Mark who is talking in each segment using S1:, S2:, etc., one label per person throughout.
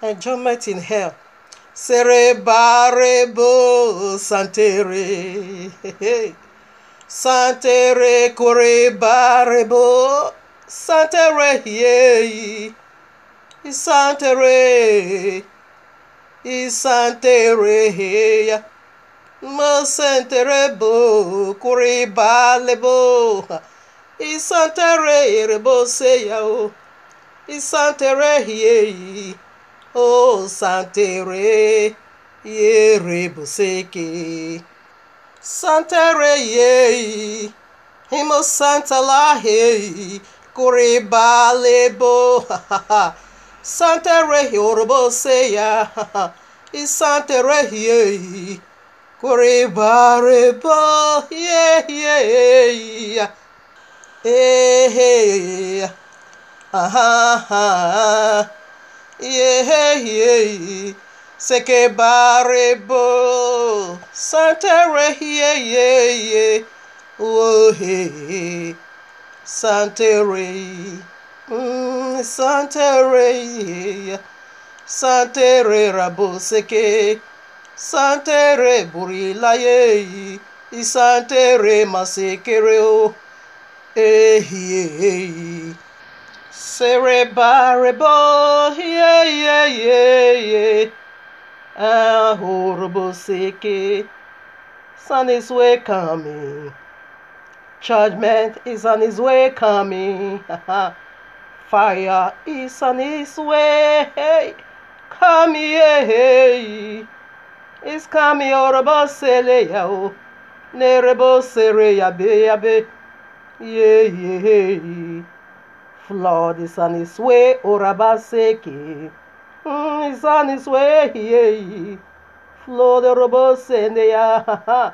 S1: Enjoyment in hell. Serebarebo santere. Santere korebarebo. Santere ye. Santere. Isantere ya. Mosenterebo korebalebo. Isantere rebo se ya o. Isantere ye. Oh, santere ye rebuseke. Santere ye. Himo santa la he. Kuriba lebo. Santere yorobo se ya. Isantere ye. Kuriba rebo. Ye. Eh. Aha. Yeah, seke barebo santere yeah, oh hey, santere, santere, santere rabo seke, santere burila ye, santere masekere o, hey. Serebarebo, yeah. Ah, horrible seke. Sun is way coming. Judgment is on his way coming. Fire is on his way. Come here. It's coming, horrible sele ya. Nerebo sere ya be. Yeah. Flood is on his way, Orabaseke. It's on his way, yeah. Flood Orabosenia.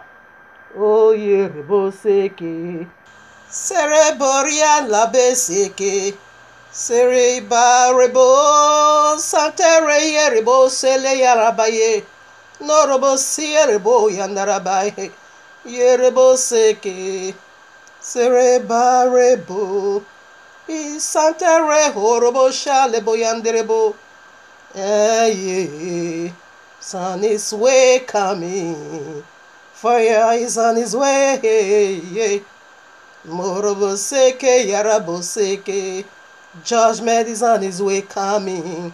S1: Oh, yeah, Reboseke. Sereboria labeseke. Sereba rebo. Santere rebosele yarabaye. No robosia rebo yandarabaye. Yereboseke. Sereba rebo. Santere horobo shale boyanderebo. Yeah. Sun is way coming. Fire is on his way. Morobo seke yarabo seke. Judgment is on his way coming.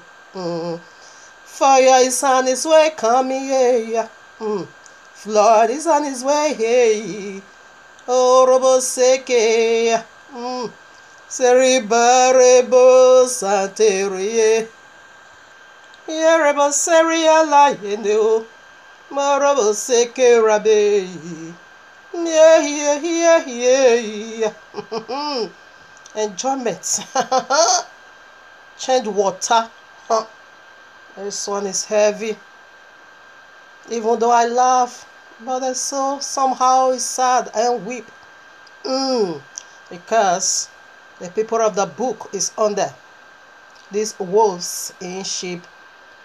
S1: Fire is on his way coming. Yeah. Flood is on his way. Orobo seke. Seribarebo santerie. Yerebo seria la yendo. Morobo seke rabe. Yeah. Enjoyment. Change water. This one is heavy. Even though I laugh, but I so somehow is sad and weep. Because the people of the book is under these wolves in sheep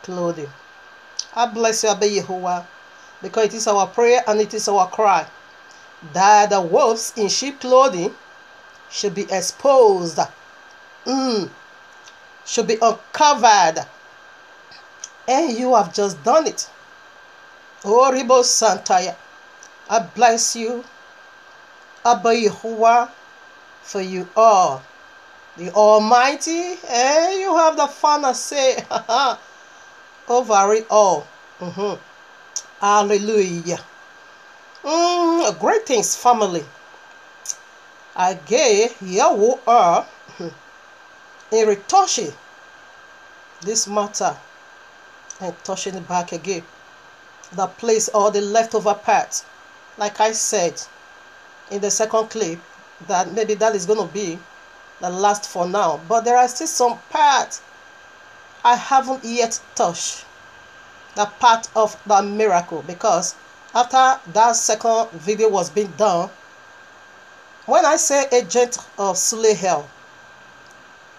S1: clothing. I bless you, Abba Yahuwah, because it is our prayer and it is our cry that the wolves in sheep clothing should be exposed, should be uncovered, and you have just done it. Oh, Ribo Santaya, I bless you, Abba Yahuwah, for you are the Almighty, and you have the final say over it all. Hallelujah. Greetings, family. I gave YAHUAH'S in retouching this matter and touching it back again. The place or the leftover part, like I said in the second clip, that maybe that is going to be the last for now, but there are still some parts I haven't yet touched, the part of the miracle, because after that second video was being done, when I say agent of Sulehel,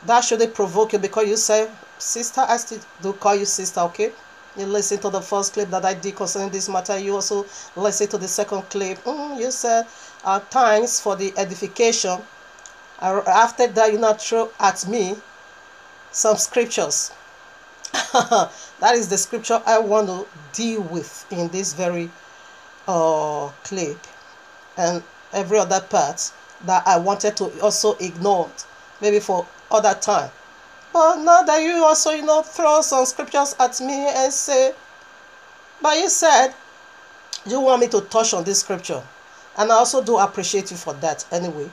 S1: that shouldn't provoke you, because you say sister. I still do call you sister, okay? You listen to the first clip that I did concerning this matter. You also listen to the second clip. You said thanks for the edification. After that, you now throw at me some scriptures. That is the scripture I want to deal with in this very clip, and every other part that I wanted to also ignore, maybe for other time. But now that you also, throw some scriptures at me and say, but you said you want me to touch on this scripture, and I also do appreciate you for that. Anyway,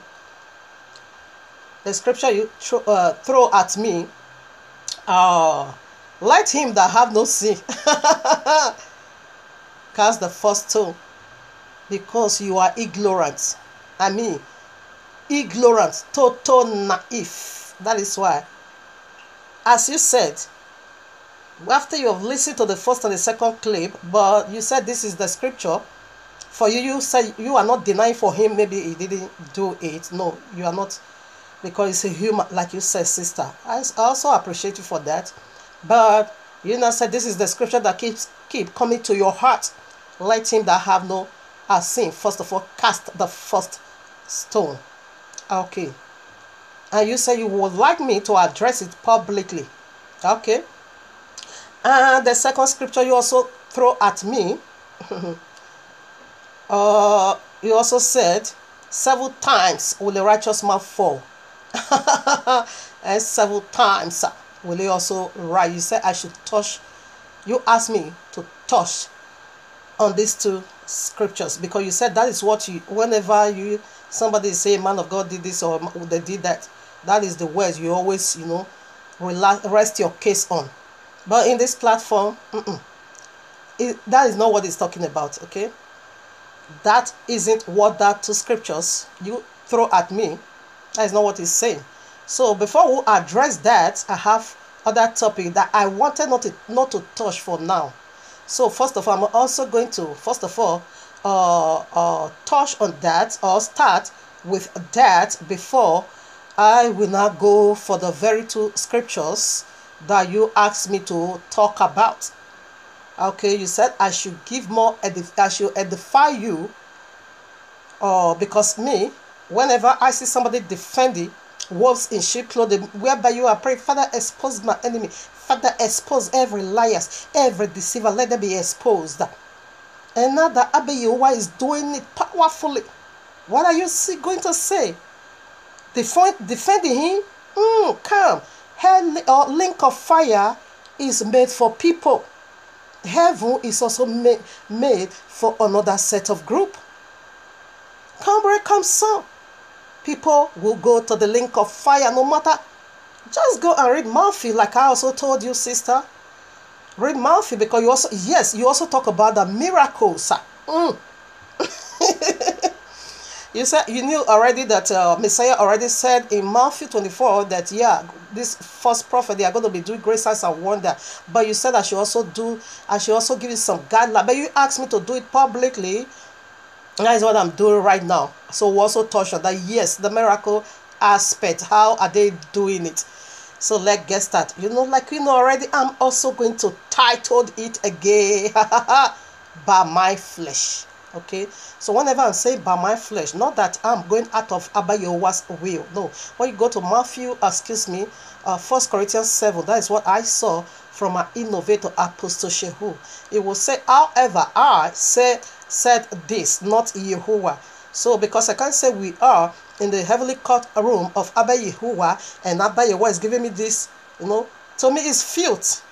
S1: the scripture you throw at me, let him that have no sin cast the first stone, because you are ignorant. I mean, ignorant, total naive. That is why, as you said, after you have listened to the first and the second clip, but you said this is the scripture for you. You said you are not denying for him, maybe he didn't do it. No, you are not, because it's a human, like you said, sister. I also appreciate you for that. But you now said this is the scripture that keep coming to your heart. Let him that have no sin, first of all, cast the first stone. Okay. And you say you would like me to address it publicly. Okay. And the second scripture you also throw at me, you also said, 7 times will a righteous man fall. And 7 times will he also rise. You said I should touch. You asked me to touch on these 2 scriptures, because you said that is what you, whenever somebody say man of God did this or they did that, that is the words you always rest your case on. But in this platform, that is not what it's talking about. Okay, that isn't what that 2 scriptures you throw at me, that is not what it's saying. So before we address that, I have other topic that I wanted not to touch for now. So first of all, I'm also going to touch on that, or start with that, before I will now go for the very 2 scriptures that you asked me to talk about. Okay, you said I should give more, I should edify you, because me, whenever I see somebody defending wolves in sheep clothing, whereby you are praying, Father, expose my enemy. Father, expose every liar, every deceiver, let them be exposed. And now that YAHUAH is doing it powerfully, what are you going to say? Defending him? Come. Hell or link of fire is made for people. Heaven is also made for another set of group. Come where come so. People will go to the link of fire no matter. Just go and read Matthew, like I also told you, sister. Read Matthew, because you also talk about the miracles. You said you knew already that Messiah already said in Matthew 24 that this false prophet, they are going to be doing great signs and wonder. But you said I should also give you some guidelines. But you asked me to do it publicly. That is what I'm doing right now. So we also touch on that. Yes, the miracle aspect. How are they doing it? So let's get started. Already, I'm also going to title it again. By my flesh. Okay, so whenever I'm saying by my flesh, not that I'm going out of YAHUAH'S will. No, when you go to Matthew, 1 Corinthians 7, that is what I saw from our innovator Apostle Shehu. It will say, however, I said this, not YAHUAH. So because I can't say we are in the heavenly court room of YAHUAH, and YAHUAH is giving me this, to me it's filth.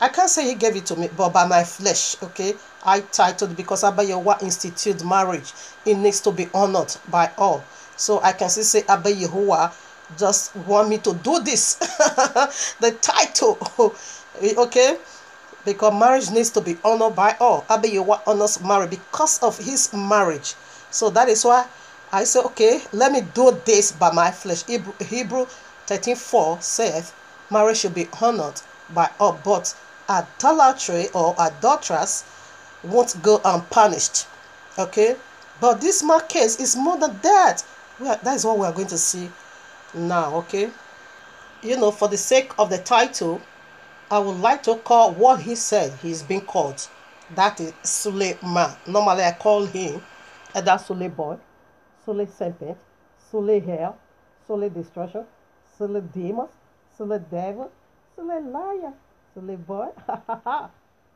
S1: I can't say he gave it to me, but by my flesh, okay? I titled, because YAHUAH instituted marriage. It needs to be honored by all. So I can still say YAHUAH just want me to do this. The title, okay? Because marriage needs to be honored by all. YAHUAH honors marriage because of his marriage. So that is why I say, okay, let me do this by my flesh. Hebrew 13:4 says, marriage should be honored by all, but idolatry or adulterers won't go unpunished. Okay, but this case is more than that. That is what we are going to see now. Okay, for the sake of the title, I would like to call what he said he's being called. That is suleman. Normally I call him that Sule boy, Sule serpent, Sule hair, Sule destruction, sule demons, sule devil, sule liar, sule boy.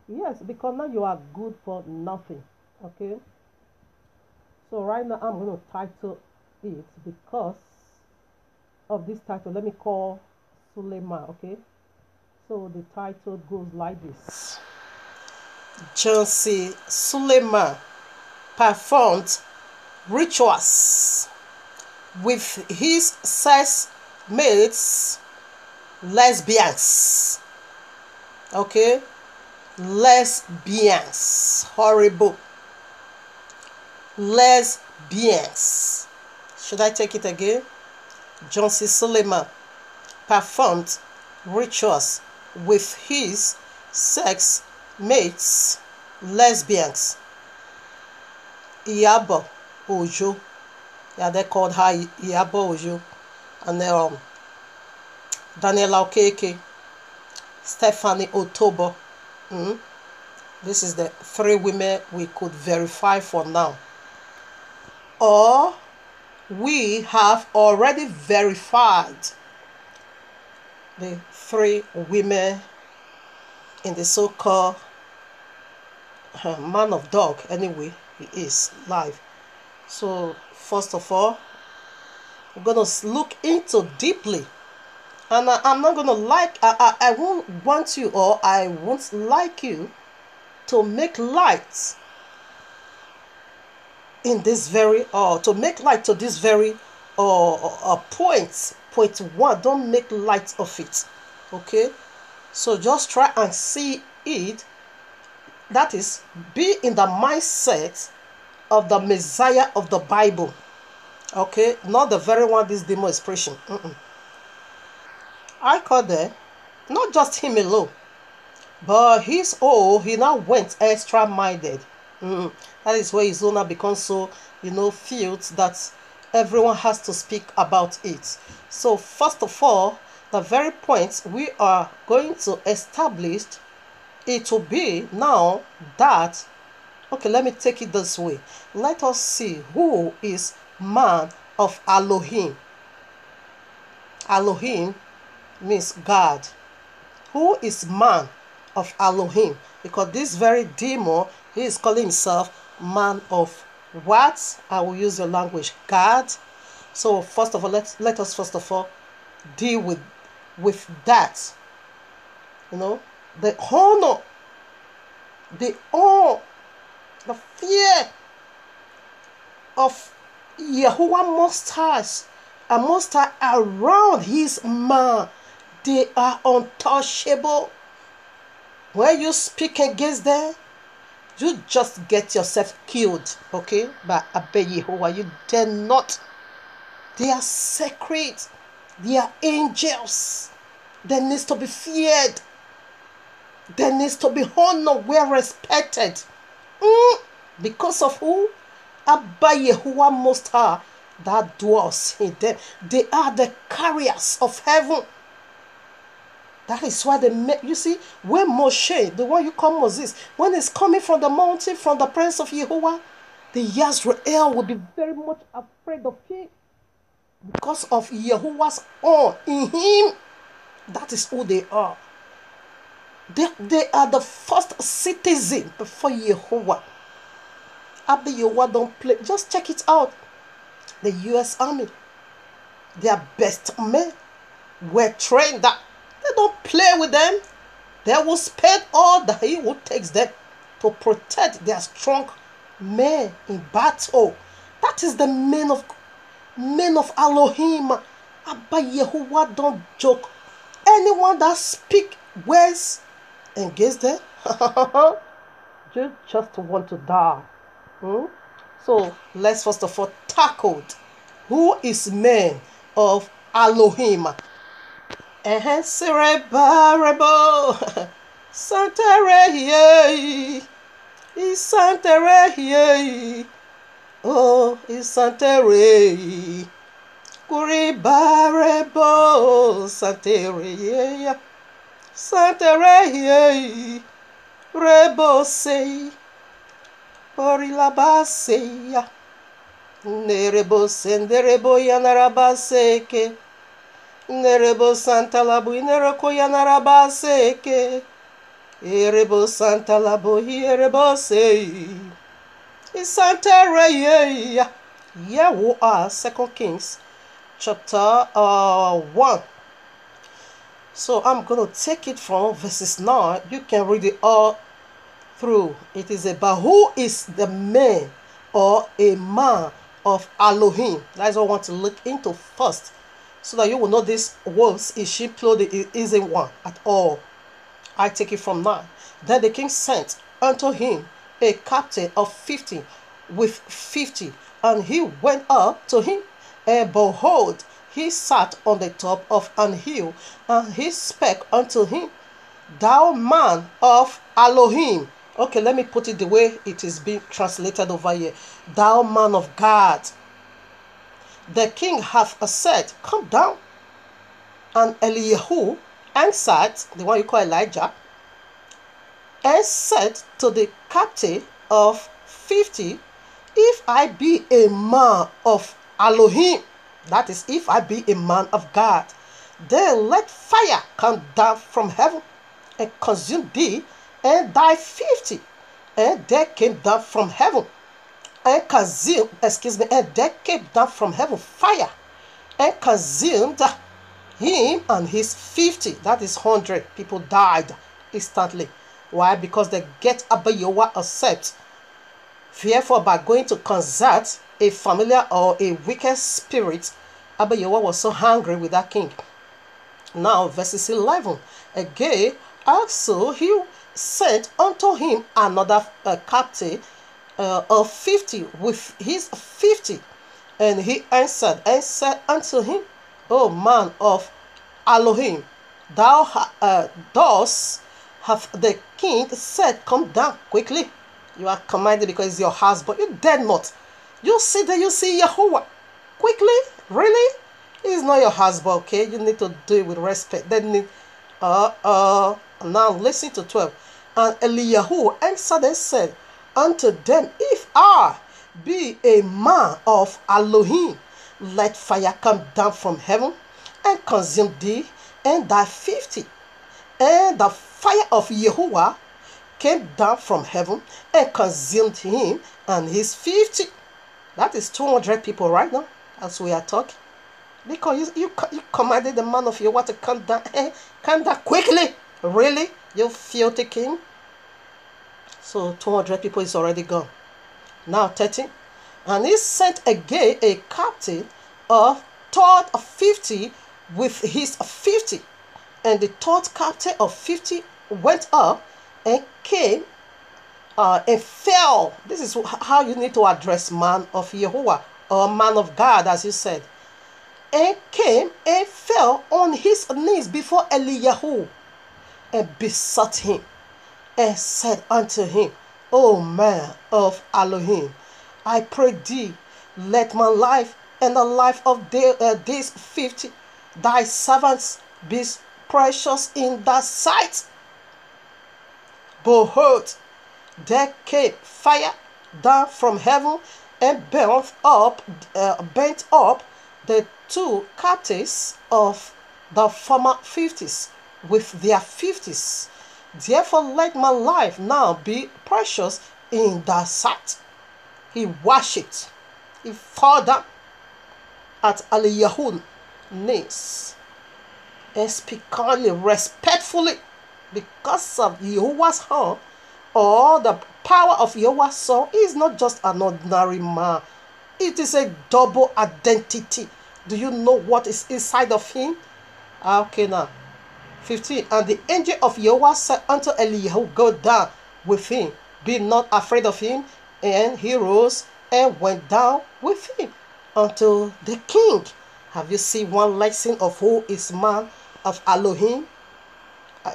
S1: Yes, because now you are good for nothing. Okay. So right now I'm going to title it because of this title. Let me call Suleman. Okay. So the title goes like this. Johnson Suleman performed rituals with his sex mates, lesbians. Okay, lesbians. Horrible. Lesbians. Should I take it again? Johnson Suleman performed rituals with his sex mates, lesbians. IYABO Ojo. Yeah, they called her IYABO Ojo. And then Daniella Okeke, Stephanie Otobo. This is the 3 women we could verify for now. Or we have already verified the 3 women in the so-called man of dog. Anyway, he is live. So first of all, we're gonna look into deeply, and I'm not gonna I won't want you, or I won't like you to make light in this very to make light to this very point 1. Don't make light of it. Okay, so just try and see it. That is, be in the mindset of the Messiah of the Bible. Okay, not the very one this demon is preaching. I call them not just him alone, but he now went extra minded. That is where his owner becomes so, feels that everyone has to speak about it. So first of all, the very point we are going to establish, it will be now that, okay, let me take it this way. Let us see who is man of Elohim. Elohim means God. Who is man of Elohim? Because this very demon, he is calling himself man of what? I will use your language, God. So first of all, let us first of all deal with that. The honor, the awe, the fear of Yahuwah Most High and Most High around his man. They are untouchable. When you speak against them, you just get yourself killed. Okay? But Abba Yehovah, you dare not. They are sacred. They are angels. They need to be feared. They need to be honored, well respected. Because of who? Abba Yehovah Most High that dwells in them. They are the carriers of heaven. That is why they make, you see, when Moshe, the one you call Moses, when he's coming from the mountain, from the presence of Yehovah, the Yisrael will be very much afraid of him because of Yehovah's awe in him. That is who they are. They are the first citizen before Yehovah. Abba Yehovah don't play. Just check it out. The U.S. Army, their best men were trained that they don't play with them. They will spend all that he will take them to protect their strong men in battle. That is the men of Elohim. Abba Yehovah don't joke. Anyone that speak words against them, you just want to die. So let's first of all tackle who is man of Elohim. Cerebrable Santere, Santere, oh, Santere, Curibarebo Santere, Santere, Rebose, Orilabaseya. Nerebo senderebo yanarabaseke. Nerebo santa labo ineroko yanarabaseke. Erebo santa labo hierebo sei. Isanta reye. YAHUAH'S, 2 Kings chapter 1. So I'm going to take it from verses 9. You can read it all through. It is about who is the man or a man of Elohim. That's what I want to look into first, so that you will know this wolves is sheep clothing. It isn't one at all. I take it from 9. Then the king sent unto him a captain of 50 with 50, and he went up to him, and behold, he sat on the top of an hill, and he spake unto him, Thou man of Elohim. Okay, let me put it the way it is being translated over here. Thou man of God. The king hath said, Come down. And Eliyahu answered, the one you call Elijah, and said to the captain of 50, If I be a man of Elohim, that is, if I be a man of God, then let fire come down from heaven and consume thee and thy 50. And there came down from heaven and consumed, and there came down from heaven fire and consumed him and his 50. That is 100 people died instantly. Why? Because the get Abayowa accept. Therefore, by going to consult a familiar or a wicked spirit, Abayowa was so angry with that king. Now, verses 11. Again, also he sent unto him another captain of 50 with his 50. And he answered and said unto him, O man of Elohim, thus have the king said, Come down quickly. You are commanded because it's your husband. You dare not. You see that you see Yahuwah. Quickly? Really? He's not your husband, okay? You need to do it with respect. Then now listen to 12. And Eliyahu answered and said unto them, If I be a man of Elohim, let fire come down from heaven and consume thee and thy 50. And the fire of Yahuwah came down from heaven and consumed him and his 50. That is 200 people right now as we are talking. Because you commanded the man of Yahuwah to come down quickly. Really? You filthy king? So 200 people is already gone. Now 13. And he sent again a captain of third of 50 with his 50. And the third captain of 50 went up and came and fell. This is how you need to address man of Yahuwah or man of God, as you said. And came and fell on his knees before Eliyahu and besought him and said unto him, O man of Elohim, I pray thee, let my life and the life of these 50 thy servants be precious in thy sight. Behold, there came fire down from heaven and burnt up the 2 captains of the former 50s with their 50s. Therefore let my life now be precious in thy sight. He worshipped. He fell down at Eliyahu's knees and speak kindly, respectfully, because of Yahuwah's hand or the power of Yahuwah's son. He is not just an ordinary man. It is a double identity. Do you know what is inside of him? Okay, now 15. And the angel of Yahuwah said unto Eliyahu, Go down with him, be not afraid of him. And he rose and went down with him unto the king. Have you seen one lesson of who is man of Elohim?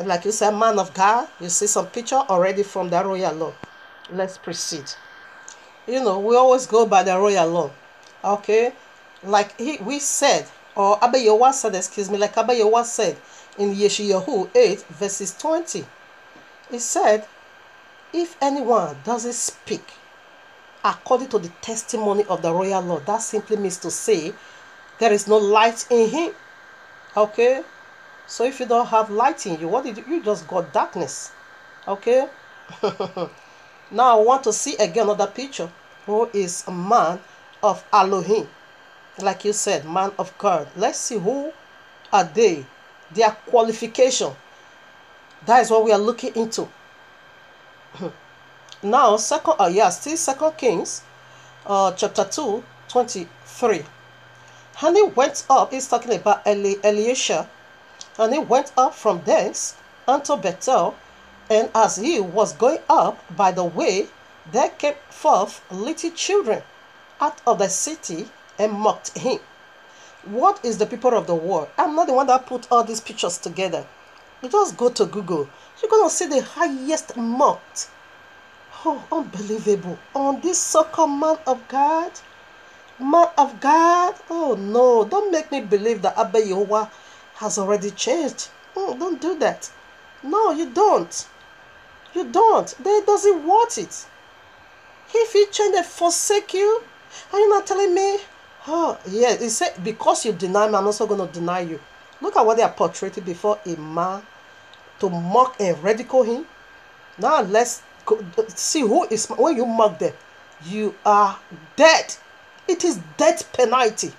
S1: Like you said, man of God. You see some picture already from the royal law. Let's proceed. You know, we always go by the royal law. Okay? Like we said, or Abayowa said, like Abayowa said in Yeshayahu 8 verses 20. It said, if anyone doesn't speak according to the testimony of the royal law. That simply means to say there is no light in him. Okay? So if you don't have light in you, what did you just got darkness. Okay? Now I want to see again another picture. Who is a man of Elohim? Like you said, man of God. Let's see who are they. Their qualification. That is what we are looking into. Now, Second Kings, chapter 2, 23. And he went up, he's talking about Elisha, and he went up from thence unto Bethel, and as he was going up by the way, there came forth little children out of the city and mocked him. What is the people of the world? I'm not the one that put all these pictures together. You just go to Google. You're going to see the highest mocked. Oh, unbelievable. On this so-called man of God. Man of God. Oh, no. Don't make me believe that Abba Yahuwah has already changed. Don't do that. No, you don't. You don't. They doesn't want it. If he changed and forsake you, are you not telling me? Oh, yeah. He said, because you deny me, I'm also going to deny you. Look at what they are portrayed before a man to mock and ridicule him. Now let's go, see who is. When you mock them, you are dead. It is death penalty.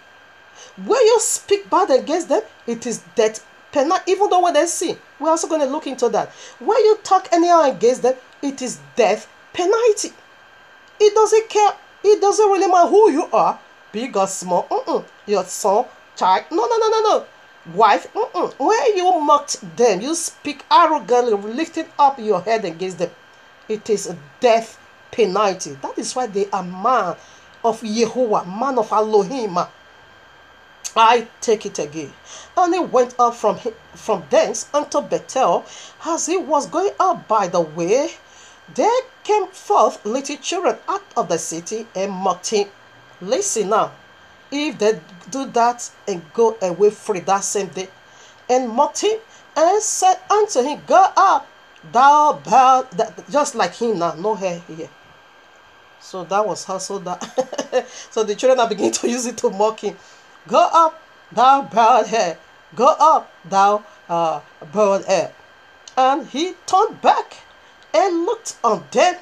S1: When you speak bad against them, it is death penalty. Even though when they sin, we're also going to look into that. When you talk anyhow against them, it is death penalty. It doesn't care. It doesn't really matter who you are, big or small. Your son, child. No. Wife. When you mocked them, you speak arrogantly, lifting up your head against them. It is a death penalty. That is why they are man of Yahuwah, man of Elohim. I take it again. And he went up from thence unto Bethel. As he was going up by the way, there came forth little children out of the city and mocked him. Listen now. If they do that and go away free that same day, and mocked him and said unto him, go up, thou bad, just like him now, no hair here. So that was also that. So the children are beginning to use it to mock him. Go up, thou bald hair. Go up, thou bald hair. And he turned back and looked on them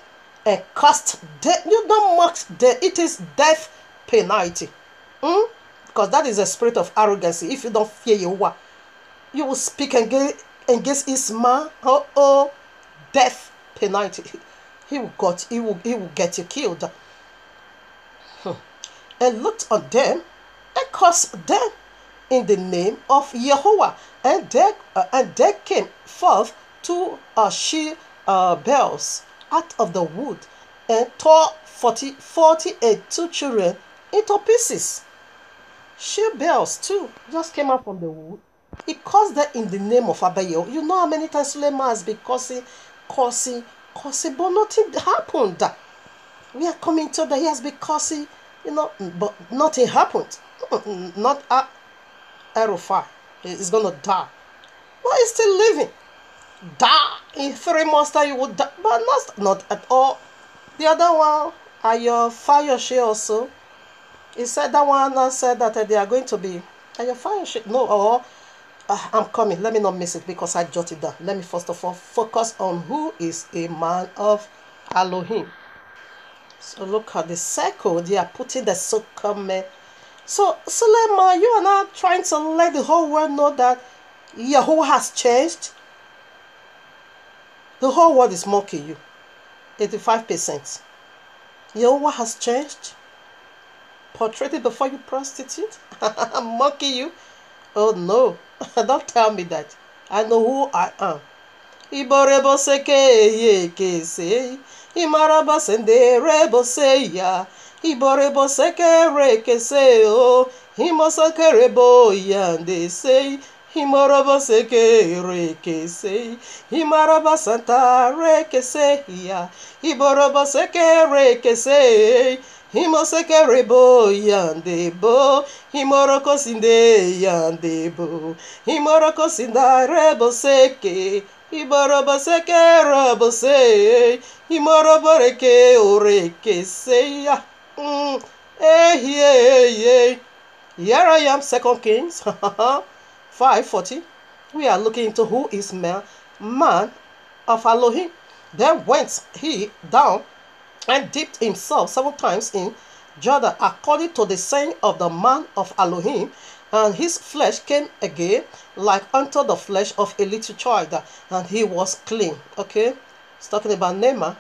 S1: and cursed them. You don't mock them. It is death penalty. Because that is a spirit of arrogancy. If you don't fear Yahuwah, you will speak against his man. Death penalty. He will get you killed. And looked on them and cursed them in the name of Yahuwah. And there came forth two she-bells out of the wood and tore 42 children into pieces. She-bells too just came out from the wood. He caused them in the name of Abayo. You know how many times suleman has been cursing, but nothing happened. We are coming to that he has been cursing, but nothing happened. Not Arufai. He's gonna die. But he's still living. Die in 3 months time you would die. But not at all. The other one, YAHUAH'S also. He said that one said that they are going to be YAHUAH'S. No, I'm coming. Let me not miss it because I jotted down. Let me first of all focus on who is a man of Elohim. So look at the circle. They are putting the so-called. So Suleman, you are not trying to let the whole world know that Yahuwah has changed. The whole world is mocking you. 85%. Yahuwah has changed. Portrayed it before you prostitute. I'm mocking you. Oh no. Don't tell me that. I know who I am. Iborebo seke ye ke se. Imaraba sende rebo se ya. Iborebo seke re ke se o. Imosake rebo yande se. Imorobo seke re ke se. Imaraba santa re ke se ya. Iborobo seke re ke se. Himosekerebo yandebo, himorokosinde yandebo, himorokosinda reboseke, iboroboseke robose, himoroboreke oreke seya. Hey. Here I am, 2 Kings 5:40. We are looking into who is man of Elohim. Then went he down and dipped himself 7 times in Jordan, according to the saying of the man of Elohim, and his flesh came again like unto the flesh of a little child, and he was clean. Okay, it's talking about Naaman.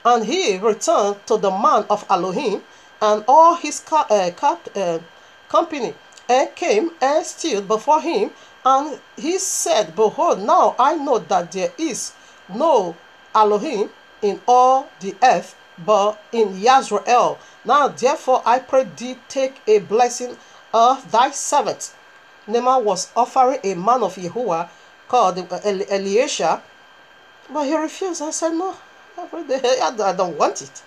S1: And he returned to the man of Elohim and all his company, and came and stood before him. And he said, Behold, now I know that there is no Elohim in all the earth, but in Yisrael. Now therefore I pray thee, take a blessing of thy servant. Naaman was offering a man of Yahuwah called Elisha, but he refused and said, No, I don't want it.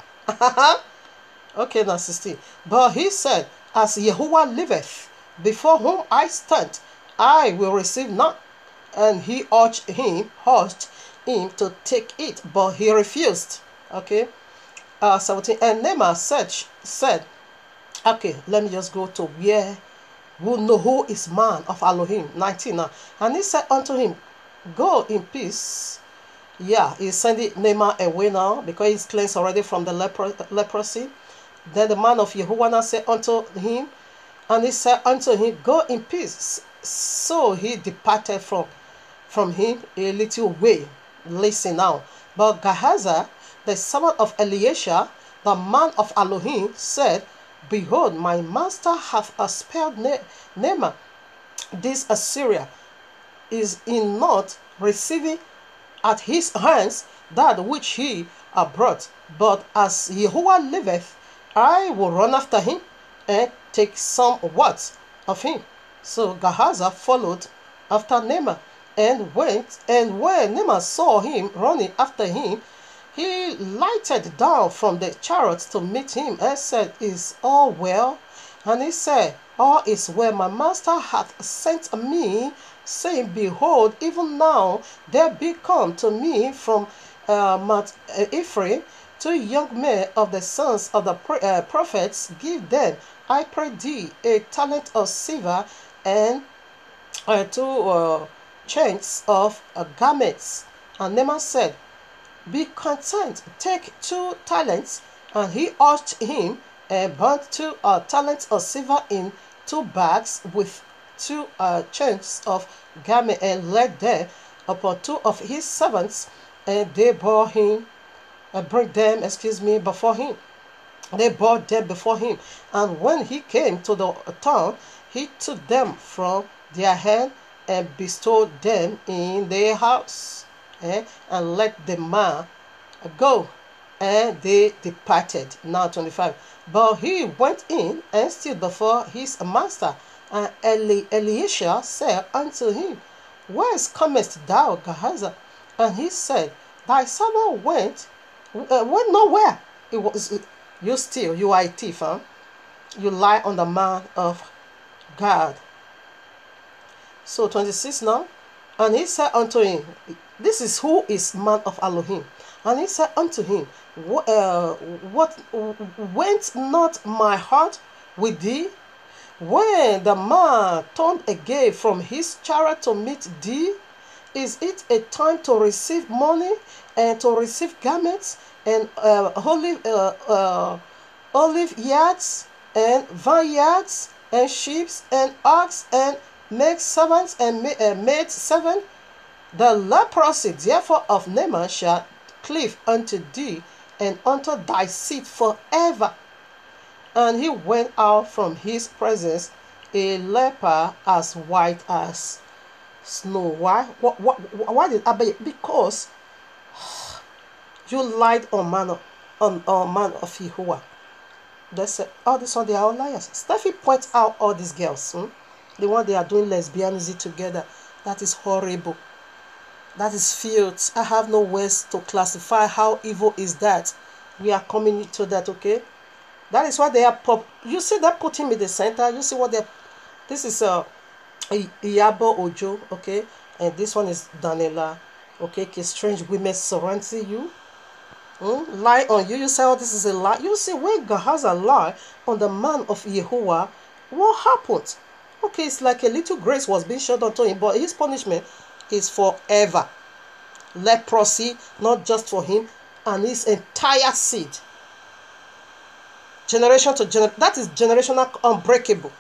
S1: Okay, now 16. But he said, As Yahuwah liveth, before whom I stand, I will receive none. And he urged him to take it, but he refused. Okay, 17. And Naaman said, okay, let me just go to where we know who is man of Elohim. 19 now. And he said unto him, Go in peace. Yeah, he's sending Naaman away now because he's cleansed already from the leprosy. Then the man of Yahuwah said unto him, and he said unto him, Go in peace. So he departed from him a little way. Listen now. But Gehazi, the servant of Elisha, the man of Elohim, said, Behold, my master hath expelled Naaman, this Assyria, is in not receiving at his hands that which he brought. But as Yahuwah liveth, I will run after him and take some words of him. So Gehazi followed after Naaman and went, and when Naaman saw him running after him, he lighted down from the chariot to meet him and said, Is all well? And he said, All is well. My master hath sent me, saying, Behold, even now there be come to me from Mount Ephraim 2 young men of the sons of the prophets. Give them, I pray thee, a talent of silver and 2 chains of garments. And Naaman said, Be content, take 2 talents. And he urged him and burnt 2 talents of silver in 2 bags with 2 chains of garment, and laid them upon 2 of his servants, and they bore them before him. They brought them before him, and when he came to the town, he took them from their hand and bestowed them in their house, and let the man go, and they departed. Now 25. But he went in and stood before his master, and Elisha said unto him, Whence comest thou, Gehazi? And he said, Thy servant went nowhere. It was you are a thief, huh? You lie on the man of God. So 26 now. And he said unto him, this is who is man of Elohim. And he said unto him, what went not my heart with thee when the man turned again from his chariot to meet thee? Is it a time to receive money and to receive garments and olive yards and vineyards and sheep and ox and maid servants and maid servant? The leprosy therefore of Naaman shall cleave unto thee and unto thy seed forever. And he went out from his presence a leper as white as snow. Why? Why did I? Because you lied on man of Yahuwah. That's it. All this one, they are all liars. Steffi points out all these girls. The one they are doing lesbianism together. That is horrible. That is filth. I have no words to classify how evil is that. We are coming to that, okay? That is why they are you see that put him in the center. You see what they. This is IYABO Ojo, okay, and this one is Daniella, okay. Strange women surrounding you, lie on you. You say, oh, this is a lie. You see, when God has a lie on the man of Yahuwah, what happened? Okay, it's like a little grace was being shown unto him, but his punishment is forever. Leprosy, not just for him and his entire seed. Generation to generation, that is generational unbreakable.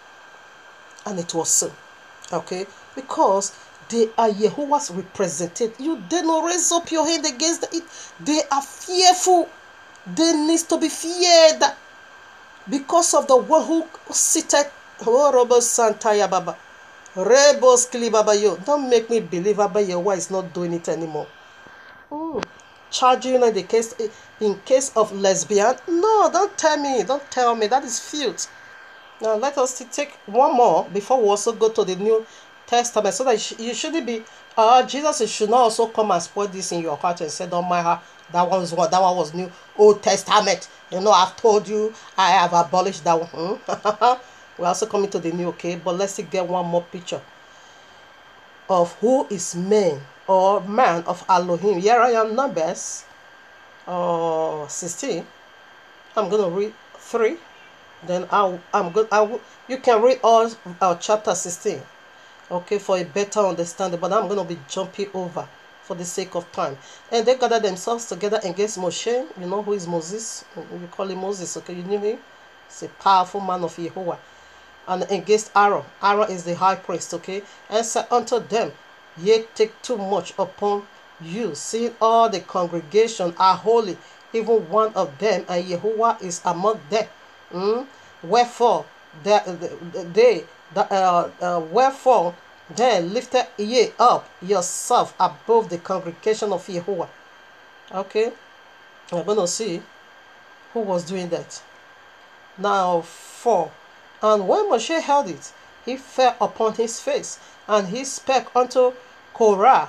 S1: And it was so. Okay? Because they are Yahuwah's representative. You did not raise up your hand against it. They are fearful. They need to be feared. Because of the one who seated. Oh, Robert Santaya Baba. Rebos Klibabayo. Don't make me believe Abba Yahuwah is not doing it anymore. Charging in the case in case of lesbian. No, don't tell me. Don't tell me. That is filth. Now let us take one more before we also go to the New Testament, so that you shouldn't be Jesus should not also come and spoil this in your heart and say, don't mind her, that one was New Old Testament. You know, I've told you I have abolished that one. We're also coming to the new, okay? But let's get one more picture of who is man or man of Elohim. Here I am, Numbers 16. I'm gonna read 3. Then you can read all chapter 16, okay, for a better understanding. But I'm going to be jumping over for the sake of time. And they gathered themselves together against Moshe. You know who is Moses? You call him Moses, okay? You knew him. He's a powerful man of Yahuwah. And against Aaron. Aaron is the high priest, okay? And said unto them, ye take too much upon you, seeing all the congregation are holy, even one of them, and Yahuwah is among them. Wherefore wherefore then lifted ye up yourself above the congregation of Yahuwah. Okay, we're going to see who was doing that. Now 4. And when Moshe heard it, he fell upon his face, and he spake unto Korah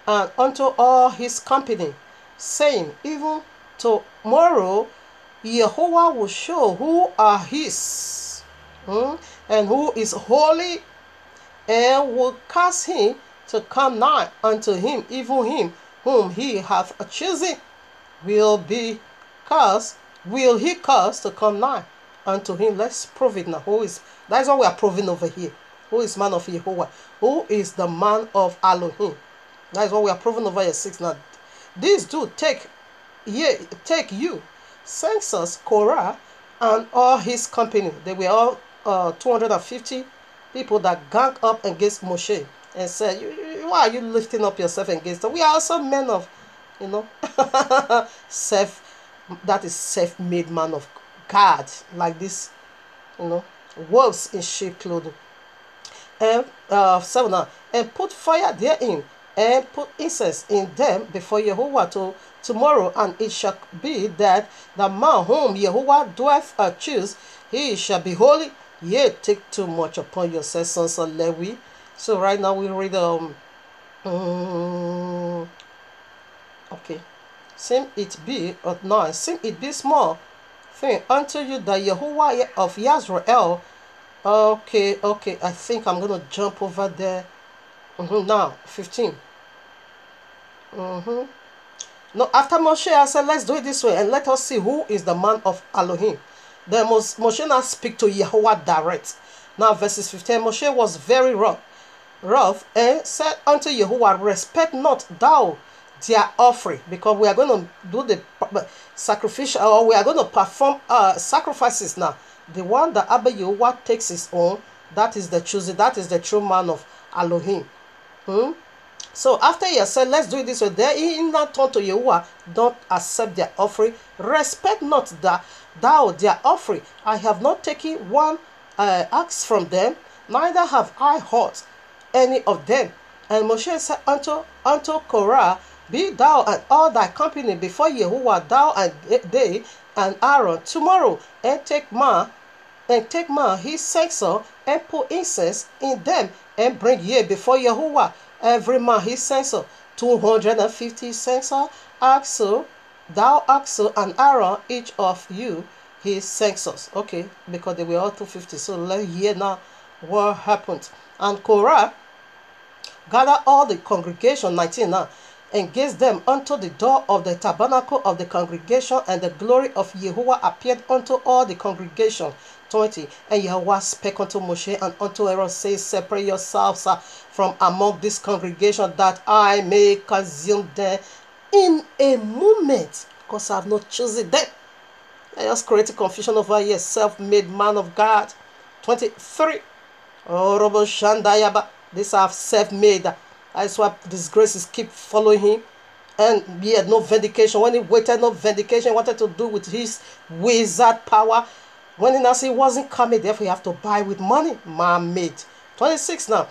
S1: and unto all his company, saying, even tomorrow Yahuwah will show who are his, and who is holy, and will cause him to come nigh unto him, even him whom he hath chosen will he cause to come nigh unto him. Let's prove it now. That's what we are proving over here. Who is man of Yahuwah? Who is the man of Elohim? That is what we are proving over here 6 now. These do take you, census Korah and all his company. They were all 250 people that ganged up against Moshe and said, why are you lifting up yourself against them? We are also men of, self-made man of God, like this, wolves in sheep clothing. And 7 now, and put fire therein, and put incense in them before Yahuwah tomorrow, and it shall be that the man whom Yahuwah doeth choose, he shall be holy. Ye take too much upon yourselves, sons of Levi. So right now we read okay. Seem it be small thing unto you that Yahuwah of Yisrael. Okay, I think I'm gonna jump over there. Now 15. No, after Moshe, I said, let's do it this way and let us see who is the man of Elohim. Then Moshe now speak to Yahuwah direct. Now verses 15. Moshe was very rough, and said unto Yahuwah, respect not thou their offering, because we are going to do the sacrificial, or we are going to perform sacrifices now. The one that Abba Yahuwah takes his own, that is the choosing, that is the true man of Elohim. So after he has said, let's do it this way, then he now turned to Yahuwah, don't accept their offering, respect not thou their offering. I have not taken one axe from them, neither have I hurt any of them. And Moshe said unto Korah, be thou and all thy company before Yahuwah, thou and they and Aaron tomorrow, and take man his censer, and put incense in them, and bring ye before Yahuwah every man his censer, 250 censer, thou and Aaron, each of you he census. Okay, because they were all 250. So let's hear now what happened. And Korah gathered all the congregation, 19 now, and gazed them unto the door of the tabernacle of the congregation, and the glory of Yahuwah appeared unto all the congregation. 20. And Yahuwah spake unto Moshe and unto Aaron, saying, separate yourselves from among this congregation, that I may consume them in a moment, because I have not chosen them. I just created confusion over here. Self-made man of God. 23. Oh, Robo Shandayaba. These are self-made. That's why disgraces keep following him. And he had no vindication. When he waited, no vindication, wanted to do with his wizard power. When he now said he wasn't coming, therefore you have to buy with money. Man-made. 26 now.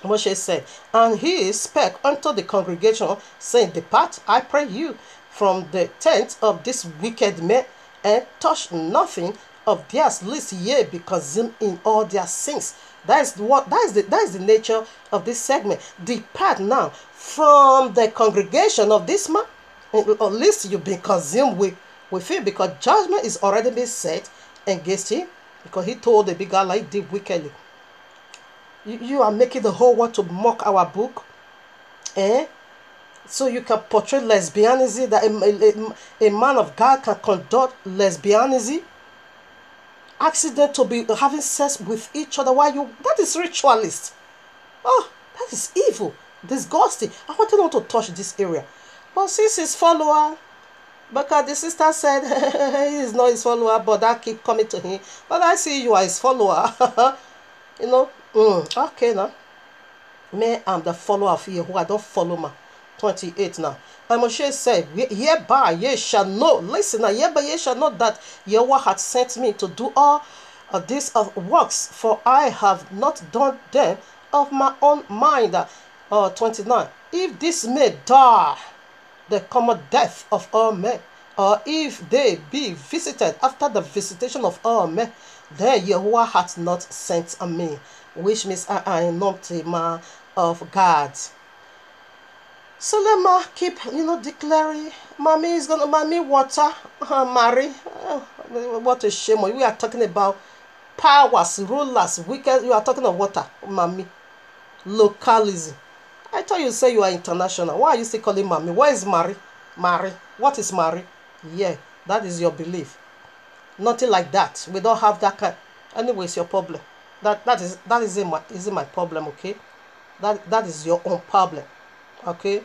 S1: Moshe said, and he spake unto the congregation, saying, depart, I pray you, from the tent of this wicked men, and touch nothing of theirs, lest ye be consumed in all their sins. That is the nature of this segment. Depart now from the congregation of this man, or lest you be consumed with him, because judgment is already been set against him, because he told the big guy like he did wickedly. You are making the whole world to mock our book, so you can portray lesbianism, that a man of God can conduct lesbianism, accident to be having sex with each other while that is ritualist. Oh, that is evil, disgusting. I wanted not to touch this area, but since his follower, because the sister said he is not his follower, but that keep coming to him, but I see you are his follower. You know, okay now. Me, I'm the follower of Yahuwah. I don't follow man. 28 now. And Moshe said, hereby ye shall know. Listen now, hereby ye shall know that Yahuwah had sent me to do all of these works, for I have not done them of my own mind. 29. If this may die the common death of all men, or if they be visited after the visitation of all men, then Yahuwah hath not sent me, which means I am not a man of God. Suleman keep, declaring, mommy water, marry. What a shame. We are talking about powers, rulers, wicked. You are talking of water, mommy. Localism. I thought you say you are international. Why are you still calling mommy? Where is Mary? Mary. What is Mary? Yeah, that is your belief. Nothing like that. We don't have that kind. Anyway, it's your problem. That isn't my problem, okay? That is your own problem. Okay?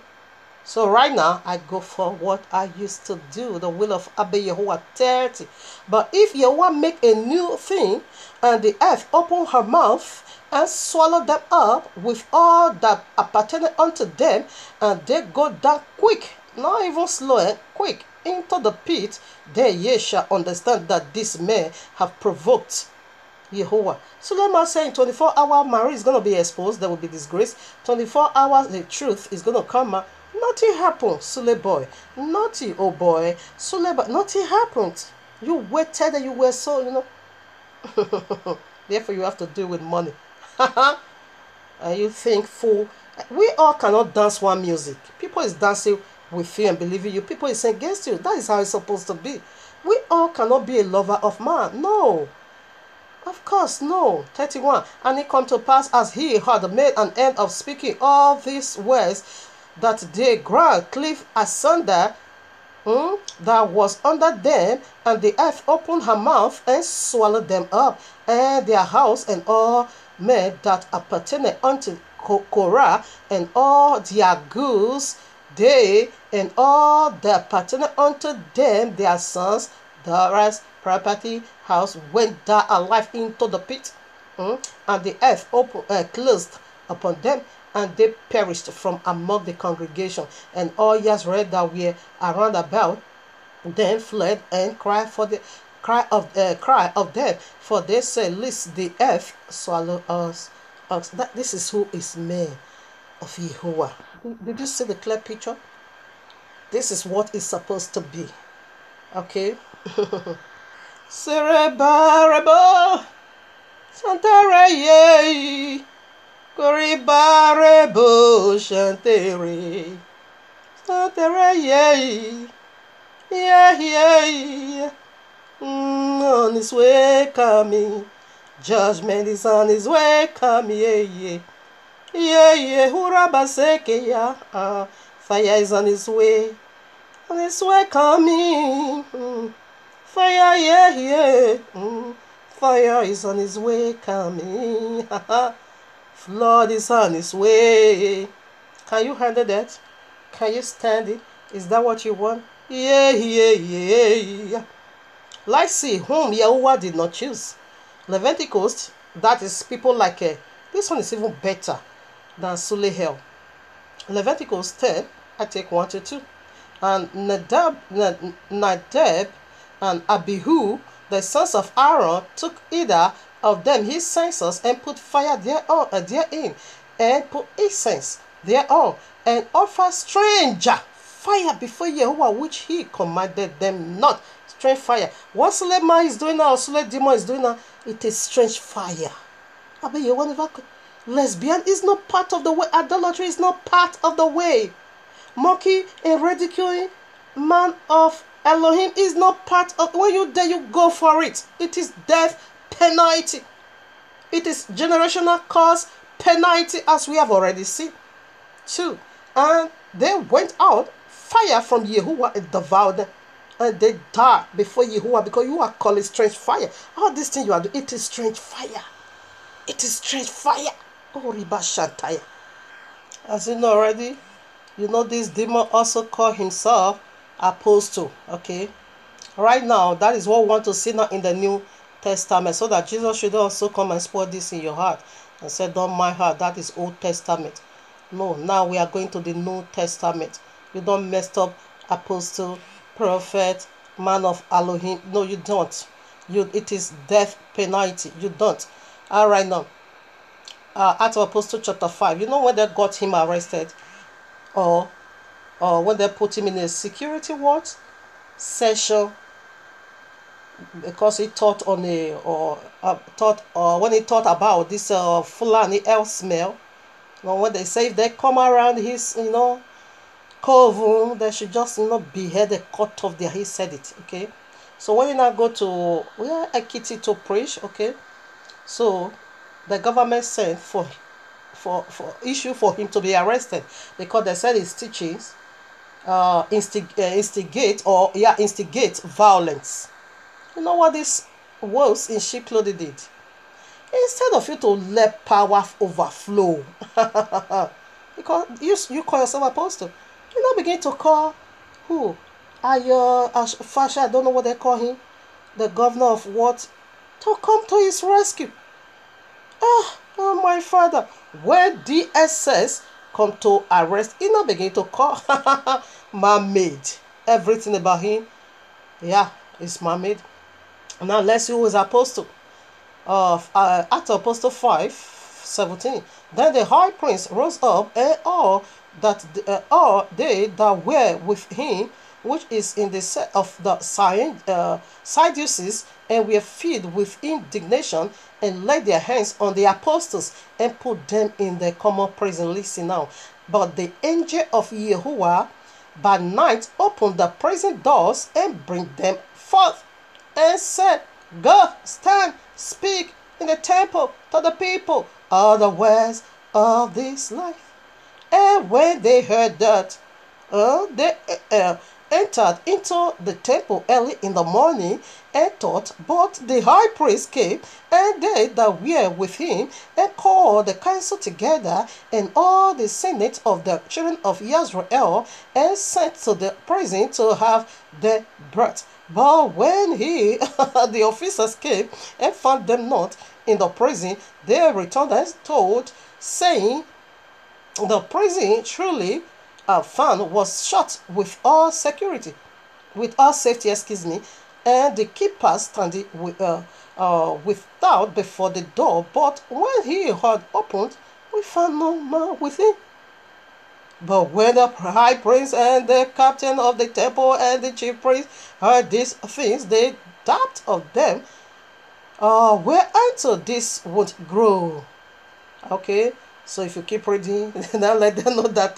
S1: So right now, I go for what I used to do, the will of Abba Yahuwah 30. But if Yahuwah make a new thing, and the earth open her mouth, and swallow them up with all that appertain unto them, and they go down quick, not even slow, quick, into the pit, then ye shall understand that this men have provoked Yahuwah. Suleman saying 24 hours Mary is going to be exposed, there will be disgrace. 24 hours the truth is going to come out. Nothing happened, Sule boy. Nothing, oh boy. Sule boy, nothing happened. You waited and you were so, Therefore you have to deal with money. And you think, fool, we all cannot dance one music. People is dancing with you and believing you. People is against you. That is how it's supposed to be. We all cannot be a lover of man. No. Of course, no. 31. And it come to pass, as he had made an end of speaking all these words, that they ground cliff asunder that was under them, and the earth opened her mouth and swallowed them up, and their house and all men that appertained unto Korah, and all their goods, they and all that appertained unto them, their sons, daughters, property, house, went down alive into the pit, and the earth closed upon them, and they perished from among the congregation. And all Israel that were around about then fled and cried for the cry of them, for they said, lest the earth swallow us. This is who is man of Yahuwah. Did you see the clear picture? This is what is supposed to be. Okay. Cerebarebo Santareye Coribarebo Chantere Santareye Yeah. On his way coming. Judgment is on his way coming. Yeah, yeah. Hurabaseke, yeah. Fire is on his way. On his way coming. Fire, yeah. Fire is on his way coming. Flood is on his way. Can you handle that? Can you stand it? Is that what you want? Yeah. Let's see whom Yahuwah did not choose. Leviticus, that is people like this one is even better than Sulehel. Leviticus 10, I take 1 to 2. And Nadab and Abihu, the sons of Aaron, took either of them his censers and put fire therein, and put incense thereon, and offer stranger fire before Yahuwah, which he commanded them not. Strange fire. What suleman is doing now, suleman is doing now, it is strange fire. Lesbian is not part of the way. Idolatry is not part of the way. Mocking and ridiculing man of Elohim is not part of. When you dare, you go for it. It is death penalty. It is generational curse penalty, as we have already seen. 2. And they went out, fire from Yahuwah and devoured them. And they died before Yahuwah, because you are calling strange fire. All these things you are doing, it is strange fire. It is strange fire. Oh, Riba Shantaya. As you know already, you know this demon also called himself apostle. Okay. Right now, that is what we want to see now in the New Testament, so that Jesus should also come and spoil this in your heart and say, don't mind her, that is Old Testament. No, now we are going to the New Testament. You don't mess up apostle, prophet, man of Elohim. No, you don't. It is death penalty. You don't. All right, now. Acts of Apostle chapter 5. You know when they got him arrested, or when they put him in a security ward session, because he taught on when he taught about this Fulani L smell. When they say if they come around his coven, they should just behead the cut off their. He said it. Okay, so when you now go to Ekiti to preach, okay, so the government sent for issue for him to be arrested, because they said his teachings instigate violence. You know what this wolves in sheep clothing did? Instead of you to let power overflow, because you call yourself apostle, you now begin to call who? Fasha, I don't know what they call him, the governor of what, to come to his rescue. Oh my father, when DSS come to arrest, he now begin to call man-made. Everything about him, it's man-made. Now let's see who is apostle. Acts of Apostle 5:17. Then the high priest rose up, and all they that were with him, which is in the set of the Sadducees, and were filled with indignation, and laid their hands on the apostles, and put them in the common prison. Listen now. But the angel of Yahuwah by night opened the prison doors, and bring them forth, and said, Go, stand, speak in the temple to the people all the words of this life. And when they heard that, they entered into the temple early in the morning, and taught. But the high priest came, and they that were with him, and called the council together, and all the senate of the children of Israel, and sent to the prison to have their breath. But when the officers came and found them not in the prison, they returned and told, saying, the prison truly found was shut with all security, with all safety, and the keepers standing without before the door. But when he had opened, we found no man within. But when the high priest and the captain of the temple and the chief priest heard these things, they doubted of them, whereunto this would grow. Okay, so if you keep reading, then let them know that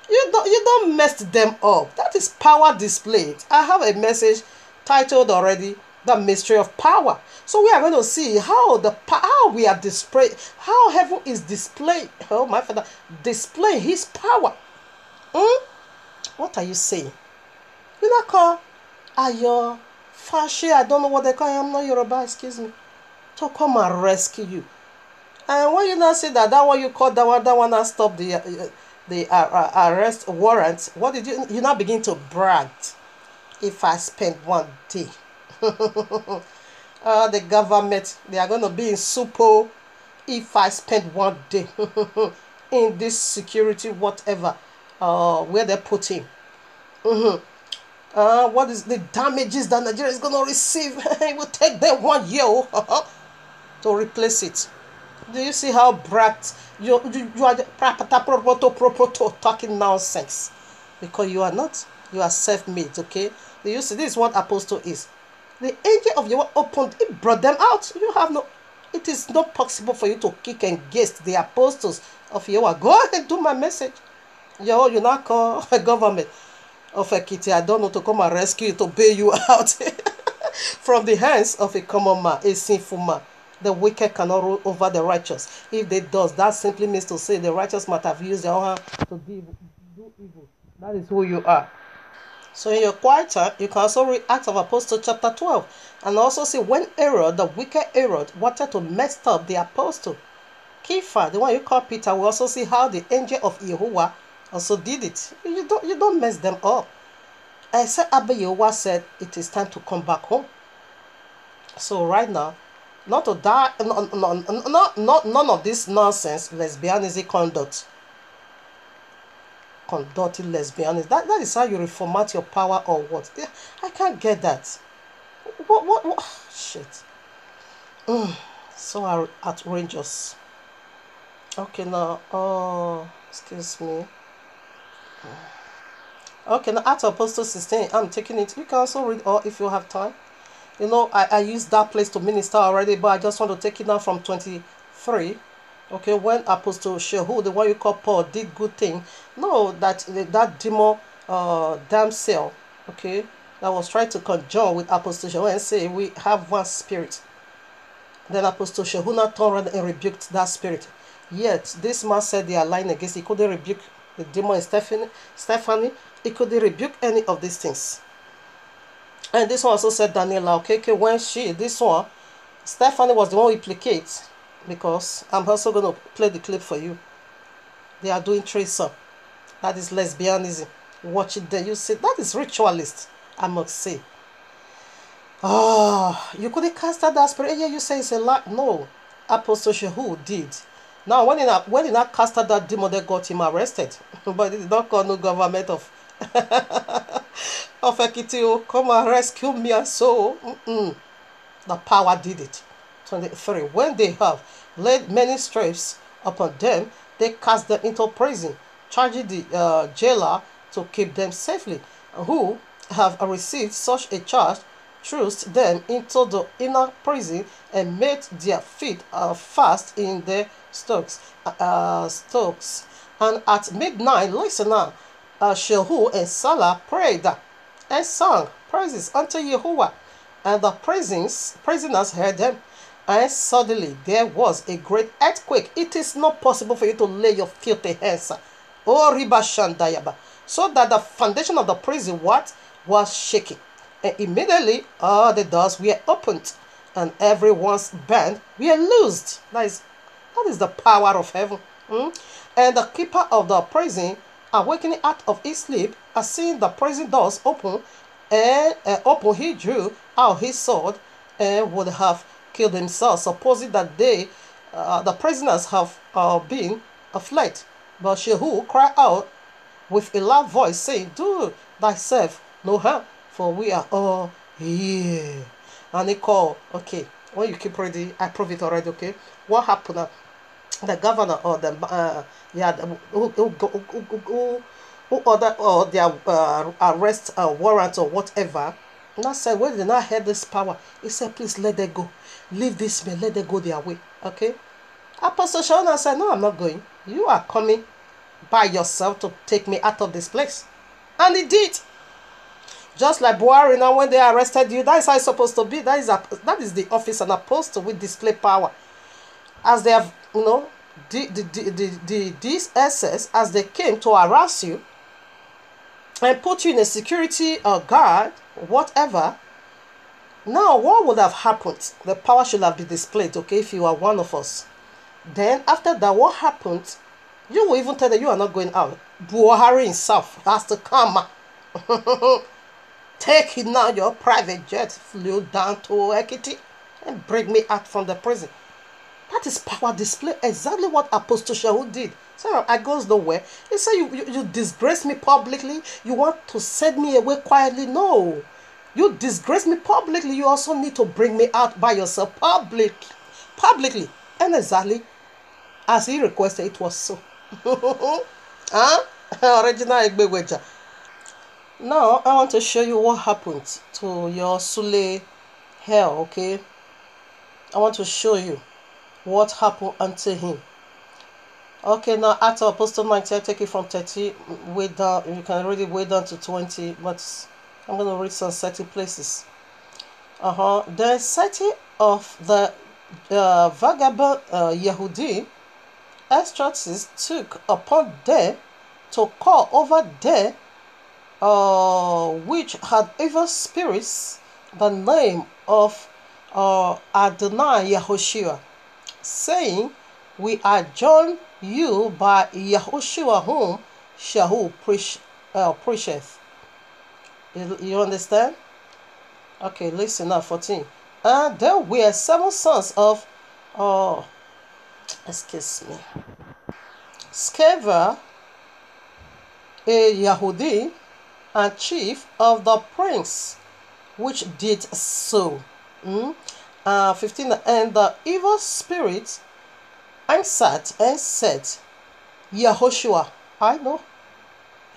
S1: you don't mess them up. That is power displayed. I have a message titled already, the mystery of power. So we are going to see how how we are displayed, how heaven is displayed. Oh my Father, display His power. What are you saying? You not call Ayo Fashi? I don't know what they call. I am not Yoruba. Excuse me. To come and rescue you. And when you now say that one you call that one that stop the arrest warrant, what did you now begin to brag? If I spend one day, the government, they are going to be in Supo if I spend one day in this security whatever where they put him. What is the damages that Nigeria is going to receive? It will take them 1 year to replace it. Do you see how brat you are talking nonsense? Because you are not. You are self-made, okay? Do you see? This is what apostle is. The angel of Yahweh opened, it brought them out. You have no. It is not possible for you to kick and gaze the apostles of Yahweh. Go ahead and do my message. You not call a government of a kitty, I don't know, to come and rescue you, to bail you out from the hands of a common man, a sinful man. The wicked cannot rule over the righteous. If they does, that simply means to say the righteous might have used their own hand to do evil. That is who you are. So in your quiet time, you can also read Acts of Apostles chapter 12 and also see when Herod, the wicked Herod, wanted to mess up the apostle. Kepha, the one you call Peter, we also see how the angel of Yahuwah also did it. You don't mess them up. I said Abba Yahuwah said it is time to come back home. So right now, not to die, none of this nonsense, lesbianism conducting lesbianism. That is how you reformat your power or what? I can't get that. What? Shit. So outrageous. Okay, now, excuse me. Okay, now Acts of Apostles 16, I'm taking it. You can also read all if you have time. You know, I used that place to minister already, but I just want to take it now from 23. Okay, when Apostle Shehu, the one you call Paul, did good thing. No, that demon damsel, okay, that was trying to conjure with Apostle Shehu and say we have one spirit. Then Apostle Shehu now turned around and rebuked that spirit. Yet this man said they are lying against. He couldn't rebuke the demon Stephanie. He couldn't rebuke any of these things. And this one also said Daniella, okay, when this one, Stephanie was the one who implicates, because I'm also going to play the clip for you. They are doing tracer. That is lesbianism. Watch it there. You see, that is ritualist, I must say. You couldn't cast out that spirit. Yeah, you say it's a lie. No, Apostle Shehu did. Now, when he not cast out that demon, they got him arrested. But it did not call no government of Ekiti, come and rescue me and so. The power did it. 23. When they have laid many stripes upon them, they cast them into prison, charging the jailer to keep them safely. Who have received such a charge, thrust them into the inner prison and made their feet fast in their stocks. And at midnight, listener, Shehu and Salah prayed and sang praises unto Yahuwah, and the prisoners heard them. And suddenly there was a great earthquake. It is not possible for you to lay your filthy hands. Oh, Ribashandayaba. So that the foundation of the prison was shaking. And immediately all the doors were opened, and everyone's band were loosed. That is the power of heaven. And the keeper of the prison, awakening out of his sleep, seeing the prison doors open, he drew out his sword and would have killed himself, supposing that the prisoners have been fled. But Shehu cried out with a loud voice, saying, "Do thyself no harm, for we are all here." And he called, okay, when you keep reading, I prove it already, okay? What happened? The governor or who ordered or their arrest warrant or whatever, now said, when they now had this power, he said, please let them go. Leave this man, let them go their way. Okay? Apostle Shona said, no, I'm not going. You are coming by yourself to take me out of this place. And he did. Just like Buhari now, when they arrested you, that is how it's supposed to be. That is the office and apostle with display power. As they have, these SS, as they came to harass you and put you in a security guard, whatever. Now, what would have happened? The power should have been displayed, okay, if you are one of us. Then, after that, what happened? You will even tell that you are not going out. Buhari himself has to come. Take it now, your private jet flew down to Ekiti and bring me out from the prison. That is power display. Exactly what Apostle Shehu did. So I goes nowhere. He said, you disgrace me publicly. You want to send me away quietly? No. You disgrace me publicly. You also need to bring me out by yourself publicly. And exactly as he requested, it was so. Huh? Original Egbeweja. Now, I want to show you what happened to your Sule hair, okay? I want to show you what happened unto him. Okay, now, Acts of Apostle 19, I take it from 30, way down. You can read it way down to 20, but I'm going to read some 30 places. The city of the vagabond Yehudi exorcists took upon them to call over there which had evil spirits, the name of Adonai Yahushua, saying, we adjourn you by Yahushua whom Shahu preacheth. You understand? Okay, listen now, 14. And there were 7 sons of Sceva, a Yahudi, and chief of the prince, which did so. 15. And the evil spirit answered and said, Yahushua, I know.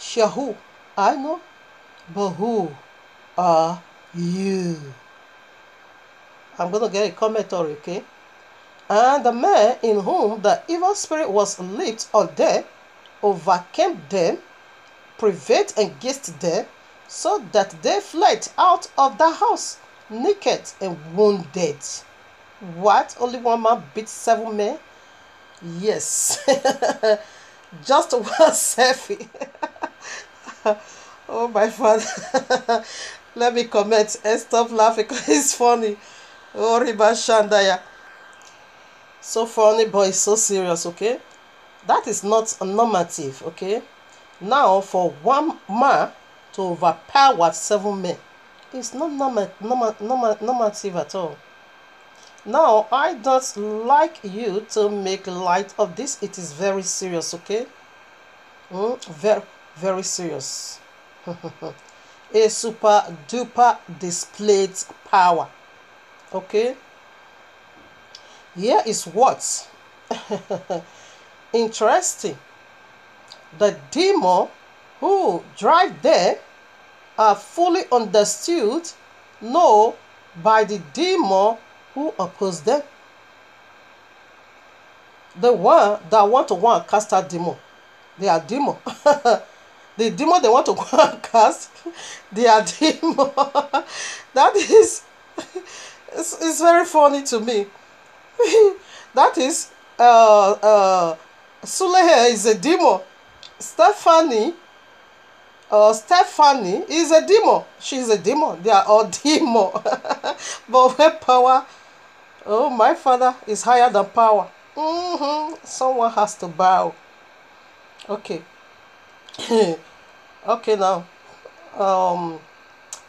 S1: Shahu, I know. But who are you? I'm going to get a commentary, okay? And the man in whom the evil spirit was leaped on them overcame them, prevailed against them, so that they fled out of the house, naked and wounded. What? Only one man beat 7 men? Yes. Just one selfie. Oh my father. Let me comment and stop laughing because it's funny. Oh, Riba Shandaya. So funny, but it's so serious, okay? That is not a normative, okay? Now, for one man to overpower 7 men, it's not normative at all. Now, I don't like you to make light of this. It is very serious, okay? Very, very serious. A super duper displayed power, okay? Here is what interesting. The demon who drive there are fully understood, know by the demon who oppose them. The one that want to go and cast out demon, they are demon. The demon they want to go and cast, they are demon. That is, it's very funny to me. That is, Sulehe is a demon. Stephanie is a demon. She is a demon. They are all demon. But where power, oh, my father is higher than power. Someone has to bow. Okay. Okay, now.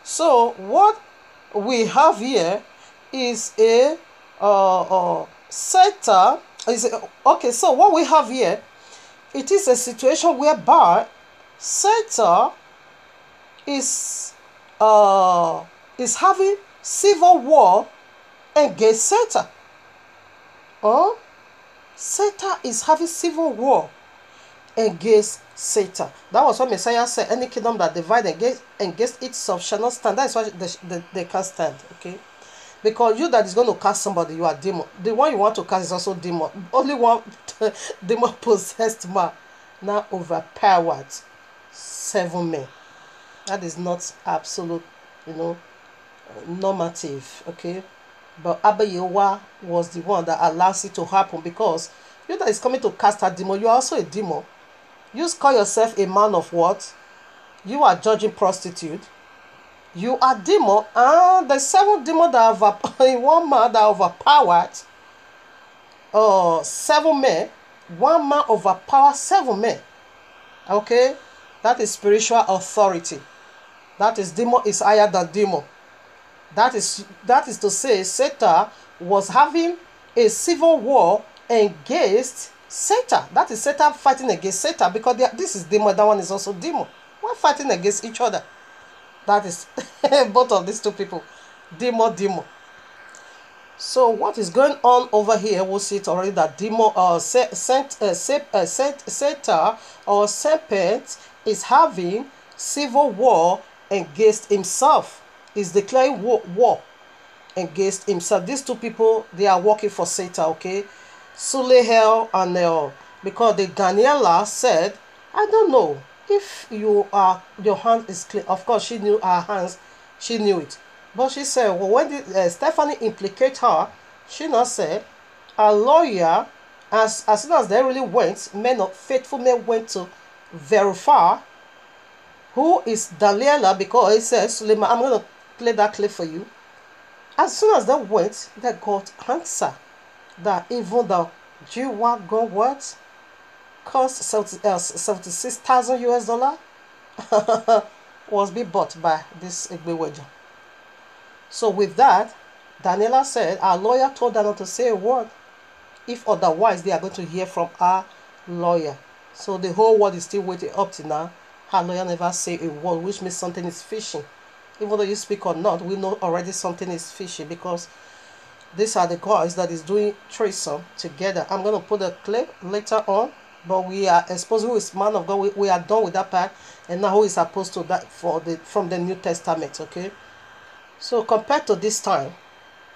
S1: So what we have here is a sector. Okay, so what we have here, it is a situation whereby Satan is having civil war against Satan. Satan is having civil war against Satan. That was what Messiah said. Any kingdom that divide against itself shall not stand. That is why they can't stand. Okay. Because you that is going to cast somebody, you are demon. The one you want to cast is also demon. Only one demon possessed man now overpowered 7 men. That is not absolute, you know, normative, okay? But Abba Yehovah was the one that allows it to happen, because you that is coming to cast a demon, you are also a demon. You call yourself a man of what? You are judging prostitute. You are demon, and the 7 demons that have in one man that overpowered 7 men. 1 man overpower 7 men. Okay, that is spiritual authority. That is demon is higher than demon. That is to say, Satan was having a civil war against Satan. That is Satan fighting against Satan, because this is demon, that one is also demon. We're fighting against each other. That is both of these two people, demon. So what is going on over here? We'll see it already, that demon Satan or serpent is having civil war against himself. Is declaring war against himself. These two people, they are working for Satan, okay? Sulehel and because the Daniella said, I don't know if your hand is clean. Of course, she knew her hands, she knew it. But she said, well, when Stephanie implicate her, she now said, a lawyer, as soon as they really went, faithful men went to verify who is Daniella, because it says, Suleman, I'm going to play that clip for you. As soon as they went, they got answer that even the YAHUAH'S what cost $76,000 US was being bought by this Igbeweja. So with that, Daniella said our lawyer told her not to say a word. If otherwise, they are going to hear from our lawyer. So the whole world is still waiting up to now. Her lawyer never say a word, which means something is fishy. Even though you speak or not, we know already something is fishy, because these are the guys that is doing threesome together. I'm going to put a clip later on, but we are exposed who is man of God. We are done with that part, and now who is supposed to that from the New Testament, okay? So compared to this time,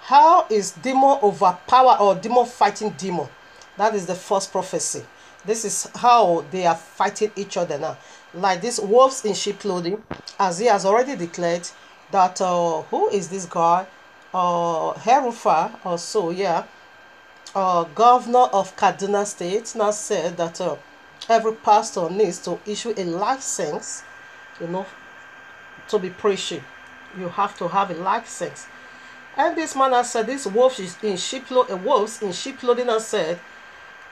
S1: how is demon overpower or demon fighting demon? That is the first prophecy. This is how they are fighting each other now. Like these wolves in sheep clothing, as he has already declared that who is this guy? Herufa or so, yeah. Governor of Kaduna State now said that every pastor needs to issue a license, you know, to be preaching. You have to have a license. And this man has said, this wolf is in wolves in sheep clothing, has said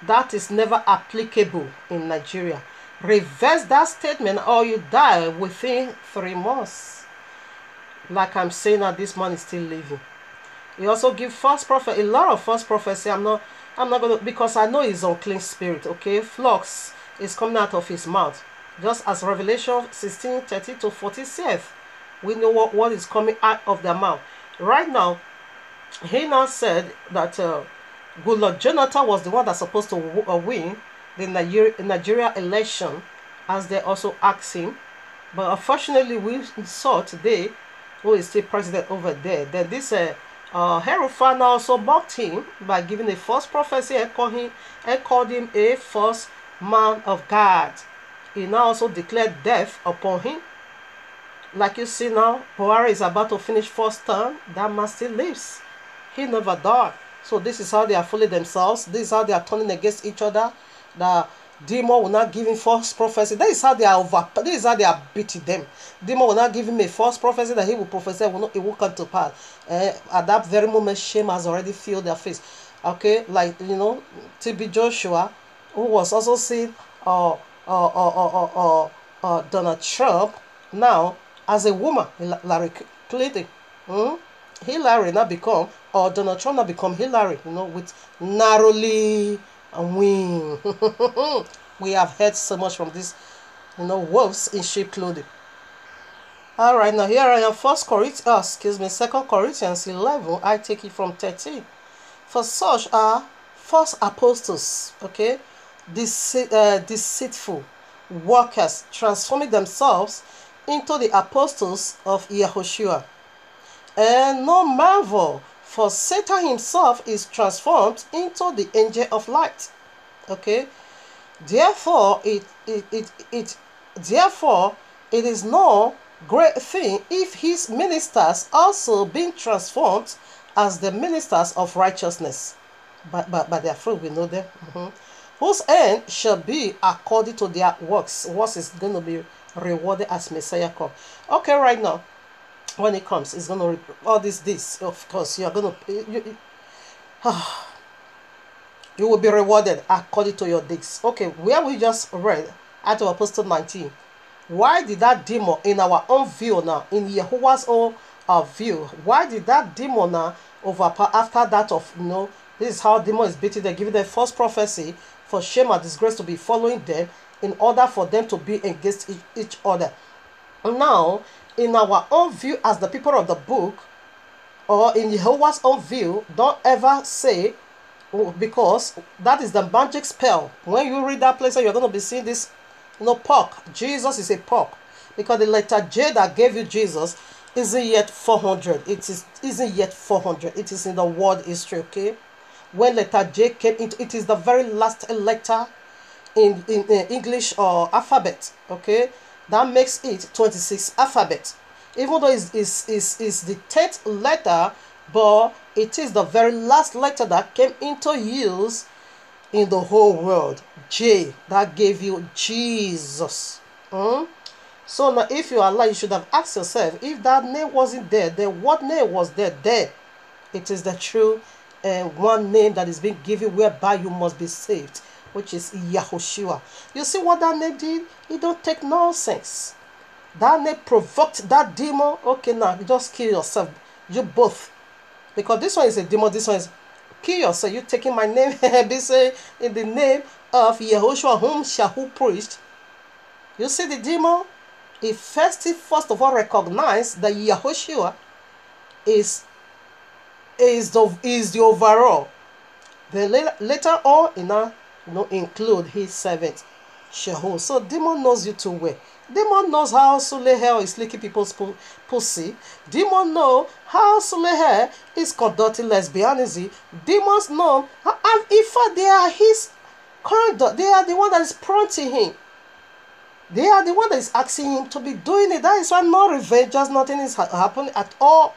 S1: that is never applicable in Nigeria. Reverse that statement or you die within 3 months. Like I'm saying that this man is still living. He also give false prophet, a lot of false prophecy. I'm not gonna, because I know he's unclean spirit, okay? Flux is coming out of his mouth. Just as Revelation 16:30 to 40 says, we know what is coming out of their mouth. Right now, he now said that Goodluck Jonathan was the one that's supposed to win the Nigeria election, as they also asked him. But unfortunately, we saw today who is still president over there. Then this Herufana also mocked him by giving a false prophecy and called him a false man of God. He now also declared death upon him. Like you see now, Buhari is about to finish first term. That man still lives. He never died. So this is how they are fooling themselves. This is how they are turning against each other. The demon will not give him false prophecy. That is how they are this is how they are beating them. Demon will not give him a false prophecy that he will prophesy, it will come to pass. At that very moment, shame has already filled their face. Okay, like you know, TB Joshua, who was also seen Donald Trump now as a woman, Hillary Clinton. Hillary now become, or Donald Trump now become Hillary, you know, with narrowly win. We have heard so much from this, you know, wolves in sheep clothing. All right, now here I am, 2 Corinthians 11. I take it from 13. For such are false apostles, okay, deceitful workers, transforming themselves into the apostles of Yahushua. And no marvel, for Satan himself is transformed into the angel of light. Okay, therefore it is known great thing if his ministers also being transformed as the ministers of righteousness. By their fruit we know them. Whose end shall be according to their works. What is going to be rewarded as Messiah comes. Okay, right now, when it comes, it's going to all this. Of course, you are going to you will be rewarded according to your deeds. Okay, where we just read Acts of Apostle 19. Why did that demon in our own view now, in YAHUAH'S own view, why did that demon now overpower after that of, this is how demon is beaten? They give them false prophecy for shame and disgrace to be following them in order for them to be against each other. Now, in our own view as the people of the book, or in YAHUAH'S own view, don't ever say, because that is the magic spell. When you read that place, you're going to be seeing this, pork. Jesus is a pork. Because the letter J that gave you Jesus isn't yet 400. Isn't yet 400. It is in the world history, okay? When letter J came into, it is the very last letter in English or alphabet, okay? That makes it 26 alphabet. Even though it's the 10th letter, but it is the very last letter that came into use in the whole world. J, that gave you Jesus. So now if you are alive, you should have asked yourself, if that name wasn't there, then what name was there? It is the true one name that is being given whereby you must be saved, which is Yahushua. You see what that name did? It don't take nonsense. That name provoked that demon. Okay, now just kill yourself. You both. Because this one is a demon, this one is kill yourself. You taking my name and be saying in the name of Yahushua whom Shahu preached. You see the demon? He first of all recognize that Yahushua is the overall. Then later on, include his servant Shahu. So demon knows you too well. Demon knows how Suleman is licking people's pussy. Demon know how Suleman is conducting lesbianism. Demons know, and in fact they are his conduct. They are the one that is prompting him. They are the one that is asking him to be doing it. That is why no revenge, just nothing is happening at all.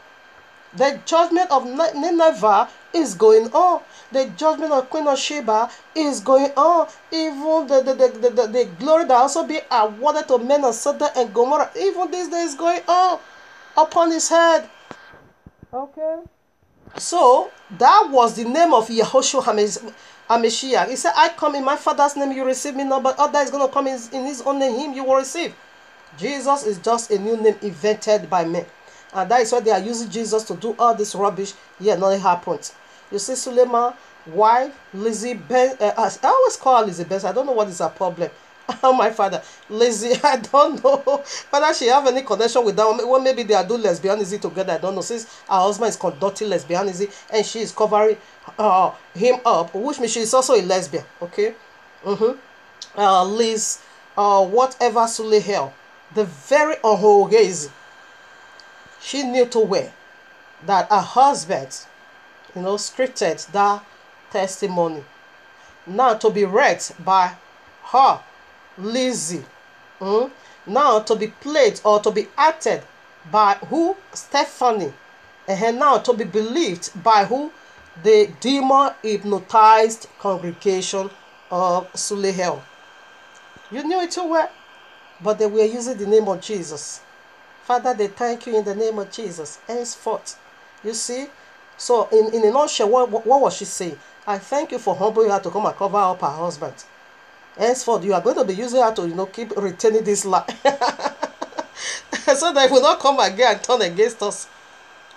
S1: The judgment of Nineveh is going on. The judgment of Queen of Sheba is going on. Even the glory that also be awarded to men of Sodom and Gomorrah, even this day is going on upon his head. Okay. So that was the name of Yahushua HaMashiach. He said, I come in my Father's name, you receive me not, but other is going to come in his own name, him you will receive. Jesus is just a new name invented by men. And that is why they are using Jesus to do all this rubbish. Yeah, nothing happened. You see, Suleman, wife, Lizzie, I always call her Lizzie Benz. I don't know what is her problem. Oh, my father, Lizzie, I don't know whether she have any connection with that one. Well, maybe they are doing lesbianism together. I don't know. Since her husband is conducting lesbianism and she is covering him up, which means she is also a lesbian. Okay. Liz, whatever Suleman, the very unholy. She knew too well that her husband, scripted that testimony. Now to be read by her, Lizzie. Now to be played or to be acted by who? Stephanie. And now to be believed by who? The demon hypnotized congregation of Suleman. You knew it too well, but they were using the name of Jesus. Father, they thank you in the name of Jesus. Henceforth, you see. So in a nutshell, what was she saying? I thank you for humbling her to come and cover up her husband. Henceforth, you are going to be using her to keep retaining this lie, so that it will not come again and turn against us.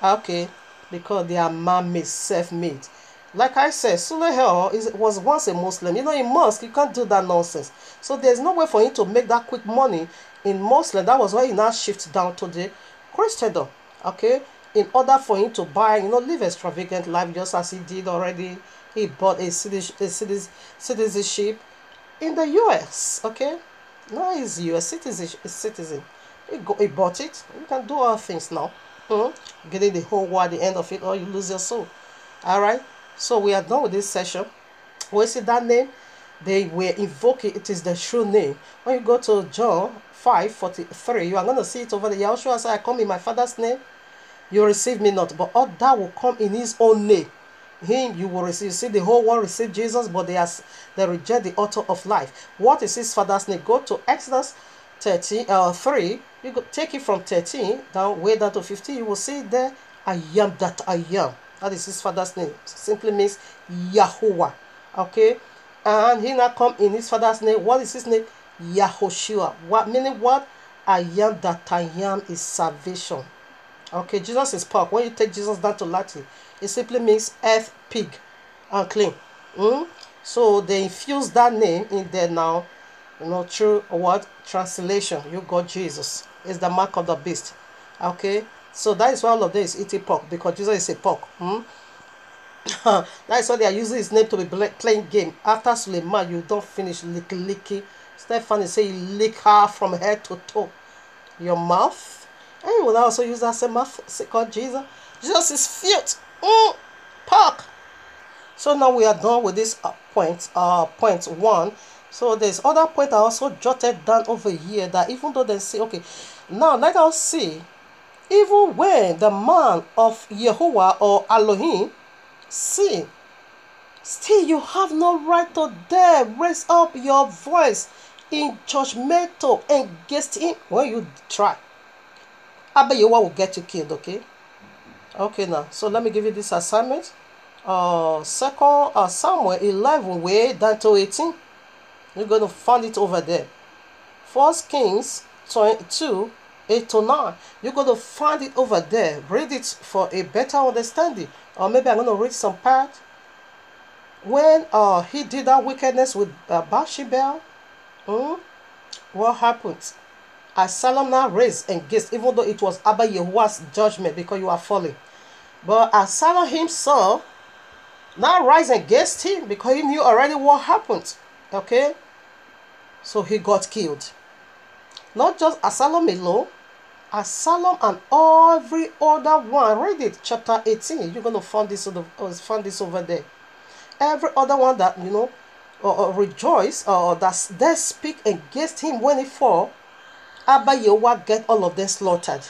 S1: Okay, because they are man-made, self-made. Like I said, Suleman was once a Muslim. In mosque, you can't do that nonsense. So there's no way for him to make that quick money in Muslim. That was why he now shifted down to the Christendom. Okay, in order for him to buy, live extravagant life just as he did already. He bought a citizenship in the US. Okay, now he's US citizen. He bought it. You can do all things now. Getting the whole world at the end of it, or you lose your soul. All right. So we are done with this session. We see that name. they were invoking, it is the true name. When you go to John 5:43, you are going to see it over there. Yahushua said, I come in my Father's name, you receive me not, but all that will come in his own name. Him you will receive. You see, the whole world receive Jesus, but they reject the author of life. What is his Father's name? Go to Exodus 3. You go take it from 13 down way down to 15. You will see there, I am that I am. That is his Father's name. Simply means Yahuwah. Okay, and he now come in his Father's name. What is his name? Yahushua. What meaning? What? I am that I am is salvation. Okay, Jesus is pork. When you take Jesus down to Latin, it simply means earth, pig, unclean. So they infuse that name in there now, through what? Translation. You got Jesus. It's the mark of the beast. Okay, so that is why all of this eating pork, because Jesus is a pork. That's why they are using his name to be playing game. After Suleman, you don't finish licky. Stefan is saying you lick her from head to toe. Your mouth. And you will also use that same mouth called Jesus. Jesus is filth. Pork. So now we are done with this point 1. So there's other point I also jotted down over here, that even though they say, okay, now let us see, even when the man of Yahuwah or Elohim sin, still you have no right to dare raise up your voice in judgmental against him. When you try, Abba Yahuwah will get you killed. Okay now, so let me give you this assignment. 2 Samuel 11 way down to 18. You're going to find it over there. 1 Kings 22 8 to 9. You're going to find it over there. Read it for a better understanding. Or maybe I'm going to read some part. When he did that wickedness with Bathsheba, what happened? Absalom now raised against, even though it was Abba Yahuwah's judgment because you are falling. But Absalom himself now rise against him because he knew already what happened. Okay? So he got killed. Not just Absalom alone, Absalom and every other one. Read it, chapter 18. You're going to find this over there. Every other one that, rejoice or that they speak against him when he fall, Abba Yahuwah get all of them slaughtered.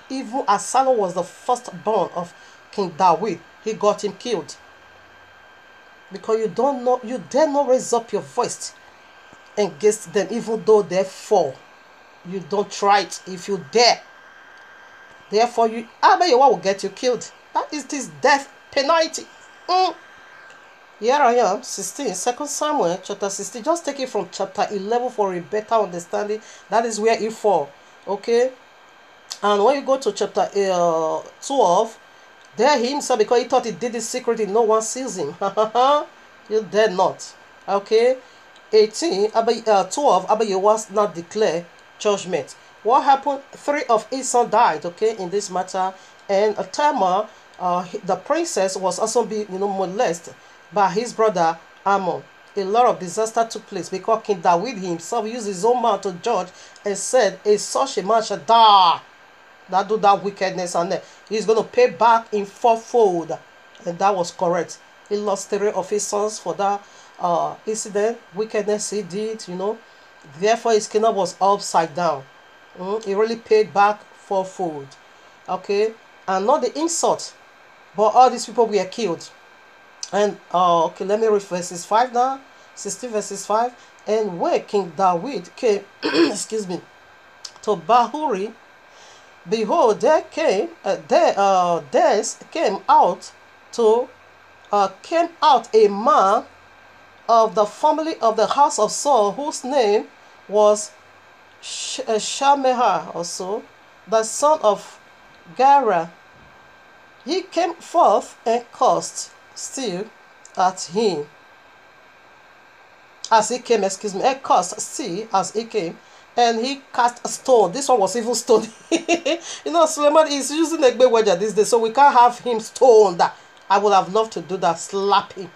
S1: Even Absalom was the firstborn of King David, he got him killed. Because you dare not raise up your voice against them, even though they fall. You don't try it if you dare. Therefore, Abba Yahuwah will get you killed. That is his death penalty. Here I am, 16, 2 Samuel chapter 16. Just take it from chapter 11 for a better understanding. That is where he fall. Okay? And when you go to chapter 12, there he himself, because he thought he did it secretly, no one sees him. You dare not. Okay? 18, 12, Abba Yahuwah not declare judgment. What happened? 3 of his sons died, okay, in this matter. And Tamar, the princess, was also being molested by his brother Ammon. A lot of disaster took place because King David himself used his own mouth to judge and said, such a man shall die that do that wickedness, and he's going to pay back in fourfold. And that was correct. He lost 3 of his sons for that incident, wickedness he did, Therefore his kingdom was upside down. He really paid back fourfold. Okay, and not the insult, but all these people were killed. And okay, let me read verses 5 now. 16 verses 5. And when King David came, excuse me, to Bahuri, behold, there came out a man of the family of the house of Saul, whose name was Shamehah, also the son of Gera. He came forth and cast still at him as he came, and cast still as he came, and he cast a stone. This one was even stoned. Suleman is using a big wedger these days, so we can't have him stoned. I would have loved to do that, slap him,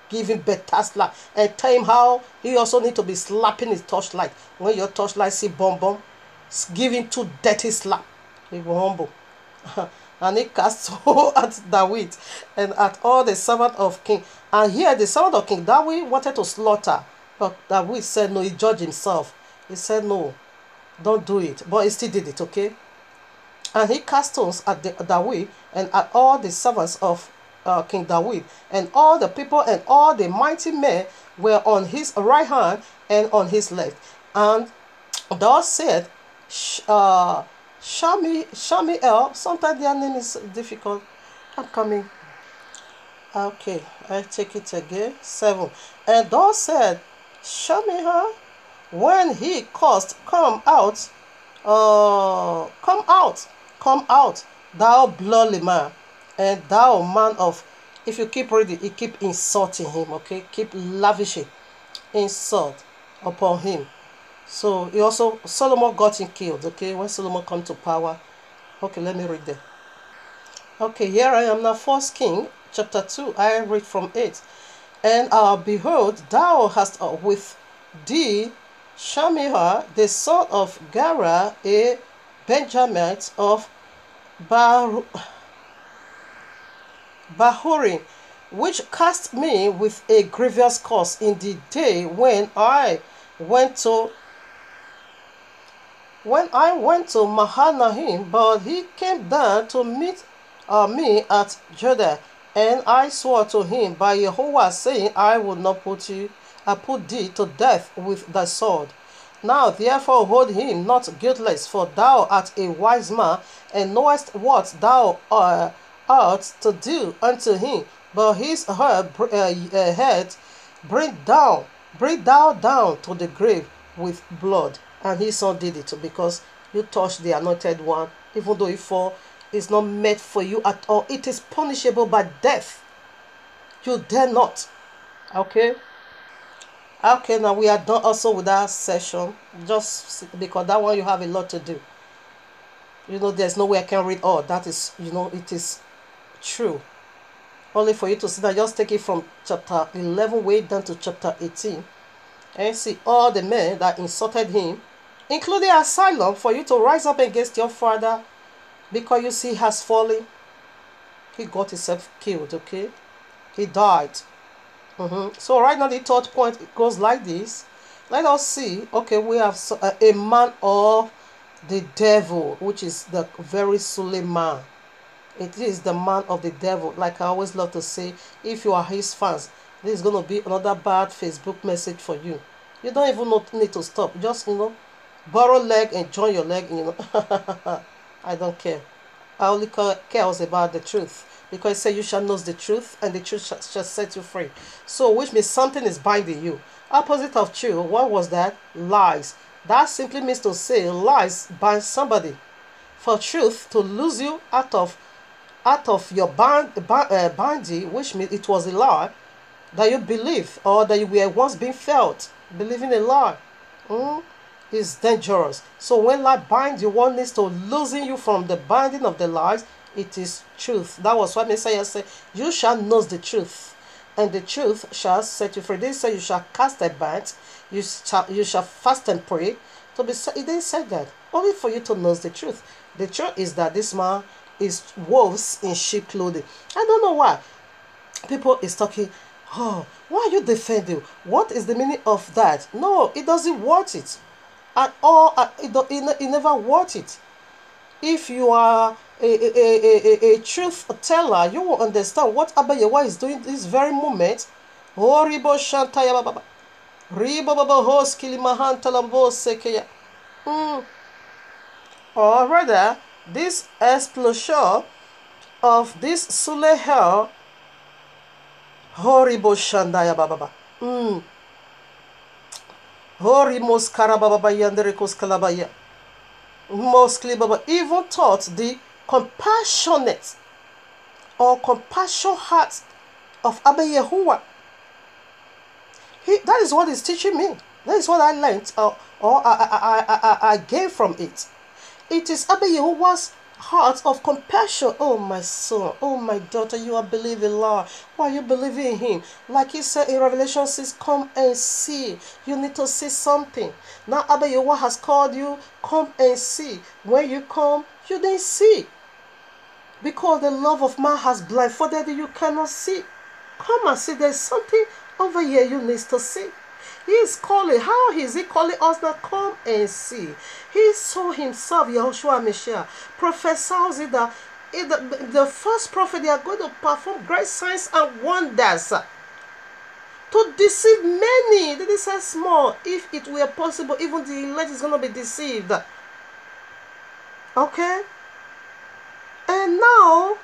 S1: give him better slap, and tell him how he also need to be slapping his torchlight. When your torchlight see bomb, give him 2 dirty slap. He will humble. And he cast at David and at all the servant of king. And here the servant of king David wanted to slaughter, but David said no. He judged himself. He said no, don't do it. But he still did it, okay? And he cast stones at David and at all the servants of King David, and all the people and all the mighty men were on his right hand and on his left. And thus said, Shamiel, sometimes their name is difficult. I'm coming. Okay, I take it again. 7. And thus said, Shamiel, when he caused, come out, come out, thou bloody man, and thou man of, if you keep reading, you keep insulting him, okay? Keep lavishing insult upon him. So he also, Solomon got him killed, okay? When Solomon come to power. Okay, let me read that. Okay, here I am now, 1 King, chapter 2, I read from 8. And behold, thou hast with thee Shamiah, the son of Gera, a Benjamite of Bahurim, which cast me with a grievous curse in the day when I went to Mahanaim, but he came down to meet me at Judah, and I swore to him by Yahuwah, saying, I will not put thee to death with the sword. Now therefore hold him not guiltless, for thou art a wise man, and knowest what thou art to do unto him. But his head bring thou down to the grave with blood. And his son did it, because you touched the anointed one, even though he fall, is not meant for you at all. It is punishable by death. You dare not. Okay. Okay, now we are done also with that session, just because that one you have a lot to do. You know, there's no way I can read all. That is, you know, it is true. Only for you to see that, just take it from chapter 11 way down to chapter 18. And see all the men that insulted him, including Asylum, for you to rise up against your father, because you see he has fallen. He got himself killed, okay? He died. So right now the third point, it goes like this. Let us see. Okay, we have a man of the devil, which is the very suleman. It is the man of the devil. Like I always love to say, if you are his fans, this is going to be another bad Facebook message for you. You don't even need to stop. Just, you know, borrow leg and join your leg, you know. I don't care. I only care about the truth. Because it says you shall know the truth, and the truth shall set you free. So, which means something is binding you. Opposite of truth, what was that? Lies. That simply means to say lies bind somebody. For truth to lose you out of your binding, which means it was a lie that you believe, or that you were once being felt. Believing a lie is dangerous. So when lie binds you, one needs to loosen you from the binding of the lies. It is truth. That was what Messiah said. You shall know the truth, and the truth shall set you free. They say you shall cast a bat, you shall fast and pray. To be, it didn't say that. Only for you to know the truth. The truth is that this man is wolves in sheep clothing. I don't know why people is talking. Oh, why are you defending? What is the meaning of that? No, it doesn't worth it at all. It never worth it. If you are a truth teller, you will understand what Abba Yahweh is doing this very moment. Or rather, this explosion of this Sulehel Horibo Shandaya Baba. Horimos Karababa Yanderekos Kalabaya. Mostly Baba even taught the compassionate or compassion heart of Abba Yahuwah. That is what he's teaching me. That is what I learned, or I gained from it. It is Abba Yahuwah's heart of compassion. Oh my son, oh my daughter, you are believing Lord. Why are you believing in him? Like he said in Revelation 6, come and see. You need to see something. Now Abba Yahuwah has called you, come and see. When you come, you didn't see. Because the love of man has blindfolded you, you cannot see. Come and see. There's something over here you need to see. He is calling. How is he calling us now? Come and see. He saw himself, Yahushua Messiah, prophesies that the first prophet, they are going to perform great signs and wonders to deceive many. This is small. If it were possible, even the elect is going to be deceived. Okay? And now,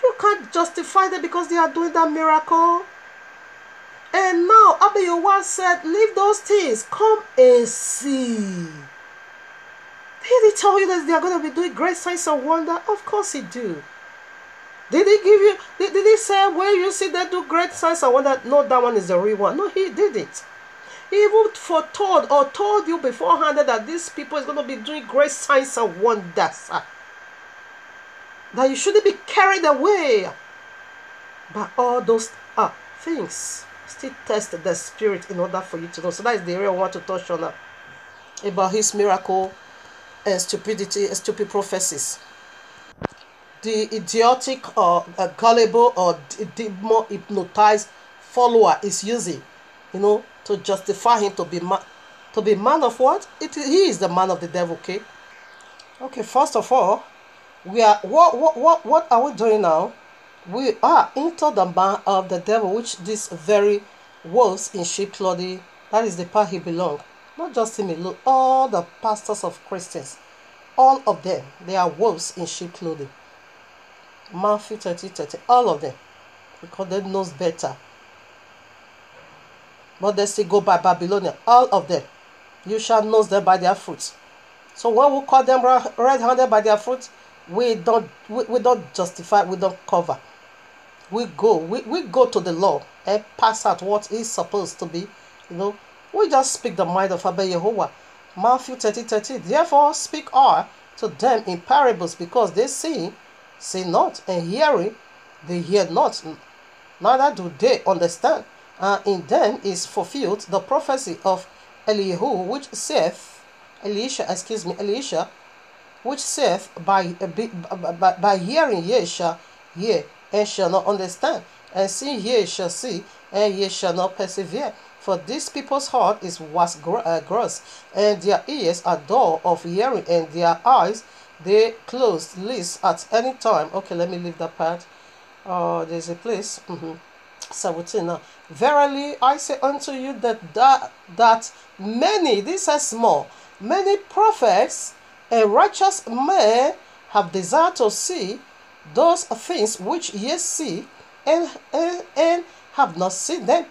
S1: you can't justify them because they are doing that miracle. And now, YAHUAH said, leave those things. Come and see. Did he tell you that they are going to be doing great signs and wonder? Of course he do. Did he give you, did he say, where you see them do great signs and wonder? No, that one is the real one. No, he didn't. He even foretold or told you beforehand that these people is going to be doing great signs and wonders. That you shouldn't be carried away by all those things. Still test the spirit in order for you to know. So that is the area I want to touch on about his miracle and stupidity and stupid prophecies. The idiotic or gullible or more hypnotized follower is using, to justify him to be man of what? He is the man of the devil. Okay. First of all, we are what are we doing now? We are into the man of the devil, which this very wolves in sheep clothing, that is the part he belongs. Not just him alone, all the pastors of Christians, all of them, they are wolves in sheep clothing. Matthew 30, all of them, because they knows better. But they still go by Babylonian, all of them. You shall know them by their fruits. So when we call them red-handed by their fruits, we don't justify, we don't cover. We go to the law and pass out what is supposed to be. We just speak the mind of YAHUAH. Matthew 30. Therefore speak I to them in parables, because they see not, and hearing, they hear not, neither do they understand. And in them is fulfilled the prophecy of Elisha, which saith, by hearing ye shall hear, and shall not understand, and seeing ye shall see, and ye shall not persevere. For these people's heart is gross, and their ears are dull of hearing, and their eyes they closed, lest at any time. Okay, let me leave that part. There's a place. 17 now. Verily I say unto you that many, this is small, many prophets and righteous men have desired to see those things which ye see, and have not seen them,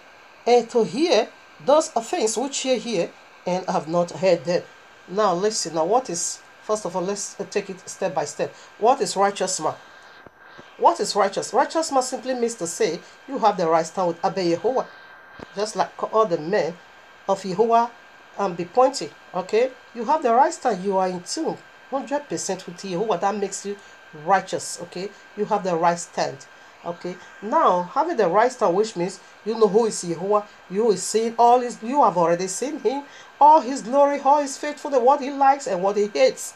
S1: and to hear those things which ye hear, and have not heard them. Now listen. Now what is, first of all, let's take it step by step. What is righteous man? What is righteous? Righteous man simply means to say you have the right stand with YAHUAH, just like all the men of YAHUAH be pointing. Okay, you have the right stand. You are in tune 100% with YAHUAH. That makes you righteous. Okay, you have the right stand. Okay, now having the right stand, which means you know who is YAHUAH. You is seeing all his. You have already seen him, all his glory, all his faithfulness, what he likes and what he hates.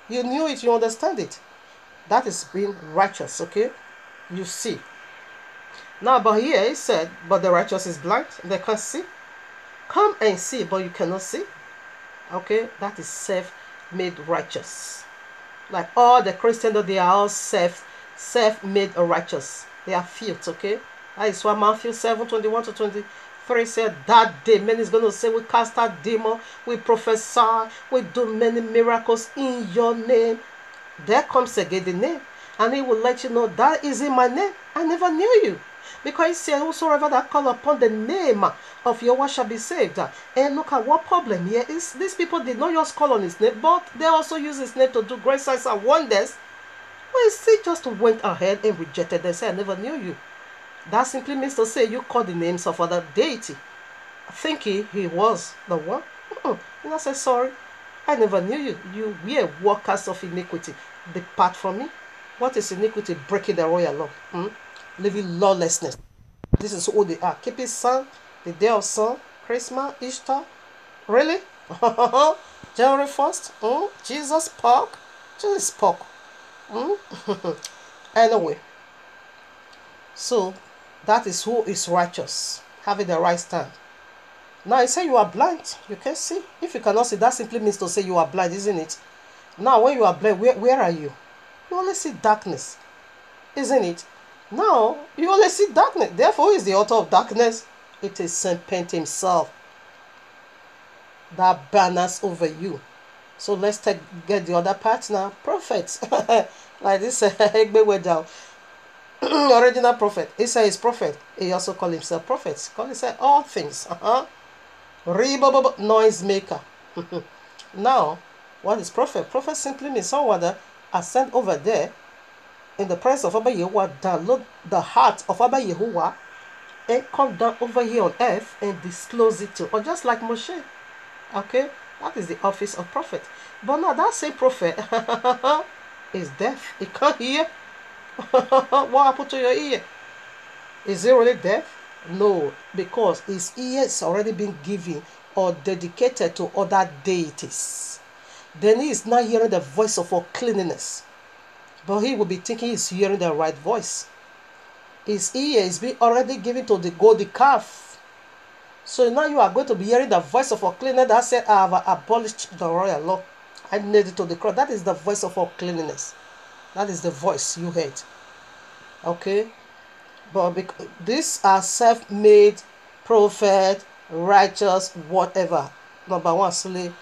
S1: You knew it. You understand it. That is being righteous. Okay, you see. Now, but here it said, but the righteous is blind; they can't see. Come and see, but you cannot see. Okay, that is self-made righteous. Like all the Christians, they are all self-made righteous. They are filth. Okay, that is why Matthew 7:21-23 said, that day man is going to say, we cast out demons, we prophesy, we do many miracles in your name. There comes again the name, and he will let you know that is in my name. I never knew you. Because he said, whosoever that call upon the name of YAHUAH shall be saved. And look at what problem here is. These people did not just call on his name, but they also use his name to do great signs and wonders. Well, he just went ahead and rejected them and said, I never knew you. That simply means to say you call the names of other deity, thinking he was the one. And I said, sorry, I never knew you. You were workers of iniquity. Depart from me. What is iniquity? Breaking the royal law. Living lawlessness. This is who they are. Keeping sun, the day of sun, Christmas, Easter. Really? January 1st? Jesus spoke. Jesus spoke. Anyway, so that is who is righteous, having the right stand. Now, you say you are blind, you can see. If you cannot see, that simply means to say you are blind, isn't it? Now, when you are blind, where are you? You only see darkness, isn't it? Now, you only see darkness. Therefore, who is the author of darkness? It is Serpent himself that banners over you. So let's get the other part now. Prophets. Like this Egbe Wedal. Original prophet. He said he's prophet. He also called himself prophet. He called himself all things. Noise maker. Now, what is prophet? Prophet simply means someone that is sent over there in the presence of Abba Yahuwah, download the heart of Abba Yahuwah and come down over here on earth and disclose it to, or just like Moshe. Okay, that is the office of prophet. But now that same prophet is deaf. He can't hear. What happened to your ear? Is it really deaf? No, because his ear is already been given or dedicated to other deities. Then he is not hearing the voice of uncleanness, but he will be thinking he's hearing the right voice. His ear is being already given to the golden calf. So now you are going to be hearing the voice of uncleanness that said, I have abolished the royal law. I nailed it to the cross. That is the voice of uncleanness. That is the voice you heard. Okay? But these are self-made prophet, righteous, whatever. Number one, Sule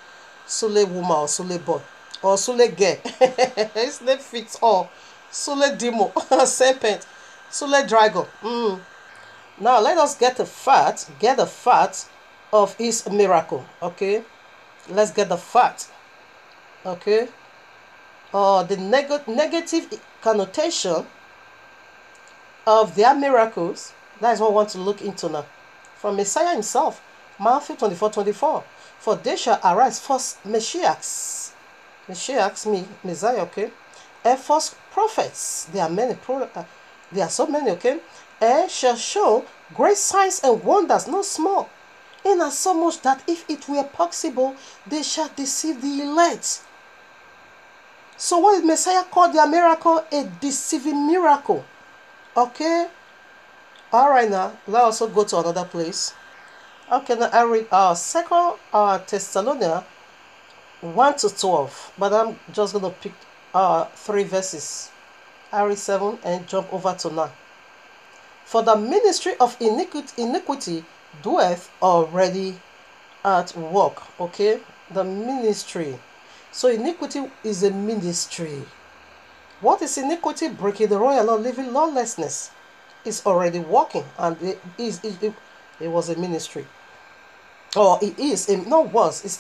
S1: woman or Sule boy. Or Sule girl. His name fits all. Sule demo. Serpent. Sule dragon. Now let us get the fact of his miracle. Okay? Let's get the fact. Okay? The negative connotation of their miracles. That is what we want to look into now. From Messiah himself. Matthew 24:24. For they shall arise false Messiahs. Messiahs mean Messiah, okay? And false prophets. There are many. There are so many, okay? And shall show great signs and wonders, not small. Inasmuch that if it were possible, they shall deceive the elect. So what did Messiah call their miracle? A deceiving miracle. Okay? Alright now, let's also go to another place. Okay, now I read 2 Thessalonians 1-12. But I'm just going to pick 3 verses. I read 7 and jump over to 9. For the ministry of iniquity doeth already at work. Okay? The ministry. So iniquity is a ministry. What is iniquity? Breaking the royal law, living lawlessness. Is already working, and it was a ministry. Or it is, it's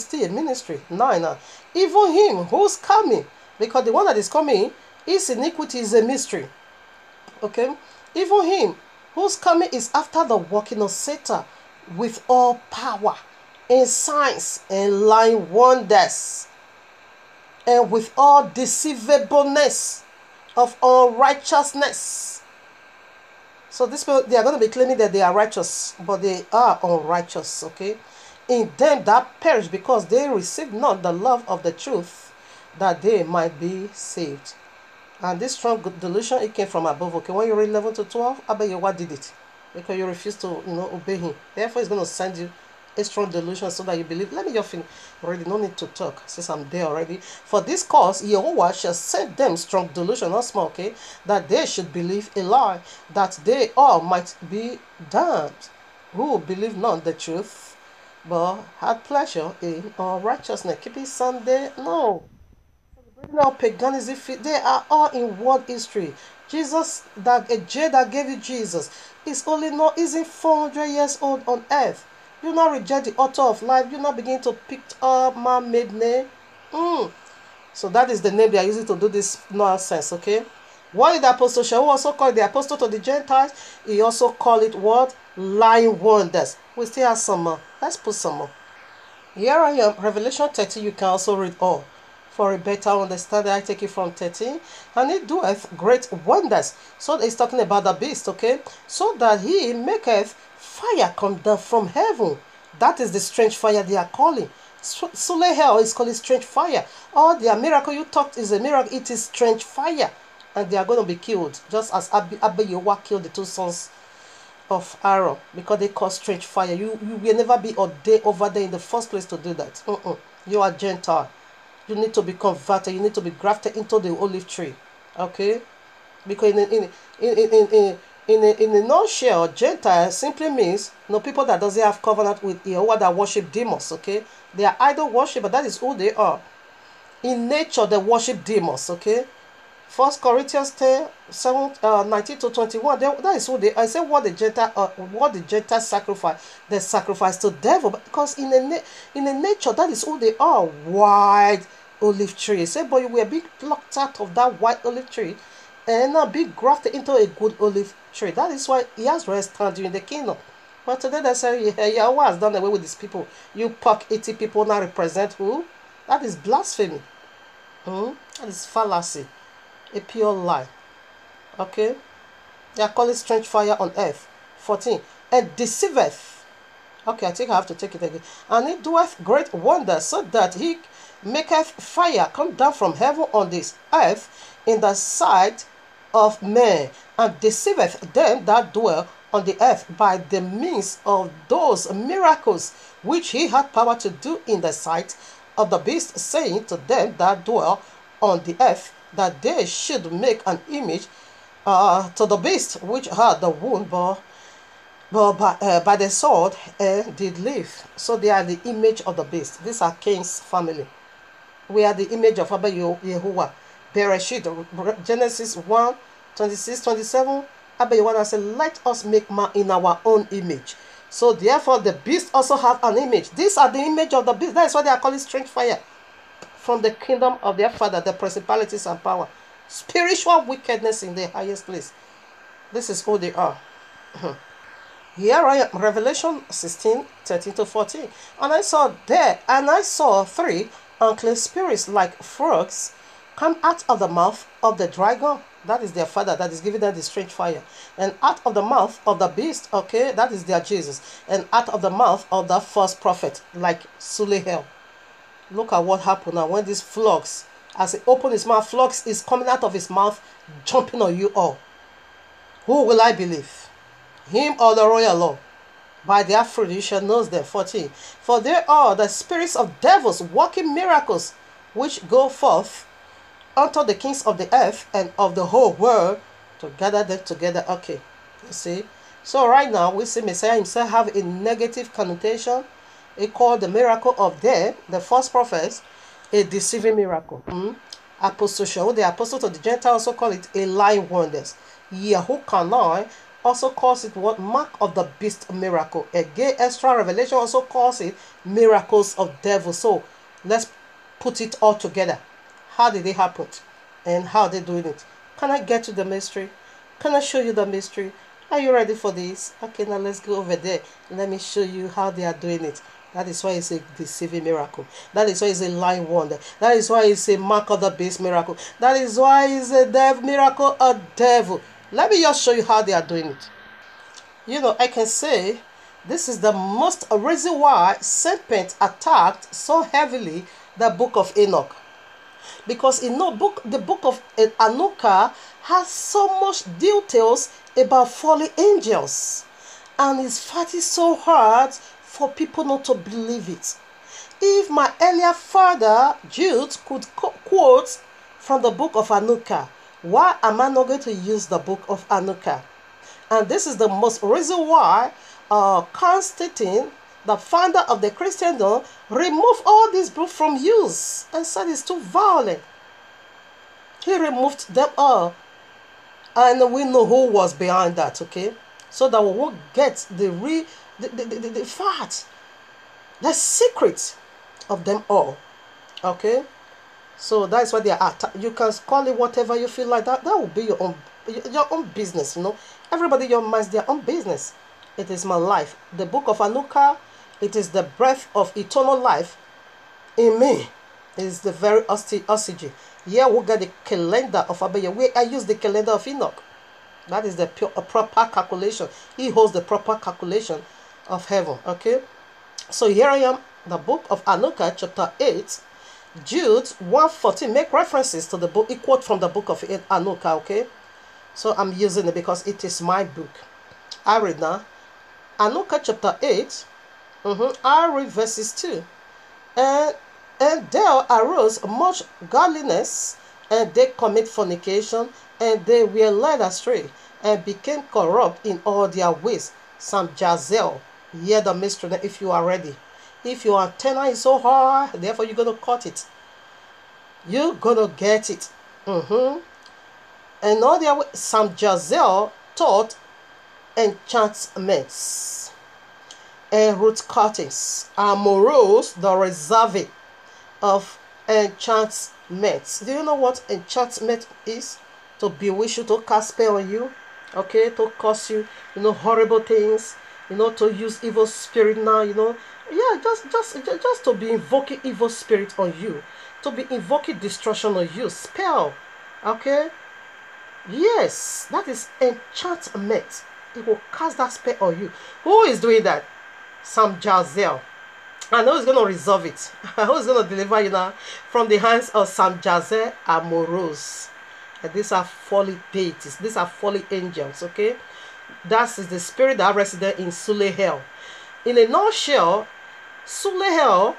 S1: still a ministry. 9. Even him who's coming, because the one that is coming, his iniquity is a mystery. Okay? Even him whose coming is after the working of Satan with all power and signs and lying wonders, and with all deceivableness of unrighteousness. So these people, they are going to be claiming that they are righteous, but they are unrighteous, okay? In them that perish, because they receive not the love of the truth, that they might be saved. And this strong delusion, it came from above, okay? When you read 11-12, Abba Yahuwah did it, because you refuse to, obey him. Therefore, he's going to send you a strong delusion so that you believe. Let me just finish. Already, no need to talk since I'm there already. For this cause, Yahuwah shall send them strong delusion, not small, okay? That they should believe a lie, that they all might be damned, who believe not the truth, but had pleasure in unrighteousness. Keeping Sunday, no. Now paganism, they are all in world history. Jesus, a J that gave you Jesus, isn't 400 years old on earth. You not reject the author of life. You not begin to pick up man-made name. So that is the name they are using to do this nonsense, okay? What did the apostle Shaul also call it? The apostle to the Gentiles? He also called it what? Lying wonders. We still have some more. Let's put some more. Here I am, Revelation 13. You can also read all. For a better understanding, I take it from 13. And he doeth great wonders. So he's talking about the beast, okay? So that he maketh fire come down from heaven. That is the strange fire they are calling. Sulehel is called strange fire. All their miracle you talked is a miracle. It is strange fire. And they are going to be killed. Just as YAHUAH killed the two sons of Aaron. Because they caused strange fire. You will never be ordained over there in the first place to do that. You are Gentile. You need to be converted. You need to be grafted into the olive tree. Okay? Because in a nutshell, Gentile simply means people that doesn't have covenant with Yahuwah, that worship demons. Okay? They are idol worshippers. That is who they are. In nature, they worship demons. Okay? 1 Corinthians 10, 19 to 21. That is who they are. I say what the Gentile sacrifice. They sacrifice to devil. Because in a nature, that is who they are. White olive tree. Say, boy, you were being plucked out of that white olive tree and now be grafted into a good olive tree. That is why he has rest stand you in the kingdom. But today they say, Yahuwah has done away with these people. You Park 80 people now represent who? That is blasphemy. That is fallacy. A pure lie. Okay? They are calling strange fire on earth. 14. And deceiveth. Okay, I think I have to take it again. And it doeth great wonders, so that he maketh fire come down from heaven on this earth in the sight of men, and deceiveth them that dwell on the earth by the means of those miracles which he had power to do in the sight of the beast, saying to them that dwell on the earth that they should make an image to the beast which had the wound by the sword and did live. So they are the image of the beast. These are Cain's family. We are the image of Abba Yahuwah. Bereshit, Genesis 1, 26, 27. Abba Yahuwah said, let us make man in our own image. So therefore the beast also have an image. These are the image of the beast. That is why they are calling strange fire. From the kingdom of their father, the principalities and power. Spiritual wickedness in the highest place. This is who they are. Here I am, Revelation 16, 13 to 14. And I saw three unclean spirits like frogs come out of the mouth of the dragon. That is their father that is giving them the strange fire. And out of the mouth of the beast, okay, that is their Jesus. And out of the mouth of the false prophet, like Sulehel. Look at what happened now when these frogs, as he opened his mouth, frogs is coming out of his mouth, jumping on you all. Who will I believe? Him or the royal law? By their fruit you shall know them. 14. For there are the spirits of devils working miracles, which go forth unto the kings of the earth and of the whole world to gather them together. Okay, you see. So right now we see Messiah himself have a negative connotation. He called the miracle of them, the false prophets, a deceiving miracle. Apostle show, the apostle to the Gentiles also call it a lying wonders. YAHUAH also calls it what? Mark of the beast miracle. Again, extra revelation also calls it miracles of devil. So let's put it all together. How did it happen? And how are they doing it? Can I get to the mystery? Can I show you the mystery? Are you ready for this? Okay, now let's go over there. Let me show you how they are doing it. That is why it's a deceiving miracle. That is why it's a lying wonder. That is why it's a mark of the beast miracle. That is why it's a miracle of devil. Let me just show you how they are doing it. You know, I can say this is the most reason why serpent attacked so heavily the book of Enoch. Because in the book of Anuka has so much details about fallen angels. And it's fighting so hard for people not to believe it. If my earlier father, Jude, could quote from the book of Anuka, why am I not going to use the book of Anuka? And this is the most reason why Constantine, the founder of the Christendom, removed all these books from use and said it's too violent. He removed them all. And we know who was behind that, okay? So that we won't get the fact, the secret of them all. Okay? So that's why they are. You can call it whatever you feel like that. That will be your own business, you know. Everybody your minds their own business. It is my life. The book of Anuka, it is the breath of eternal life in me. It is the very oxygen. Here we got the calendar of Abaya. I use the calendar of Enoch. That is the proper calculation. He holds the proper calculation of heaven. Okay. So here I am. The book of Hanukkah, chapter 8, Jude 1:14, make references to the book. It quote from the book of Hanukkah, okay? So I'm using it because it is my book. I read now. Hanukkah chapter 8, I read verses 2. And there arose much godliness, and they commit fornication, and they were led astray, and became corrupt in all their ways. Some Jazel, hear the mystery if you are ready. If your antenna is so hard, therefore you're going to cut it. You're going to get it. And all their ways, some Jazel taught enchantments and root cuttings, and morose the reserving of enchantments. Do you know what enchantment is? To bewitch you, to cast spell on you, okay, to cause you, horrible things, to use evil spirit now, yeah, just to be invoking evil spirit on you, to be invoking destruction on you, spell, okay, yes, that is enchantment. It will cast that spell on you. Who is doing that? Sam Jazel. I know he's going to resolve it. Who's going to deliver you now from the hands of Sam Jazel and Morose. And these are fallen deities. These are fallen angels, okay? That is the spirit that resided in Sulehel. In a nutshell, Sulehel,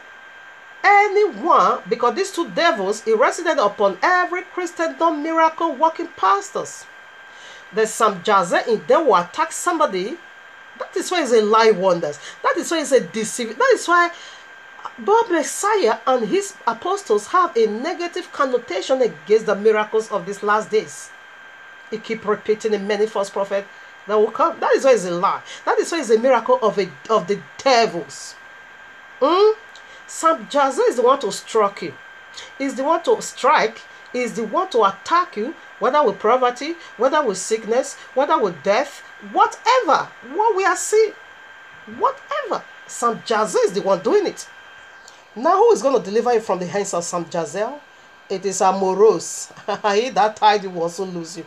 S1: anyone, because these two devils, it resided upon every Christendom miracle working pastors. There's some Jazel in them will attack somebody. That is why it's a lie wonders. That is why it's a deceive. That is why Bob Messiah and his apostles have a negative connotation against the miracles of these last days. He keep repeating in many false prophets that will come. That is why it's a lie. That is why it's a miracle of the devils. Sam Jazel is the one to strike you. Is the one to strike. Is the one to attack you, whether with poverty, whether with sickness, whether with death, whatever. What we are seeing, whatever. Sam Jazel is the one doing it. Now, who is going to deliver you from the hands of Sam Jazel? It is Amoros. He that tied you will also lose you.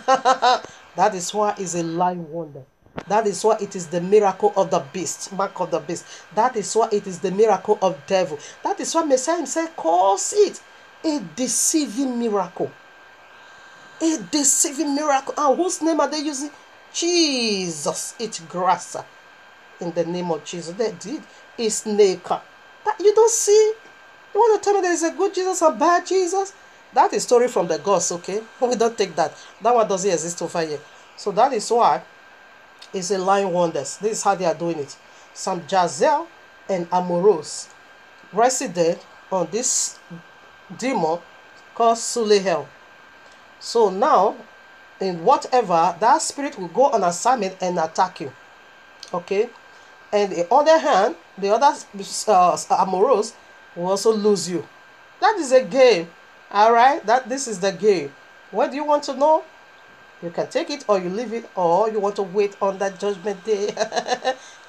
S1: That is why it's a lying wonder. That is why it is the miracle of the beast, mark of the beast. That is why it is the miracle of devil. That is why Messiah himself calls it a deceiving miracle. A deceiving miracle. And whose name are they using? Jesus. It's grasser. In the name of Jesus. They did. It's Naker. That you don't see? You want to tell me there is a good Jesus and bad Jesus? That is story from the gods, okay? We don't take that. That one doesn't exist over here. So that is why it's a lying wonders. This is how they are doing it. Some Jazel and Amoros resident on this demon called Sulehel. So now, in whatever, that spirit will go on assignment and attack you. Okay? And the other hand, the other Amoros will also lose you. That is a game. Alright? This is the game. What do you want to know? You can take it or you leave it, or you want to wait on that judgment day.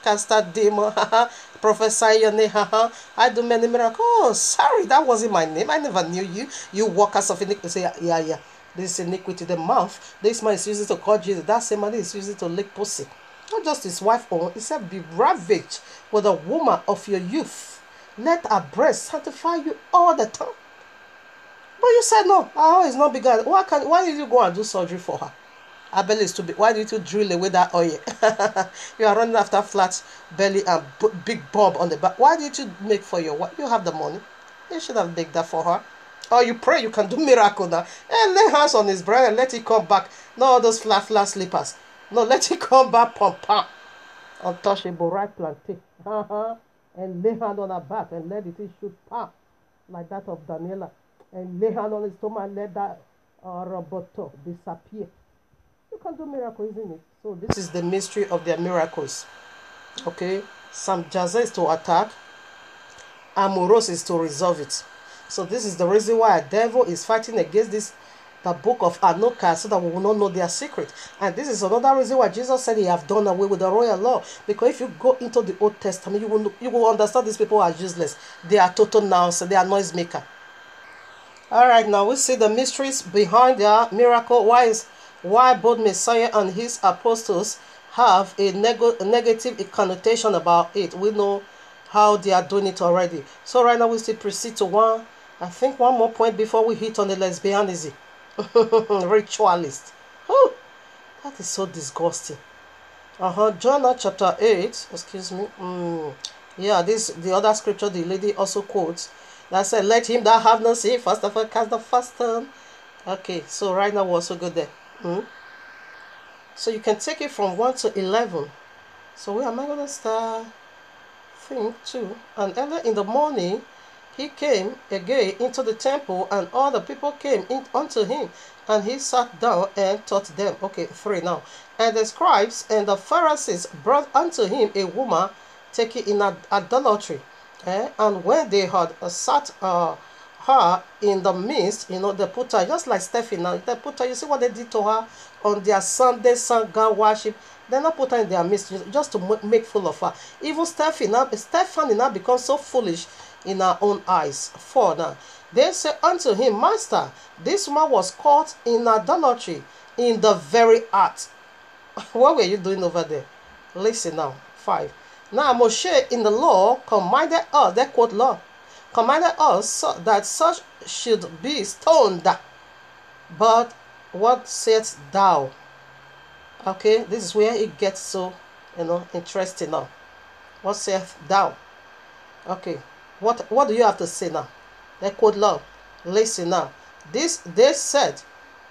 S1: Cast that demon. Prophesy your name. I do many miracles. Oh, sorry, that wasn't my name. I never knew you. You workers of iniquity. Say, yeah. This is iniquity, the mouth. This man is using to call Jesus. That same man is using to lick pussy. Not just his wife own. He said, be ravaged with a woman of your youth. Let her breast sanctify you all the time. But you said no. Oh, it's not bigger. Why did you go and do surgery for her? Her belly is too big. Why did you drill away that oil? You are running after flat belly and big bulb on the back. Why did you make for your wife? You have the money. You should have made that for her. Or you pray you can do miracle now. And lay hands on his breast and let it come back. Not all those flat slippers. No, let it come back pump. Untouchable right plantain. And lay hand on her back and let it shoot pop. Like that of Daniella. And lay hand on his stomach and let that roboto disappear. You can do miracles, isn't it? So this is the mystery of their miracles. Okay? Sam Jazel is to attack. Amoros is to resolve it. So this is the reason why a devil is fighting against the book of Hanukkah, so that we will not know their secret. And this is another reason why Jesus said he have done away with the royal law. Because if you go into the Old Testament, you will understand these people are useless. They are total nouns. They are noise maker. Alright, now we see the mysteries behind their miracle. Why both Messiah and his apostles have a negative connotation about it. We know how they are doing it already. So right now we still proceed to one more point before we hit on the lesbianism. Ritualist. Oh, that is so disgusting. John chapter 8, excuse me. Yeah, this the other scripture the lady also quotes that said, let him that have no sin first of all cast the first stone. Okay, so right now we also go there. So you can take it from 1 to 11. So where am I going to start? Think 2. And early in the morning he came again into the temple, and all the people came in unto him, and he sat down and taught them. Okay, 3 now. And the scribes and the Pharisees brought unto him a woman taken in adultery. And when they had sat her in the midst, they put her, just like Stephen now, they put her, you see what they did to her on their Sunday God worship. They not put her in their midst just to make fool of her. Even Stephanie now becomes so foolish in our own eyes. 4 now. They say unto him, Master, this woman was caught in adultery in the very act. What were you doing over there? Listen now. 5. Now Moshe in the law commanded us, that quote law, commanded us that such should be stoned. But what saidst thou? Okay, this is where it gets so, interesting now. What saith thou? Okay, what do you have to say now? That quote law. Listen now. This they said,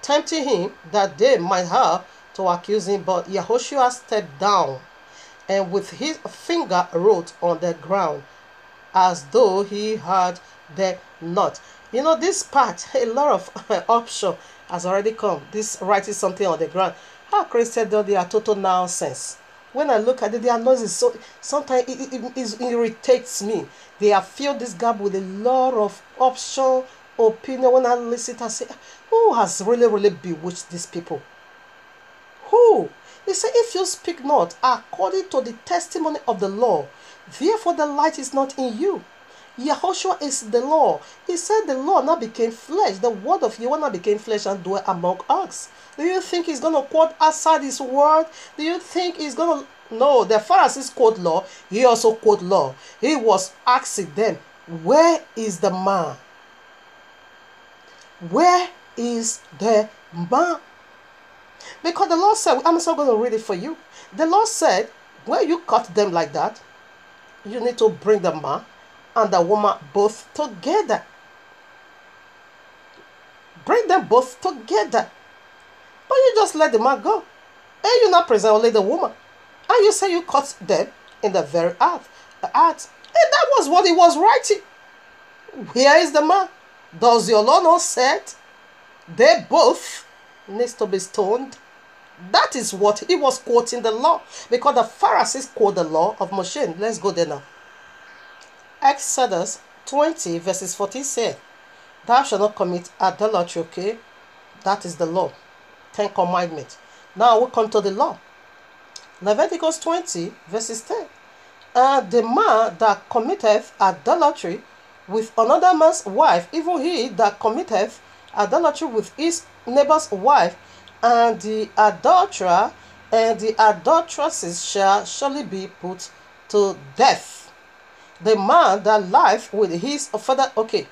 S1: tempting him that they might have to accuse him, but Yahushua stepped down and with his finger wrote on the ground as though he had the not. This part, a lot of option has already come. This writing something on the ground. How Christians do, they are total nonsense. When I look at it, their noise is so, sometimes it irritates me. They have filled this gap with a lot of option, opinion. When I listen, I say, who has really, really bewitched these people? Who? He said, if you speak not according to the testimony of the law, therefore the light is not in you. Yahushua is the law. He said the law now became flesh. The word of Yahuwah now became flesh and dwelt among us. Do you think he's going to quote outside his word? Do you think he's going to... No, the Pharisees quote law. He also quote law. He was asking them, where is the man? Where is the man? Because the Lord said, I'm also going to read it for you. The Lord said, when you cut them like that, you need to bring the man and the woman both together. Bring them both together. But you just let the man go. And you not present only the woman. And you say you cut them in the very act. And that was what he was writing. Here is the man. Does your Lord not said they both needs to be stoned? That is what he was quoting the law. Because the Pharisees quote the law of Moshe. Let's go there now. Exodus 20 verses 14 said, thou shalt not commit adultery, okay? That is the law. 10 commandments. Now we come to the law. Leviticus 20 verses 10. And the man that committeth adultery with another man's wife, even he that committeth adultery with his neighbor's wife, and the adulterer and the adulteresses shall surely be put to death. The man that lieth with his father, okay,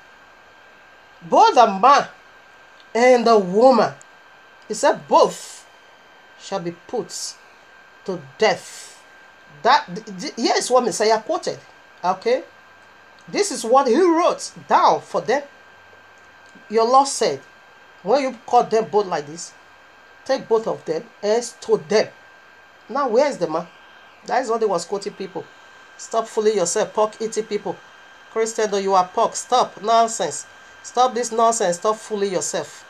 S1: both the man and the woman, he said both shall be put to death. That here is what Messiah quoted. Okay, this is what he wrote down for them. Your Lord said, when you cut them both like this, take both of them and stone them. Now where is the man? That is what he was quoting people. Stop fooling yourself, pork eating people. Christian, though you are pork, stop nonsense. Stop this nonsense. Stop fooling yourself.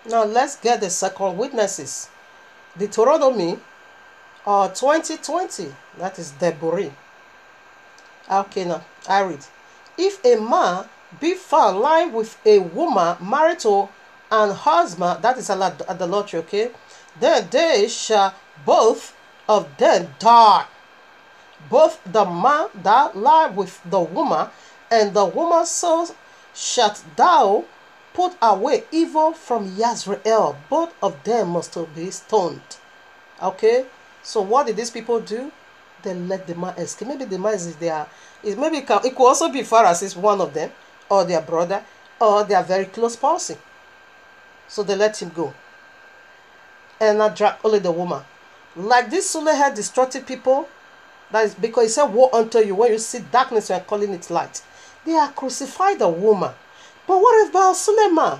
S1: Now let's get the second witnesses. Deuteronomy 20:20. That is Deborah. Okay, now I read. If a man be found lying with a woman married to an husband, that is adultery, okay? Then they shall both of them die. Both the man that lie with the woman and the woman, so shalt thou put away evil from Yisrael. Both of them must be stoned. Okay? So what did these people do? They let the man escape. Maybe the man is their It could also be Pharisees, one of them, or their brother, or their very close person. So they let him go. And not drag only the woman. Like this Suleman destructive people, that is because he said, woe unto you when you see darkness and calling it light. They are crucified the woman. But what about Suleman?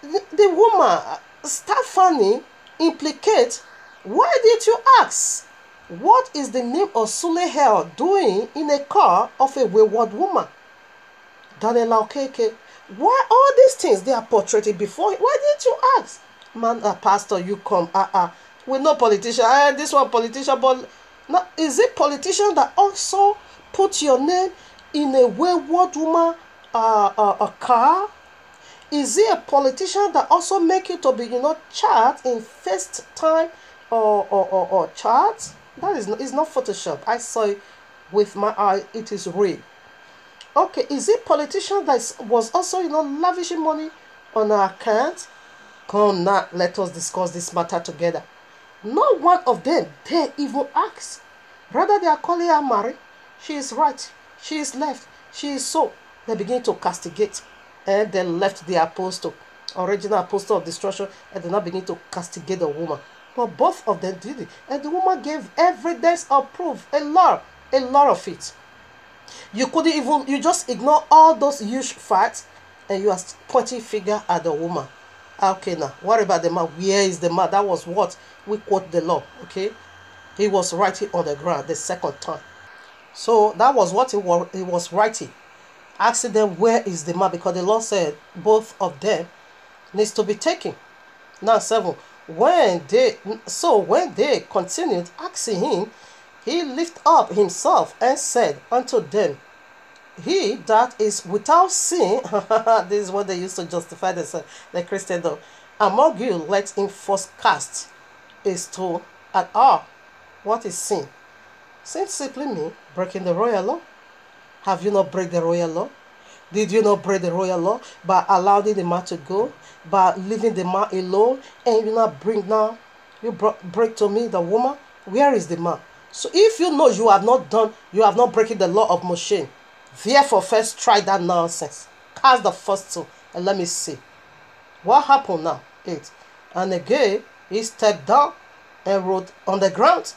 S1: The woman, Stephanie, implicate, why did you ask? What is the name of Suleman doing in a car of a wayward woman? Daniella, okay. Why all these things they are portrayed before? Why didn't you ask? Man, pastor, you come. We're not politician. This one politician, but now is it politician that also put your name in a wayward woman a car? Is it a politician that also make you to be, chat in first time or chat? That is not Photoshop. I saw it with my eye. It is real. Okay, is it politician that was also, lavishing money on our account? Come now, let us discuss this matter together. Not one of them dare even ask. Rather, they are calling her married. She is right. She is left. She is so. They begin to castigate. And they left the apostle, original apostle of destruction, and they now begin to castigate the woman. But both of them did it. And the woman gave evidence of proof. A lot of it. You couldn't even, you just ignore all those huge facts and you are pointing finger at the woman. Okay, now, what about the man? Where is the man? That was what we quote the law, okay? He was writing on the ground the second time. So that was what he was writing. Asking them, where is the man? Because the Lord said both of them needs to be taken. Now 7. When they continued asking him, he lifted up himself and said unto them, he that is without sin, this is what they used to justify themselves, the Christendom, among you let him first cast a stone at all. What is sin? Sin simply means breaking the royal law. Have you not break the royal law? Did you not break the royal law by allowing the man to go, by leaving the man alone, and you not bring now, you break to me the woman? Where is the man? So if you know you have not breaking the law of Moshe, therefore first try that nonsense. Cast the first two and let me see. What happened now? 8. And again, he stepped down and wrote on the ground.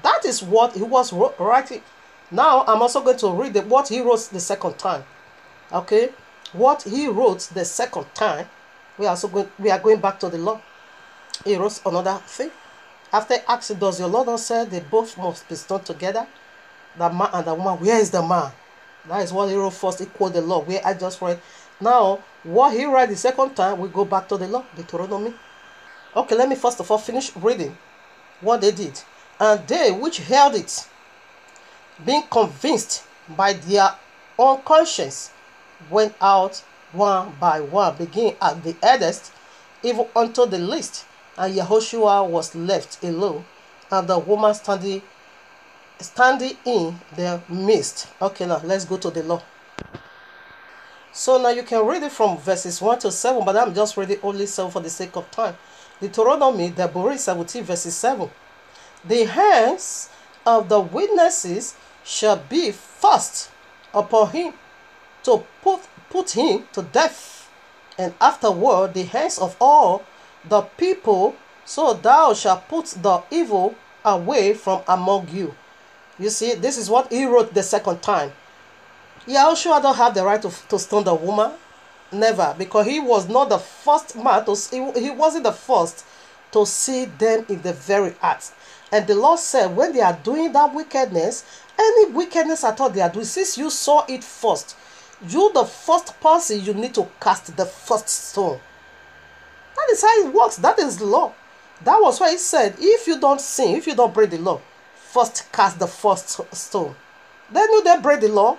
S1: That is what he was writing. Now I'm also going to read what he wrote the second time. Okay, what he wrote the second time. We are going back to the law. He wrote another thing. After asking, does your Lord not say they both must be stoned together? The man and the woman. Where is the man? That is what he wrote first. He quoted the law where I just read. Now, what he read the second time, we go back to the law, Deuteronomy. Okay, let me first of all finish reading what they did. And they which held it, being convinced by their own conscience, went out one by one, beginning at the eldest, even unto the least. And Yahushua was left alone, and the woman standing in their midst. Okay, now let's go to the law. So now you can read it from verses 1 to 7, but I'm just reading only 7 for the sake of time. Deuteronomy, the Boris 17, verses 7. The hands of the witnesses shall be first upon him to put him to death, and afterward the hands of all the people, so thou shalt put the evil away from among you. You see, this is what he wrote the second time. Yahushua don't have the right to stone the woman. Never, because he was not the first man he wasn't the first to see them in the very act. And the Lord said, when they are doing that wickedness, any wickedness at all they are doing, since you saw it first, you the first person, you need to cast the first stone. That is how it works. That is the law. That was why he said, if you don't sin, if you don't break the law, first cast the first stone. Then you then break the law,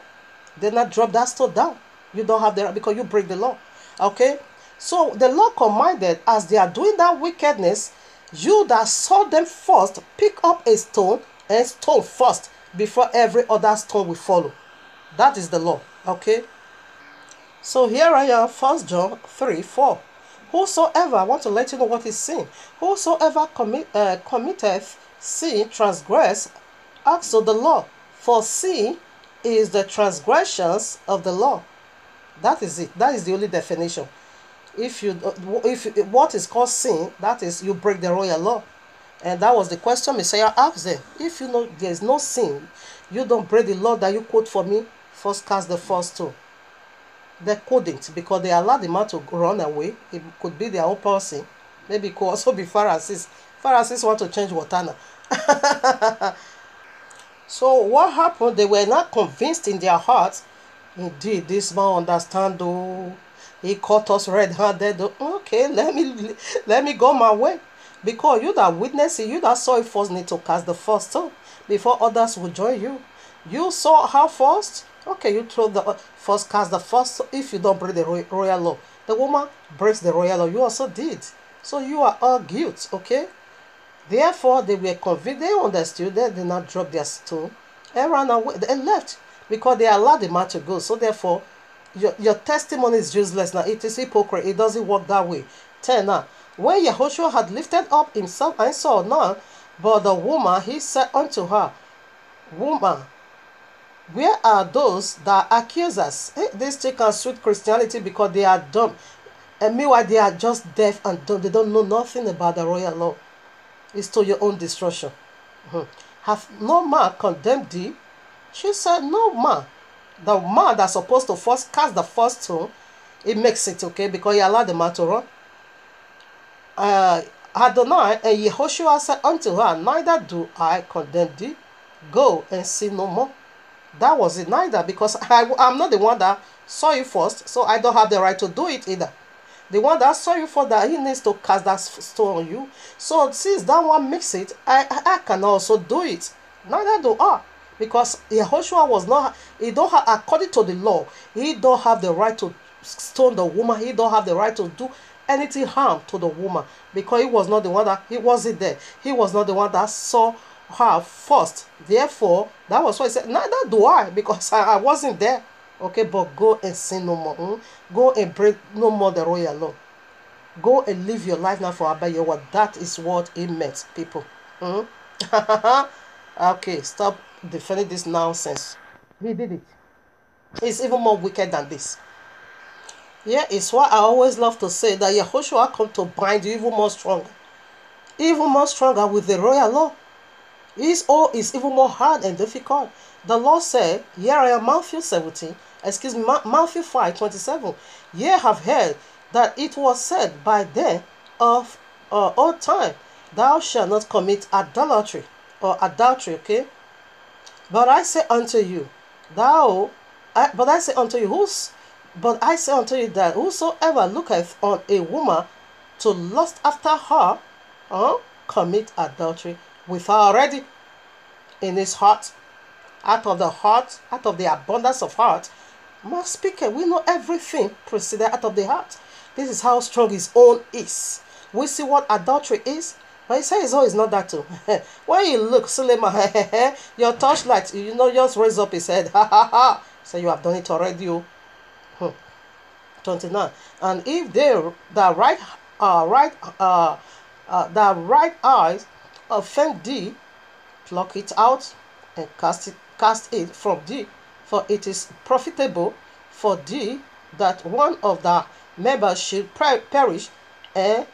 S1: then not drop that stone down. You don't have the right because you break the law. Okay? So the law commanded, as they are doing that wickedness, you that saw them first, pick up a stone and stone first before every other stone will follow. That is the law. Okay? So here I am, 1 John 3:4. Whosoever, I want to let you know what is sin. Whosoever committeth sin transgress also the law. For sin is the transgressions of the law. That is it. That is the only definition. If what is called sin, that is you break the royal law. And that was the question Messiah asked them. If you know there is no sin, you don't break the law that you quote for me, first cast the first stone. They couldn't, because they allowed the man to run away. It could be their own person. Maybe it could also be Pharisees. Pharisees want to change water now. So what happened? They were not convinced in their hearts. Indeed, this man understand. Oh, he caught us red-handed. Okay, let me go my way. Because you that witnessed it, you that saw it first need to cast the first stone before others will join you. You saw her first. Okay, you throw the first, cast the first. If you don't break the royal law, the woman breaks the royal law. You also did. So you are all guilt. Okay. Therefore, they were convinced. They understood. They did not drop their stone and ran away. They left because they allowed the man to go. So therefore, your testimony is useless now. It is hypocrite. It doesn't work that way. 10 now. When Yahushua had lifted up himself and saw none but the woman, he said unto her, Woman, where are those that accuse us? They still can suit Christianity because they are dumb. And meanwhile, they are just deaf and dumb. They don't know nothing about the royal law. It's to your own destruction. Have no man condemned thee? She said, no man. The man that's supposed to first cast the first stone, it makes it okay because he allowed the man to run. Adonai and Yehoshua said unto her, Neither do I condemn thee. Go and sin no more. That was it, neither, because I'm not the one that saw you first, so I don't have the right to do it either. The one that saw you first, that he needs to cast that stone on you. So since that one makes it, I can also do it. Neither do I. Because Yehoshua was not, he don't have, according to the law, he don't have the right to stone the woman. He don't have the right to do anything harm to the woman, because he was not the one that, he wasn't there. He was not the one that saw her first. Therefore, that was why he said, neither do I, because I wasn't there. Okay, but go and sin no more. Go and break no more the royal law. Go and live your life now for Abba Yahweh. That is what it meant, people. Okay, stop defending this nonsense. He did it. It's even more wicked than this. Yeah, it's why I always love to say that Yahushua come to bind you even more stronger. Even more stronger with the royal law. His oath is even more hard and difficult. The Lord said, here I am, Matthew 17, Matthew 5:27. Ye have heard that it was said by them of old time, thou shalt not commit adultery, okay? But I say unto you, that whosoever looketh on a woman to lust after her, commit adultery with her already in his heart. Out of the abundance of heart, mouth speaketh. We know everything proceeded out of the heart. This is how strong his own is. We see what adultery is, but he says his own is not that too. When you look, suleman, your torchlight, just raise up his head. So you have done it already. 29. And if the right eyes offend thee, pluck it out and cast it from thee, for it is profitable for thee that one of the members should perish, and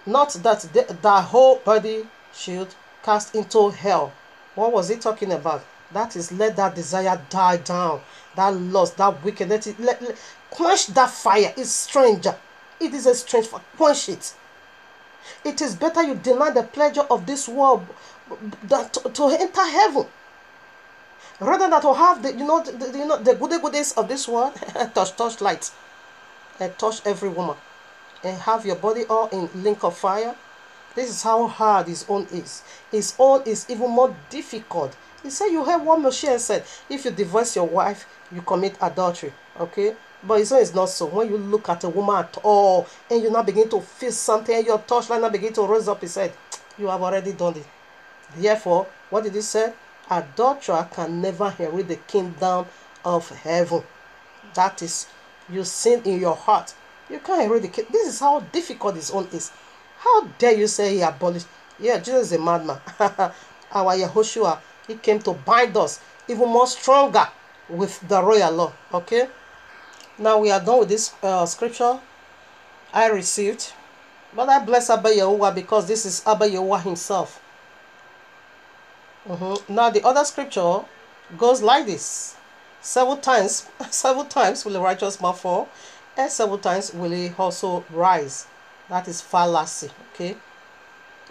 S1: not that the whole body should cast into hell. What was he talking about? That is, let that desire die down, that lust, that wickedness. Quench that fire. It's stranger. It is a strange fire. Quench it. It is better you deny the pleasure of this world than to enter heaven. Rather than to have the goodies of this world, touch light, and touch every woman, and have your body all in link of fire. This is how hard his own is. His own is even more difficult. He said, you heard what Moshe said, if you divorce your wife, you commit adultery. Okay? But his own is not so. When you look at a woman at all, and you now begin to feel something, and your torchlight now begin to raise up his head, you have already done it. Therefore, what did he say? Adulterer can never inherit the kingdom of heaven. That is, you sin in your heart. You can't inherit the kingdom. This is how difficult his own is. How dare you say he abolished? Yeah, Jesus is a madman. Our Yahushua, he came to bind us even more stronger with the royal law. Okay, now we are done with this scripture I received. But I bless Abba Yahuwah because this is Abba Yahuwah himself. Now the other scripture goes like this. 7 times will the righteous man fall, and 7 times will he also rise. That is fallacy. Okay.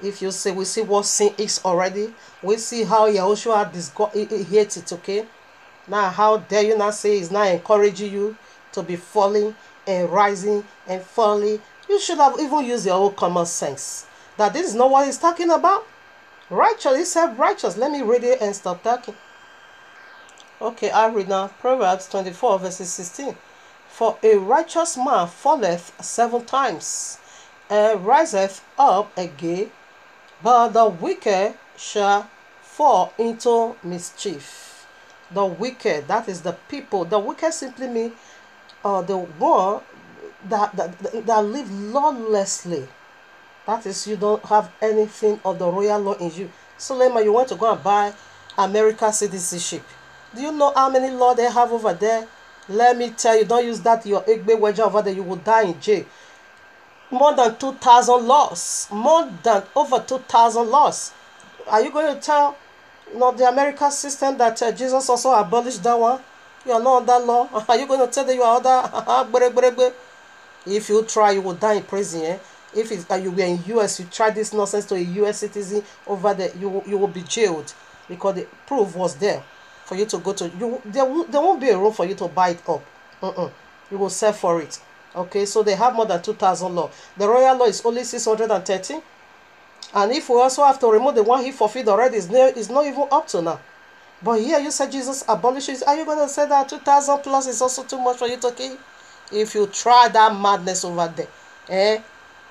S1: If you say we see what sin is already, we see how Yahushua hates it. Okay. Now how dare you not say he's not encouraging you to be falling and rising and falling? You should have even used your own common sense. That this is not what he's talking about. Righteous, he said righteous. Let me read it and stop talking. Okay, I read now. Proverbs 24 verses 16. For a righteous man falleth 7 times, and riseth up again, but the wicked shall fall into mischief. The wicked, that is the people. The wicked simply means the one that live lawlessly. That is, you don't have anything of the royal law in you. Suleman, you want to go and buy American citizenship. Do you know how many laws they have over there? Let me tell you, don't use that your Egbe wedge over there. You will die in jail. More than 2,000 laws. More than over 2,000 laws. Are you going to tell the American system that Jesus also abolished that one? You are not on that law. Are you going to tell that you are other? If you try, you will die in prison. Eh? If you were in US, you try this nonsense to a US citizen over there, you will be jailed because the proof was there for you to go to. There won't be a room for you to buy it up. You will sell for it. Okay, so they have more than 2,000 law. The royal law is only 630, and if we also have to remove the one he fulfilled already, is not even up to now. But here you said Jesus abolishes. Are you going to say that 2,000 plus is also too much for you to keep? If you try that madness over there,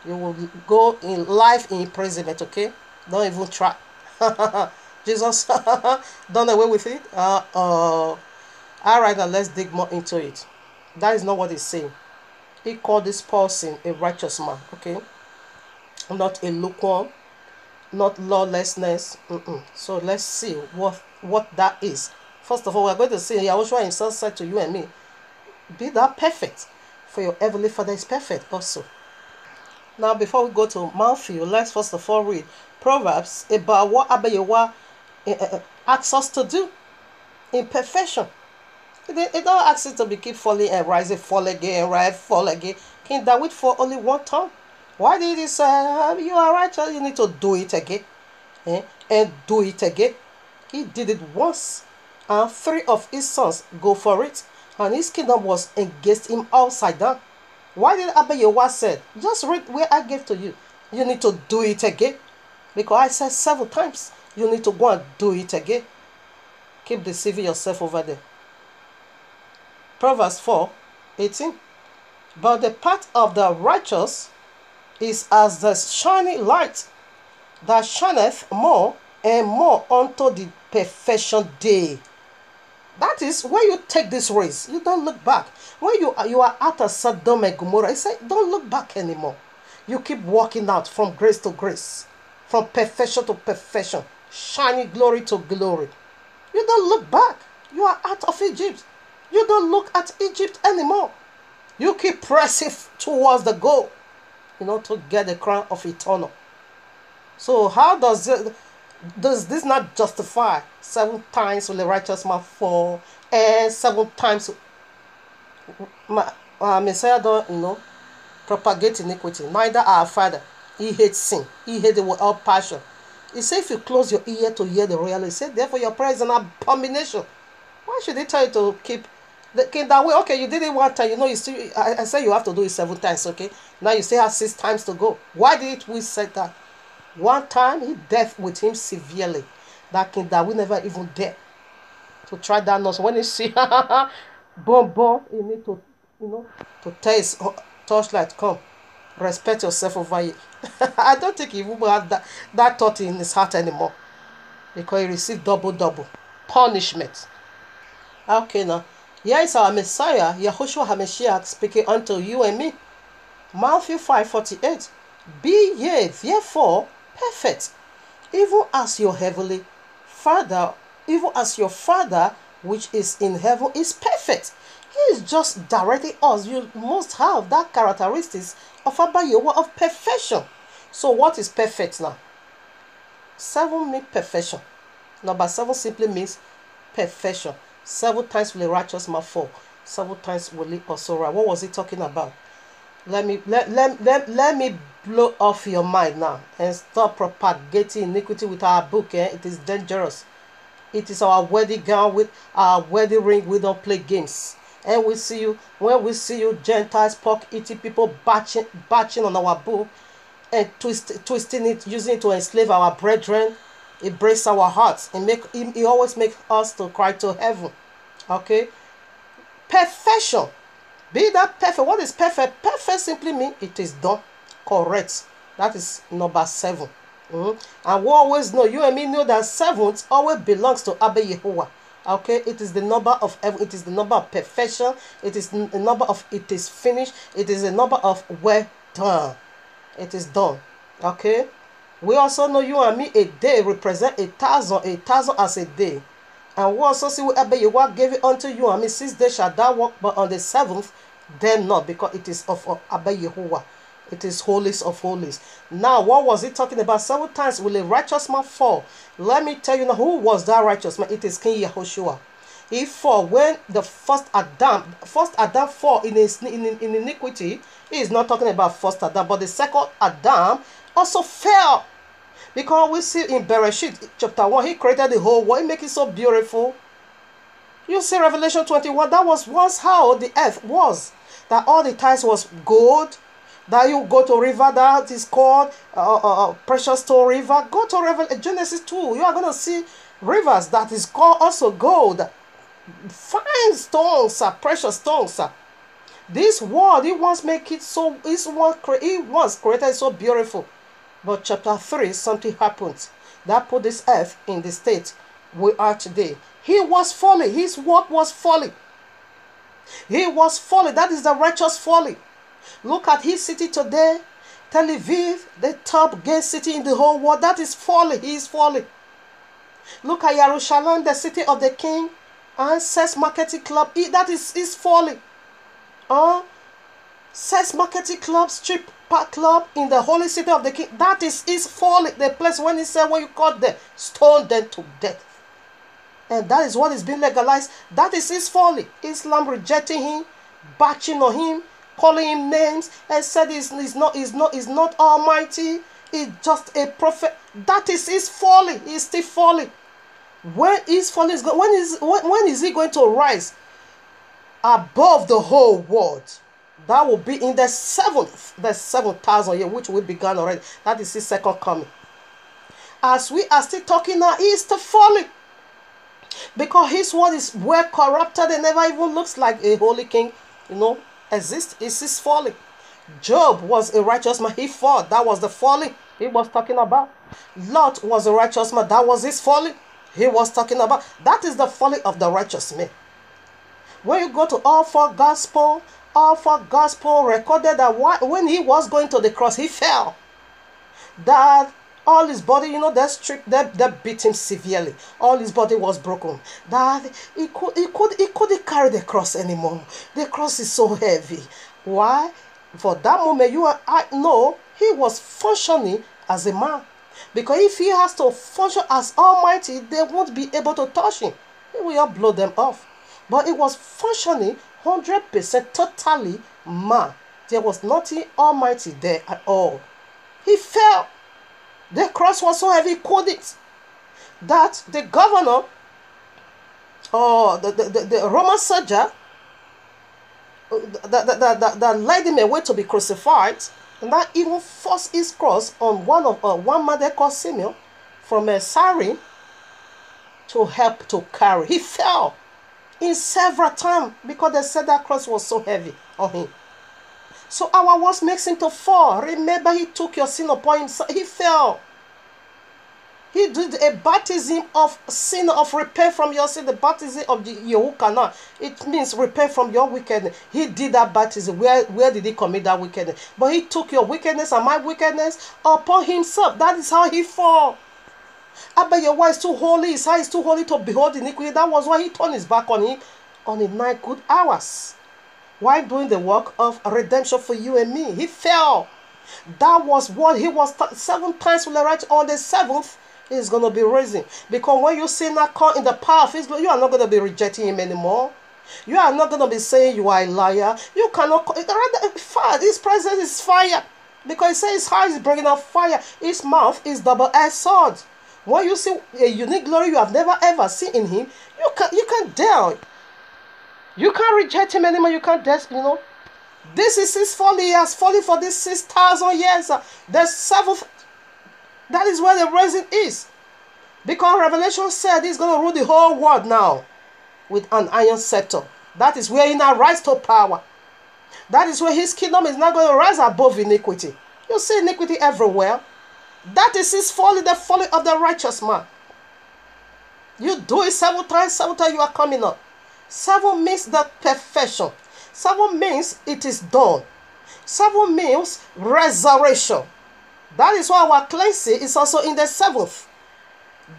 S1: you will go in life in imprisonment. Okay, don't even try. Jesus done away with it. All right, now let's dig more into it. That is not what he's saying. He called this person a righteous man. Okay, not a lukewarm, not lawlessness. So let's see what that is. First of all, we're going to see Yahushua himself said to you and me, be thou perfect, for your heavenly Father is perfect also. Now, before we go to Matthew, let's first of all read Proverbs about what Abba Yahuwah asks us to do in perfection. It don't ask you to keep falling and rising, fall again, rise, fall again. King David fall only one time. Why did he say, you are righteous, you need to do it again? And do it again. He did it once, and 3 of his sons go for it, and his kingdom was against him upside down. Why did Abba Yahuwah said, just read where I gave to you. You need to do it again. Because I said 7 times, you need to go and do it again. Keep deceiving yourself over there. Proverbs 4:18. But the path of the righteous is as the shining light that shineth more and more unto the perfection day. That is when you take this race, you don't look back. When you are at a Sodom and Gomorrah, I say, don't look back anymore. You keep walking out from grace to grace, from perfection to perfection, shining glory to glory. You don't look back. You are out of Egypt. You don't look at Egypt anymore. You keep pressing towards the goal, to get the crown of eternal. So how does this not justify 7 times will the righteous man fall, and 7 times Messiah don't propagate iniquity? Neither our Father, he hates sin, he hates it with all passion. He said if you close your ear to hear the royal, he said therefore your prayer is an abomination. Why should he tell you to keep the king that way? Okay, you did it one time, you still, I say you have to do it 7 times. Okay, now you still have 6 times to go. Why did we say that? One time he dealt with him severely. That king that we never even dare to try that nonsense. When you see boom, you need to to tell his torchlight, come, respect yourself over here. I don't think he will have that thought in his heart anymore, because he received double punishment. Okay, now here is our Messiah, Yahushua HaMashiach, speaking unto you and me. Matthew 5:48. Be ye therefore perfect, even as your heavenly Father, even as your Father which is in heaven is perfect. He is just directing us. You must have that characteristics of Abba Yahuwah of perfection. So what is perfect now? 7 means perfection. Number 7 simply means perfection. 7 times will a righteous man fall. 7 times will he also rise. What was he talking about? Let me blow off your mind now and stop propagating iniquity with our book. It is dangerous. It is our wedding gown with our wedding ring. We don't play games. And we see you, when we see you Gentiles, pork eating people batching on our book and twisting it, using it to enslave our brethren, it breaks our hearts. It always makes us to cry to heaven. Okay? Perfection. Be that perfect. What is perfect? Perfect simply means it is done. Correct. That is number 7. And we always know, you and me know that 7 always belongs to Abba Yahuwah. Okay, it is the number of heaven, it is the number of perfection, it is the number of it is finished, it is the number of well done. It is done. Okay. We also know, you and me, a day represent 1,000 as a day. And we also see whatever Yahuwah gave it unto you and me, 6 days shall thou work, but on the 7th, then not, because it is of Abba Yahuwah. It is holiest of holies. Now, what was he talking about? 7 times will a righteous man fall. Let me tell you now, who was that righteous man? It is King Yahushua. He fall when the first Adam fall in iniquity. He is not talking about first Adam, but the second Adam also fell. Because we see in Bereshit chapter 1, he created the whole world. He make it so beautiful. You see Revelation 21, that was once how the earth was. That all the times was gold. That you go to river that is called precious stone river. Go to Genesis 2. You are going to see rivers that is called also gold. Fine stones, precious stones. This world, he once make it so, he once created so beautiful. But chapter 3, something happened that put this earth in the state we are today. He was folly. His work was folly. He was folly. That is the righteous folly. Look at his city today. Tel Aviv, the top gay city in the whole world. That is folly. He is folly. Look at Jerusalem, the city of the king. And sex marketing club. That is his folly. Sex marketing club, strip park club in the holy city of the king. That is his folly. The place when he said, when you caught them, stone them to death. And that is what is being legalized. That is his folly. Islam rejecting him, batching on him, calling him names, and said he's not almighty. He's just a prophet. That is his folly. He's still folly. When his folly is going, when is he going to rise above the whole world? That will be in the 7,000 year, which we began already. That is his second coming. As we are still talking now, he is still folly. Because his word is well corrupted and never even looks like a holy king, exists. It's his folly. Job was a righteous man. He fought. That was the folly he was talking about. Lot was a righteous man. That was his folly he was talking about. That is the folly of the righteous man. When you go to all four gospel recorded that when he was going to the cross, he fell. That all his body, they beat him severely. All his body was broken. That he couldn't carry the cross anymore. The cross is so heavy. Why? For that moment, you and I know he was functioning as a man. Because if he has to function as Almighty, they won't be able to touch him. He will blow them off. But it was functioning 100% totally man. There was nothing Almighty there at all. He fell. The cross was so heavy, he couldn't. That the governor, or the Roman soldier, that led him away to be crucified, and that even forced his cross on one man they called Simeon from Cyrene to help to carry. He fell in several times because they said that cross was so heavy on him. So our words makes him to fall. Remember, he took your sin upon himself. He fell. He did a baptism of sin, of repent from your sin. The baptism of the Yahuwah. It means repent from your wickedness. He did that baptism. Where did he commit that wickedness? But he took your wickedness and my wickedness upon himself. That is how he fell. Abba Yahuwah is too holy. His eye is too holy to behold iniquity. That was why he turned his back on it on the 9 good hours. While doing the work of redemption for you and me, he fell. That was what he was 7 times will right on the 7th. He's going to be raising. Because when you see not come in the power of his glory, you are not going to be rejecting him anymore. You are not going to be saying you are a liar. You cannot. Fire. His presence is fire. Because he says his heart is bringing out fire. His mouth is double-edged sword. When you see a unique glory you have never ever seen in him, you can't dare. You can't reject him anymore. You can't dare, This is his folly. He has fallen for this 6,000 years. The 7th, that is where the raising is. Because Revelation said he's going to rule the whole world now with an iron scepter. That is where he now rises to power. That is where his kingdom is not going to rise above iniquity. You see iniquity everywhere. That is his folly, the folly of the righteous man. You do it 7 times you are coming up. 7 means the perfection. 7 means it is done. 7 means resurrection. That is why our cleansing is also in the 7th.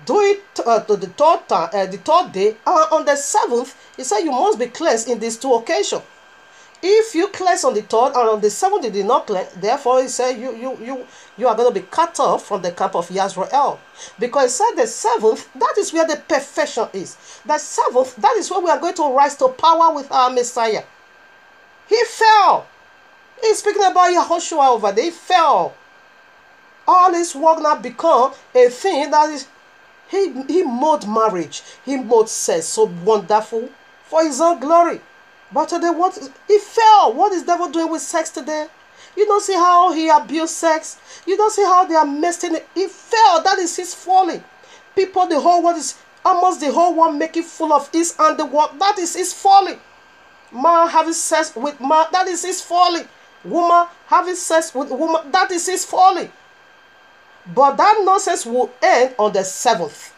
S1: Do it to the third day. On the 7th, he said you must be cleansed in these 2 occasions. If you cleanse on the 3rd and on the 7th you did not cleanse, therefore he said you are going to be cut off from the camp of Israel. Because he said the 7th, that is where the perfection is. The 7th, that is where we are going to rise to power with our Messiah. He fell. He's speaking about Yahushua over there. He fell. All his work now become a thing that is, he made marriage. He made sex so wonderful for his own glory. But today, he fell. What is the devil doing with sex today? You don't see how he abused sex. You don't see how they are messing it. He fell. That is his folly. People, the whole world is almost the whole world making full of his handiwork. That is his folly. Man having sex with man. That is his folly. Woman having sex with woman. That is his folly. But that nonsense will end on the 7th.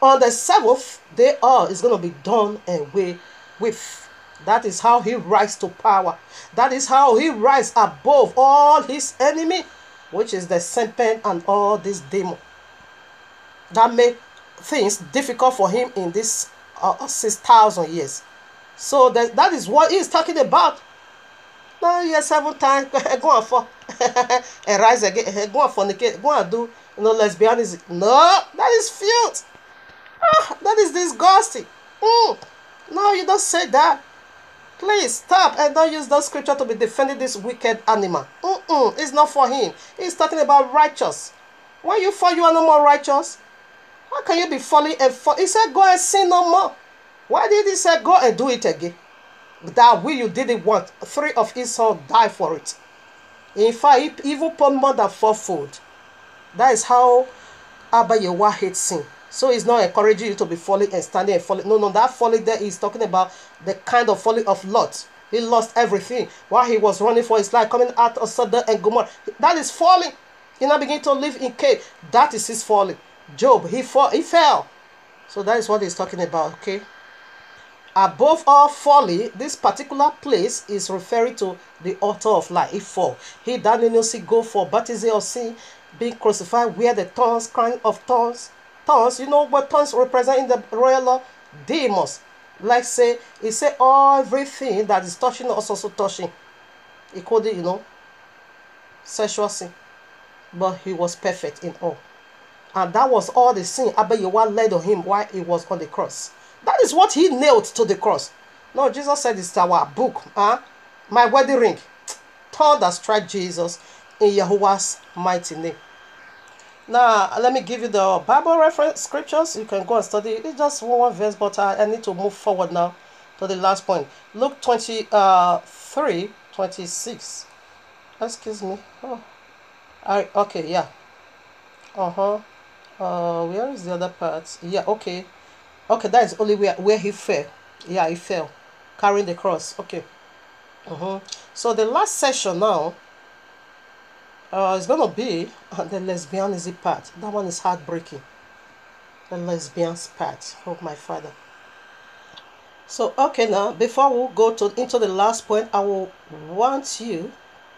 S1: On the 7th day, all is going to be done away with. That is how he rises to power. That is how he rises above all his enemy, which is the serpent and all these demons. That make things difficult for him in this 6,000 years. So that is what he is talking about. No, yes, 7 times. Go on for and rise again. Go on fornicate. Go on do lesbianism. No, that is filth. That is disgusting. No, you don't say that. Please stop and don't use that scripture to be defending this wicked animal. It's not for him. He's talking about righteous. When you fall, you are no more righteous. How can you be falling and fall? He said, go and sin no more. Why did he say, go and do it again? That will you didn't want. 3 of his sons died for it. In fact, he even put more than 4-fold. That is how Abba Yahuwah hates sin. So he's not encouraging you to be falling and standing and falling. No, that falling there is talking about the kind of falling of Lot. He lost everything while he was running for his life, coming out of Sodom and Gomorrah. That is falling. He now began to live in cave. That is his falling. Job, he fell. So that is what he's talking about, okay? Above all folly, this particular place is referring to the altar of life. He fall. He that did not see go for baptism of sin, being crucified, where the thorns, crown of thorns. Thorns, you know what thorns represent in the royal law? Demons. Like say, he said everything that is touching us also touching. He called it, sexual sin. But he was perfect in all. And that was all the sin Abba Yahuwah laid on him while he was on the cross. That is what he nailed to the cross. No, Jesus said it's our book. My wedding ring. Thunder strike Jesus in Yahuwah's mighty name. Now, let me give you the Bible reference scriptures. You can go and study. It's just one verse, but I need to move forward now to the last point. Luke 23:26. Excuse me. Okay, yeah. Where is the other part? Yeah, okay. Okay, that is only where he fell. Yeah, he fell. Carrying the cross. Okay. So the last session now, it's going to be the lesbianism part. That one is heartbreaking. The lesbians part. Oh, my Father. So, okay, now, before we go into the last point, I will want you,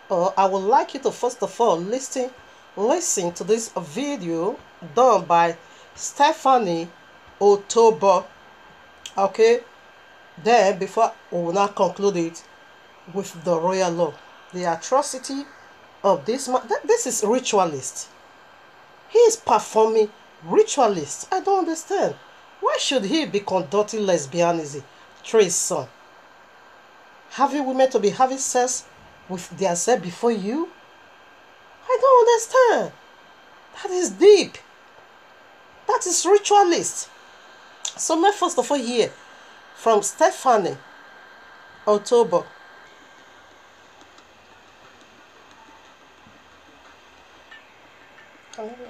S1: or I would like you to first of all listen listen to this video done by Stephanie Otobo. Okay, then before we will now conclude it with the royal law, the atrocity of this man. This is ritualist. He is performing ritualist. I don't understand. Why should he be conducting lesbianism through his son? Having women to be having sex with their self before you? I don't understand. That is deep. That is ritualist. So let's first of all hear from Stephanie Otobo.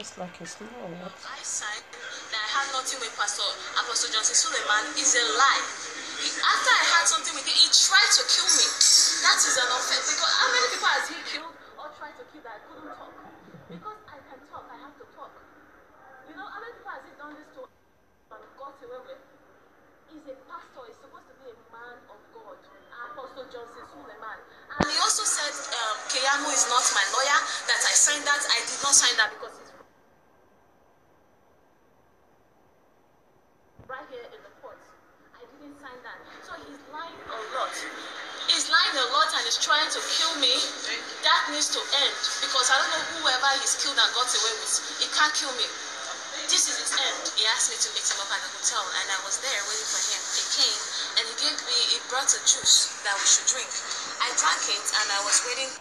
S1: It's like it's not.
S2: I signed that I had nothing with Apostle Johnson Suleman is a lie. After I had something with him, he tried to kill me. That is an offense. Because how many people has he killed or tried to kill that I couldn't talk? Because I can talk, I have to talk. You know, how many people has he done this to and got away with? He's a pastor, he's supposed to be a man of God. Apostle Johnson Suleman. And he also said Keyamo is not my lawyer, that I signed that. I did not sign that because he's right here in the court. I didn't sign that. So he's lying a lot. He's lying a lot and he's trying to kill me. That needs to end because I don't know whoever he's killed and got away with. He can't kill me. This is its end. He asked me to meet him up at the hotel and I was there waiting for him. He came and he brought a juice that we should drink. I drank it and I was waiting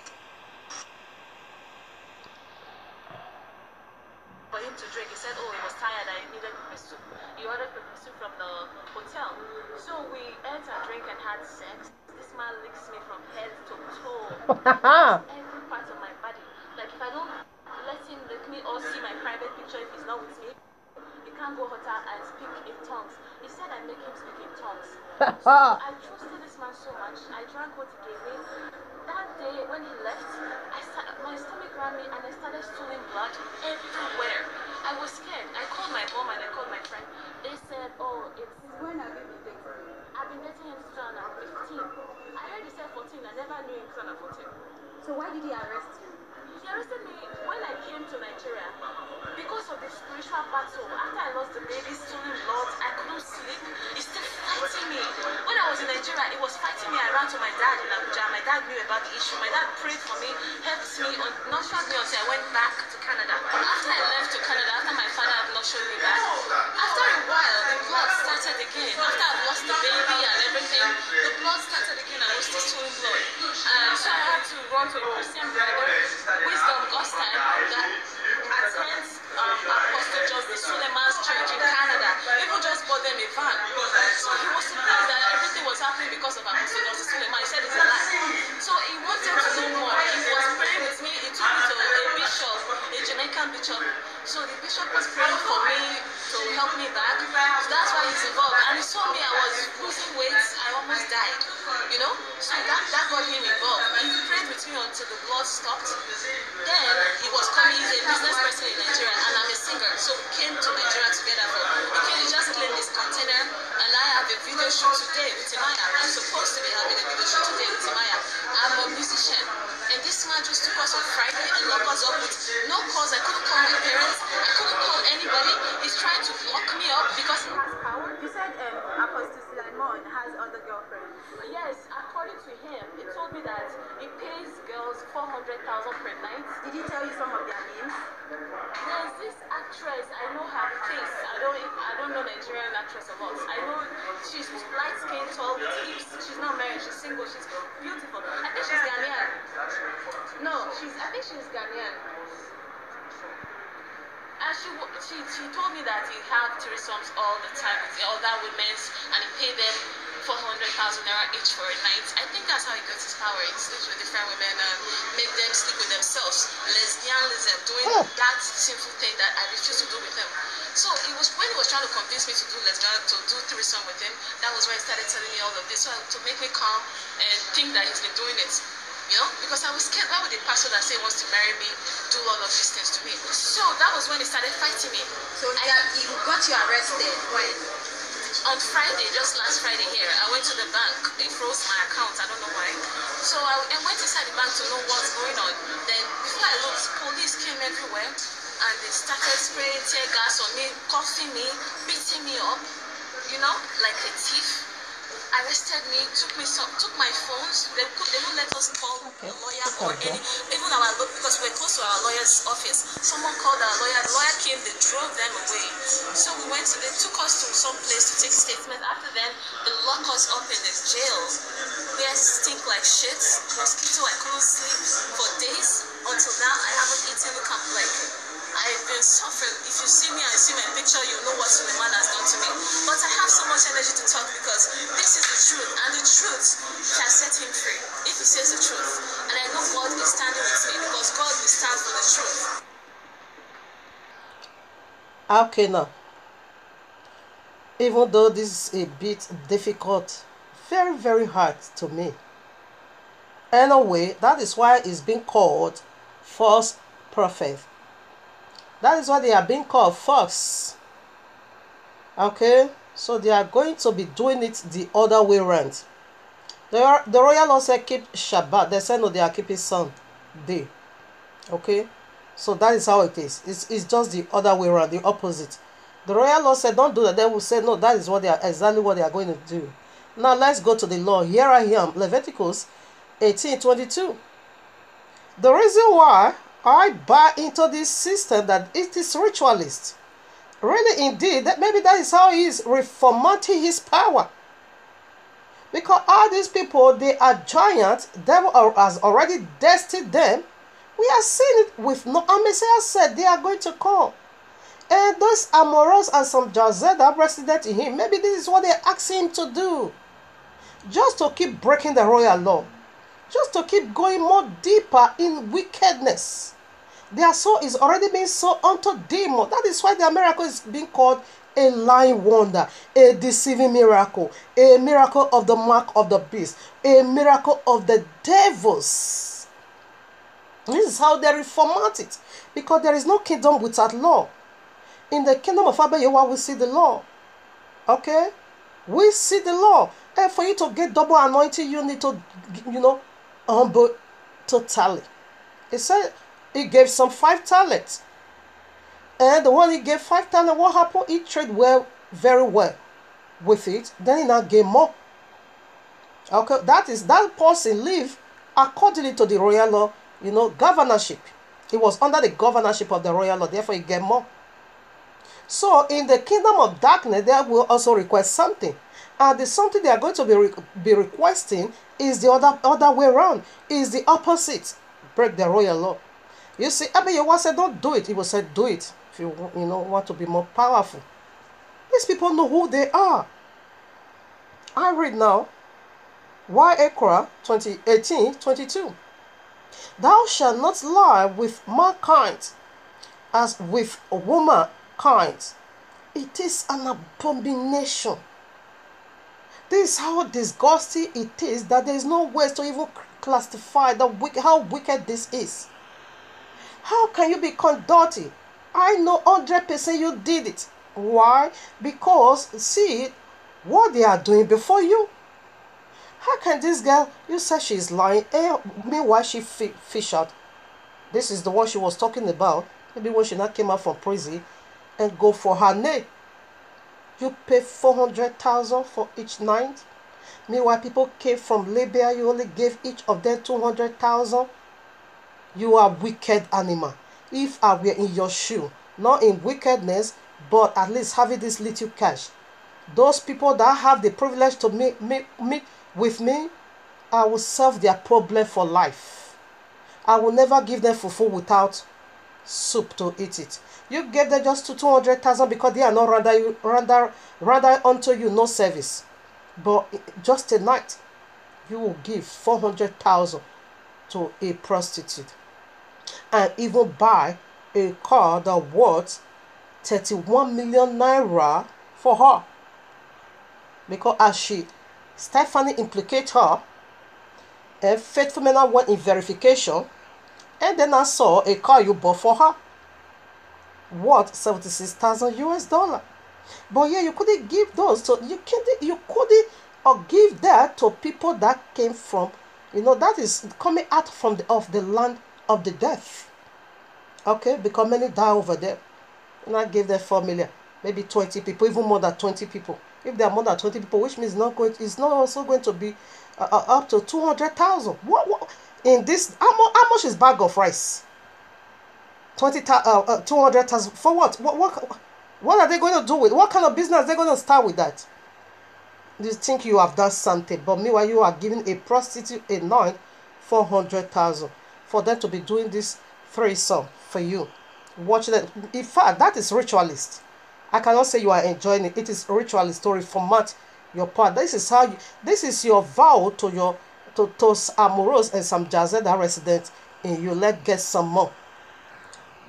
S2: for him to drink. He said, oh, he was tired. I needed pepper soup. He ordered pepper soup from the hotel. So we ate and drank and had sex. This man licks me from head to toe. Every part of my body. Like if I don't let him lick me or see my private picture if he's not with me, he can't go hotel and speak in tongues. He said I make him speak in tongues. So I trusted this man so much. I drank what he gave me. That day when he left, my stomach ran me and I started stooling blood everywhere. I was scared. I called my mom and I called my friend. They said, oh, it's... When have you been dating? I've been dating him since 2015. I heard he said 14. I never knew him since 2014.
S3: So why did he arrest you?
S2: He arrested me when I came to Nigeria because of the spiritual battle. After I lost the baby, stealing blood, I couldn't sleep. He's still fighting me. When I was in Nigeria, he was fighting me. I ran to my dad in Abuja. My dad knew about the issue. My dad prayed for me, helped me, nurtured me until I went back to Canada. After I left to Canada, after my father had nurtured me back, after a while, the blood started again. After I lost the baby and everything, the blood started again. I was still stealing blood. So I had to run to a Christian brother, Wisdom Gostan, that attends Apostle Johnson Suleman's church in Canada. People just bought them a van. So he was surprised that everything was happening because of Apostle Johnson Suleman. He said it's a lie. So he wanted to know more. He was praying with me. He took me to a bishop, a Jamaican bishop. So the bishop was praying for me to help me back. So that's why he's involved. And he saw me, I was losing weight. I almost died. You know? So that got him involved. He prayed with me until the blood stopped. Then he was coming, he's a business person in Nigeria and I'm a singer. So we came to Nigeria together. He just cleaned this container and I have a video shoot today with Timaya. I'm supposed to be having a video shoot today with Timaya. I'm a musician. And this man just took us on Friday and locked us up with no cause. I couldn't call my parents. I couldn't call anybody. He's trying to lock me up because he has power.
S3: You said Apostle Suleman has other girlfriends.
S2: Yes, according to him, he told me that he pays girls 400,000 per night.
S3: Did he tell you some of their names?
S2: There's this actress, I know her face. I don't know Nigerian actress of us. I know she's light skin, tall with hips. She's not married, she's single, she's beautiful. I think she's Ghanaian. No, I think she's Ghanaian. And she told me that he had threesomes all the time with other women and he paid them 400,000 naira each for a night. I think that's how he gets his power. He sleeps with different women and make them sleep with themselves. Lesbianism, doing that sinful thing that I refuse to do with him. So when he was trying to convince me to do threesome with him, that was where he started telling me all of this. So to make me calm and think that he's been doing it. You know, because I was scared. Why would a pastor that say wants to marry me do all of these things to me? So that was when he started fighting me.
S3: So he got you arrested when?
S2: On Friday, just last Friday here, I went to the bank. They froze my account. I don't know why. So I I went inside the bank to know what's going on. Then before I looked, police came everywhere and they started spraying tear gas on me, cuffing me, beating me up, like a thief. Arrested me, took my phones. They won't let us call a lawyer or even our lawyer, because we're close to our lawyer's office. Someone called our lawyer. The lawyer came. They drove them away. So they took us to some place to take statements. After then, they locked us up in this jail. They stink like shit. Mosquito. I couldn't sleep for days. Until now, I haven't eaten. I've been suffering. If you see me and see my picture, you know what suleman has done to me. But I have so much energy to talk because this is the truth, and the truth shall set him free if he says the truth. And I know God is standing with me because God will stand for the truth.
S1: Okay, now, even though this is a bit difficult, very, very hard to me. Anyway, that is why it's being called false prophet. That is why they are being called false. Okay, so they are going to be doing it the other way around. The royal law said keep Shabbat. They said no, they are keeping Sunday. Okay, so that is how it is. It's just the other way around, the opposite. The royal law said don't do that. They will say no, that is what exactly what they are going to do. Now let's go to the law. Here I am, Leviticus 18:22. The reason why I buy into this system that it is ritualist. Really, indeed, maybe that is how he is reformatting his power. Because all these people, they are giants. Devil has already destined them. We are seeing it with no. And Messiah said they are going to come. And those Amoros and some Jazed that resident in him, maybe this is what they are asking him to do. Just to keep breaking the royal law. Just to keep going more deeper in wickedness. Their soul is already being sold unto demon. That is why their miracle is being called a lying wonder, a deceiving miracle, a miracle of the mark of the beast, a miracle of the devils. This is how they reformat it. Because there is no kingdom without law. In the kingdom of Abba Yehovah, we see the law. Okay? We see the law. And for you to get double anointing, you need to, humble totally. He said he gave some 5 talents. And the one he gave 5 talents, what happened? He traded very well with it. Then he now gave more. Okay, that person lived accordingly to the royal law, governorship. He was under the governorship of the royal law, therefore he gave more. So in the kingdom of darkness, they will also request something. And the something they are going to be requesting is the other way around. Is the opposite. Break the royal law. You see, Abba Yehovah said, don't do it. He will say, do it if you want to be more powerful. These people know who they are. I read now, YAHUAH'S 20:18-22. Thou shalt not lie with mankind as with womankind. It is an abomination. This is how disgusting it is that there is no way to even classify how wicked this is. How can you be conducting? I know 100% you did it. Why? Because see what they are doing before you. How can this girl, you said she's lying, meanwhile she fish out. This is the one she was talking about. Maybe when she not came out from prison and go for her name. You pay 400,000 for each night. Meanwhile, people came from Libya. You only gave each of them 200,000. You are wicked animal. If I were in your shoe, not in wickedness, but at least having this little cash. Those people that have the privilege to meet with me, I will solve their problem for life. I will never give them fufu without soup to eat it. You gave them just 200,000 because they are not rather unto you no service. But just a night, you will give 400,000 to a prostitute. And even buy a car that worth 31 million naira for her. Because as Stephanie implicated her, a faithful man went in verification, and then I saw a car you bought for her worth 76,000 US dollar. But yeah, you couldn't give those. So you couldn't give that to people that came from You know, that is coming out from of the land of the death. Okay, because many die over there. And I gave them 4 million, maybe 20 people, even more than 20 people. If there are more than 20 people, which means it's not also going to be up to 200,000. What in this? How much is bag of rice? 200,000 for what? What are they going to do with? What kind of business are they going to start with that? You think you have done something, but meanwhile you are giving a prostitute a night 400,000 for them to be doing this threesome for you. Watch that. In fact, that is ritualist. I cannot say you are enjoying it. It is ritualist to reformat your part. This is how this is your vow to your to amorous and some Jazeda residents in you. Let's get some more.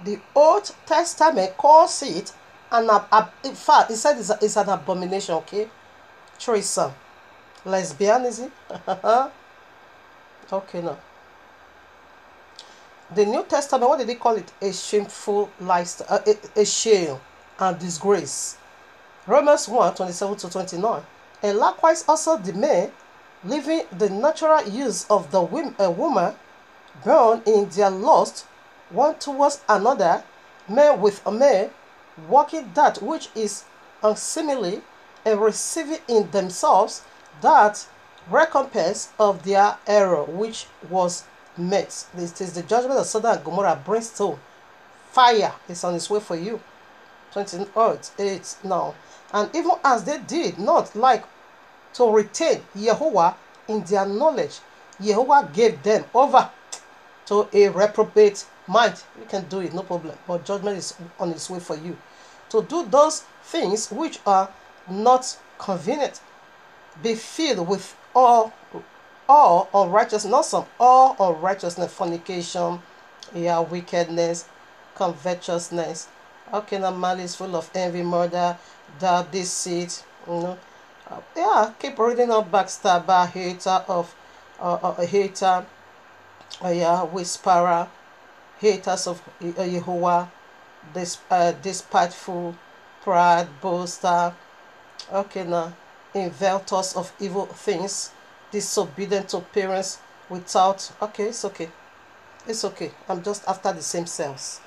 S1: The Old Testament calls it in fact, it said it's an abomination. Okay, threesome, lesbianism. Okay, no. The New Testament, what did he call it? A shameful lifestyle, a shame and disgrace. Romans 1:27-29. And likewise also the men, leaving the natural use of the woman, born in their lust one towards another, men with a man, working that which is unseemly, and receiving in themselves that recompense of their error which was met. This is the judgment of Sodom and Gomorrah, brimstone, fire is on its way for you. 28 now. And even as they did not like to retain Yahuwah in their knowledge, Yahuwah gave them over to a reprobate mind. You can do it, no problem. But judgment is on its way for you. To do those things which are not convenient, be filled with all unrighteousness, not some, all unrighteousness, fornication, wickedness, covetousness. Okay, now malice, full of envy, murder, doubt, deceit. Keep reading up. Backstabber, hater of a hater, whisperer, haters of Yahuwah, despiteful, pride, boaster. Okay, now inventors of evil things, disobedient to parents, without. Okay, it's okay. It's okay. I'm just after the same cells.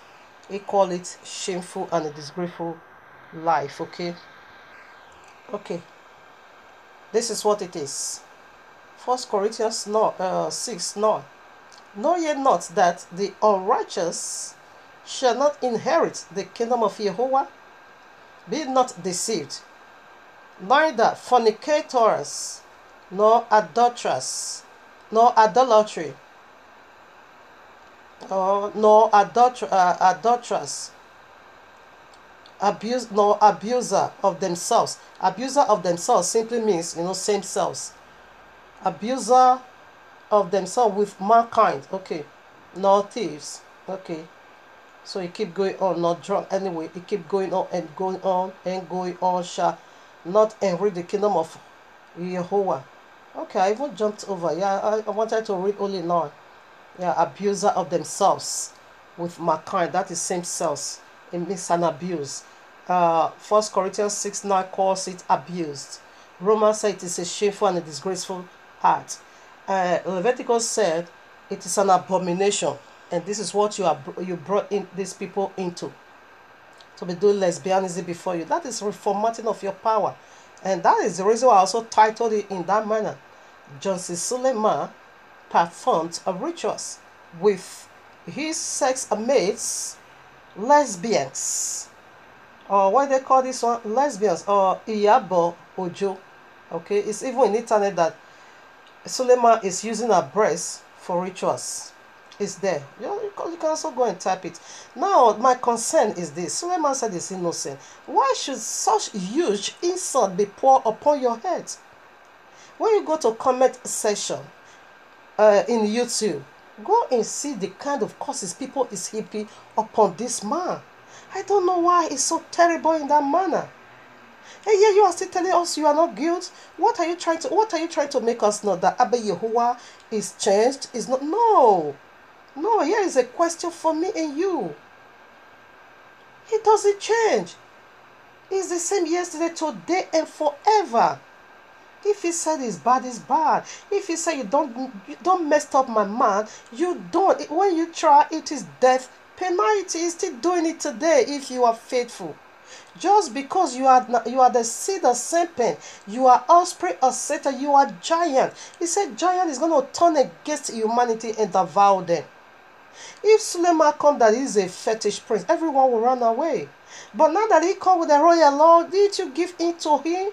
S1: He call it shameful and a disgraceful life. Okay. Okay. This is what it is. 1 Corinthians 6 9. Know ye not that the unrighteous shall not inherit the kingdom of Yahuwah? Be not deceived. Neither fornicators, nor adulterers, nor idolatry, nor adulterers, nor abuser of themselves. Abuser of themselves simply means, same selves. Abuser of themselves with mankind. Okay. Nor thieves. Okay. So you keep going on, not drunk anyway. You keep going on and going on and going on. Shall not inherit the kingdom of Yahuwah. Okay, I even jumped over. Yeah, I wanted to read only now. Yeah, abuser of themselves with mankind. That is same selves. It means an abuse. 1 Corinthians 6 9 calls it abused. Romans said it is a shameful and a disgraceful act. Leviticus said it is an abomination. And this is what you brought in these people into. To be doing lesbianism before you. That is reformatting of your power. And that is the reason why I also titled it in that manner. John C. Suleman performed a rituals with his sex mates, lesbians. Or what they call this one? Lesbians or IYABO Ojo. Okay, it's even in the internet that Suleman is using her breast for rituals. It's there. You can also go and type it. Now, my concern is this. Suleman said he's innocent. Why should such huge insult be poured upon your head? When you go to comment section in YouTube, go and see the kind of curses people is heaping upon this man. I don't know why it's so terrible in that manner. And yet you are still telling us you are not guilty. What are you trying to make us know? That Abba Yahuwah is changed? Is not? No, here is a question for me and you. He doesn't change. He's the same yesterday, today, and forever. If he said it's bad, it's bad. If he said you don't mess up my man, you don't. When you try, it is death penalty. He's still doing it today if you are faithful. Just because you are the seed of serpent, you are offspring of Satan, you are giant. He said giant is going to turn against humanity and devour them. If Suleman come that is a fetish prince, everyone will run away. But now that he come with a royal law, did you give in to him?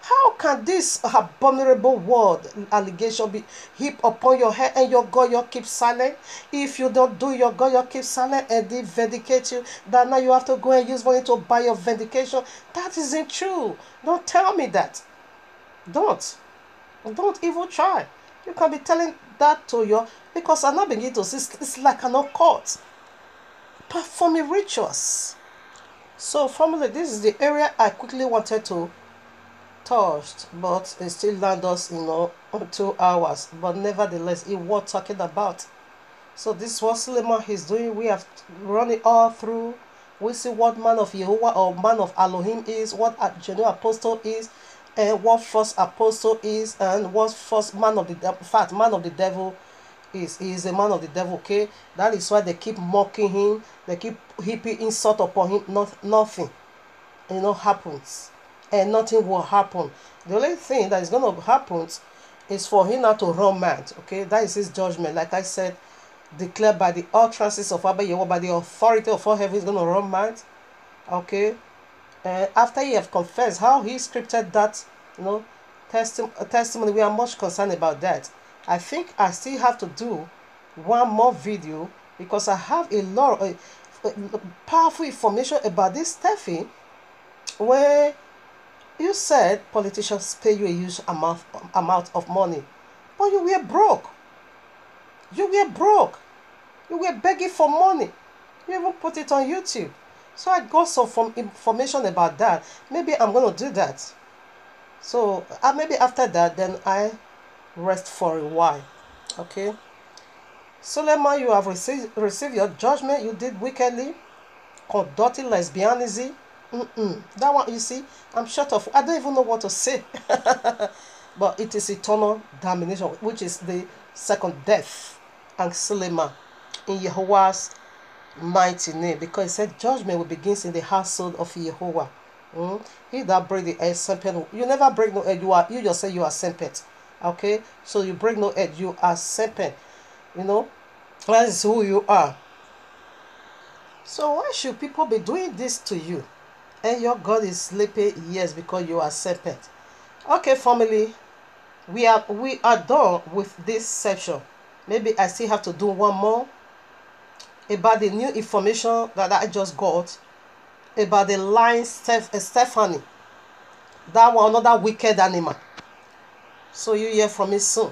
S1: How can this abominable word allegation be heaped upon your head and your God you keep silent? If you don't do your God you keep silent and they vindicate you, that now you have to go and use money to buy your vindication. That isn't true. Don't tell me that. Don't even try. You can be telling that to your, because I'm not beginning to see it's like an occult performing rituals. So family, this is the area I quickly wanted to touched, but it still land us, 2 hours. But nevertheless, it worth talking about. So this is what Suleman is doing. We have run it all through. We see what man of Yahuwah or man of Elohim is, what a genuine apostle is, and what false apostle is, and what false man of the devil. In fact, man of the devil is. He is a man of the devil. Okay, that is why they keep mocking him. They keep heaping insult upon him. Nothing, happens. And nothing will happen. The only thing that is going to happen is for him not to run mad. Okay, that is his judgment. Like I said, declared by the utterances of Abba Yahweh, by the authority of all heaven, is going to run mad. Okay, and after he have confessed how he scripted that, testimony, we are much concerned about that. I think I still have to do one more video because I have a lot of powerful information about this Steffi, where you said politicians pay you a huge amount of money, but you were broke. You were begging for money. You even put it on YouTube. So I got some information about that. Maybe I'm going to do that. So maybe after that, then I rest for a while. Okay. Suleman, you have received your judgment. You did wickedly, conducting lesbianism. That one, you see, I'm short of, I don't even know what to say. But it is eternal damnation, which is the second death. And Suleman, in YAHUAH'S mighty name, because it said judgment will begin in the household of Yahuwah. He that break the edge, serpent. You never break no edge. You just say you are serpent. Okay, so you break no edge. You are serpent. That is who you are. So why should people be doing this to you? And your God is sleeping? Yes, because you are serpent. Okay, family, we are done with this section. Maybe I still have to do one more about the new information that I just got about the lion Stephanie. That one, another wicked animal. So you hear from me soon.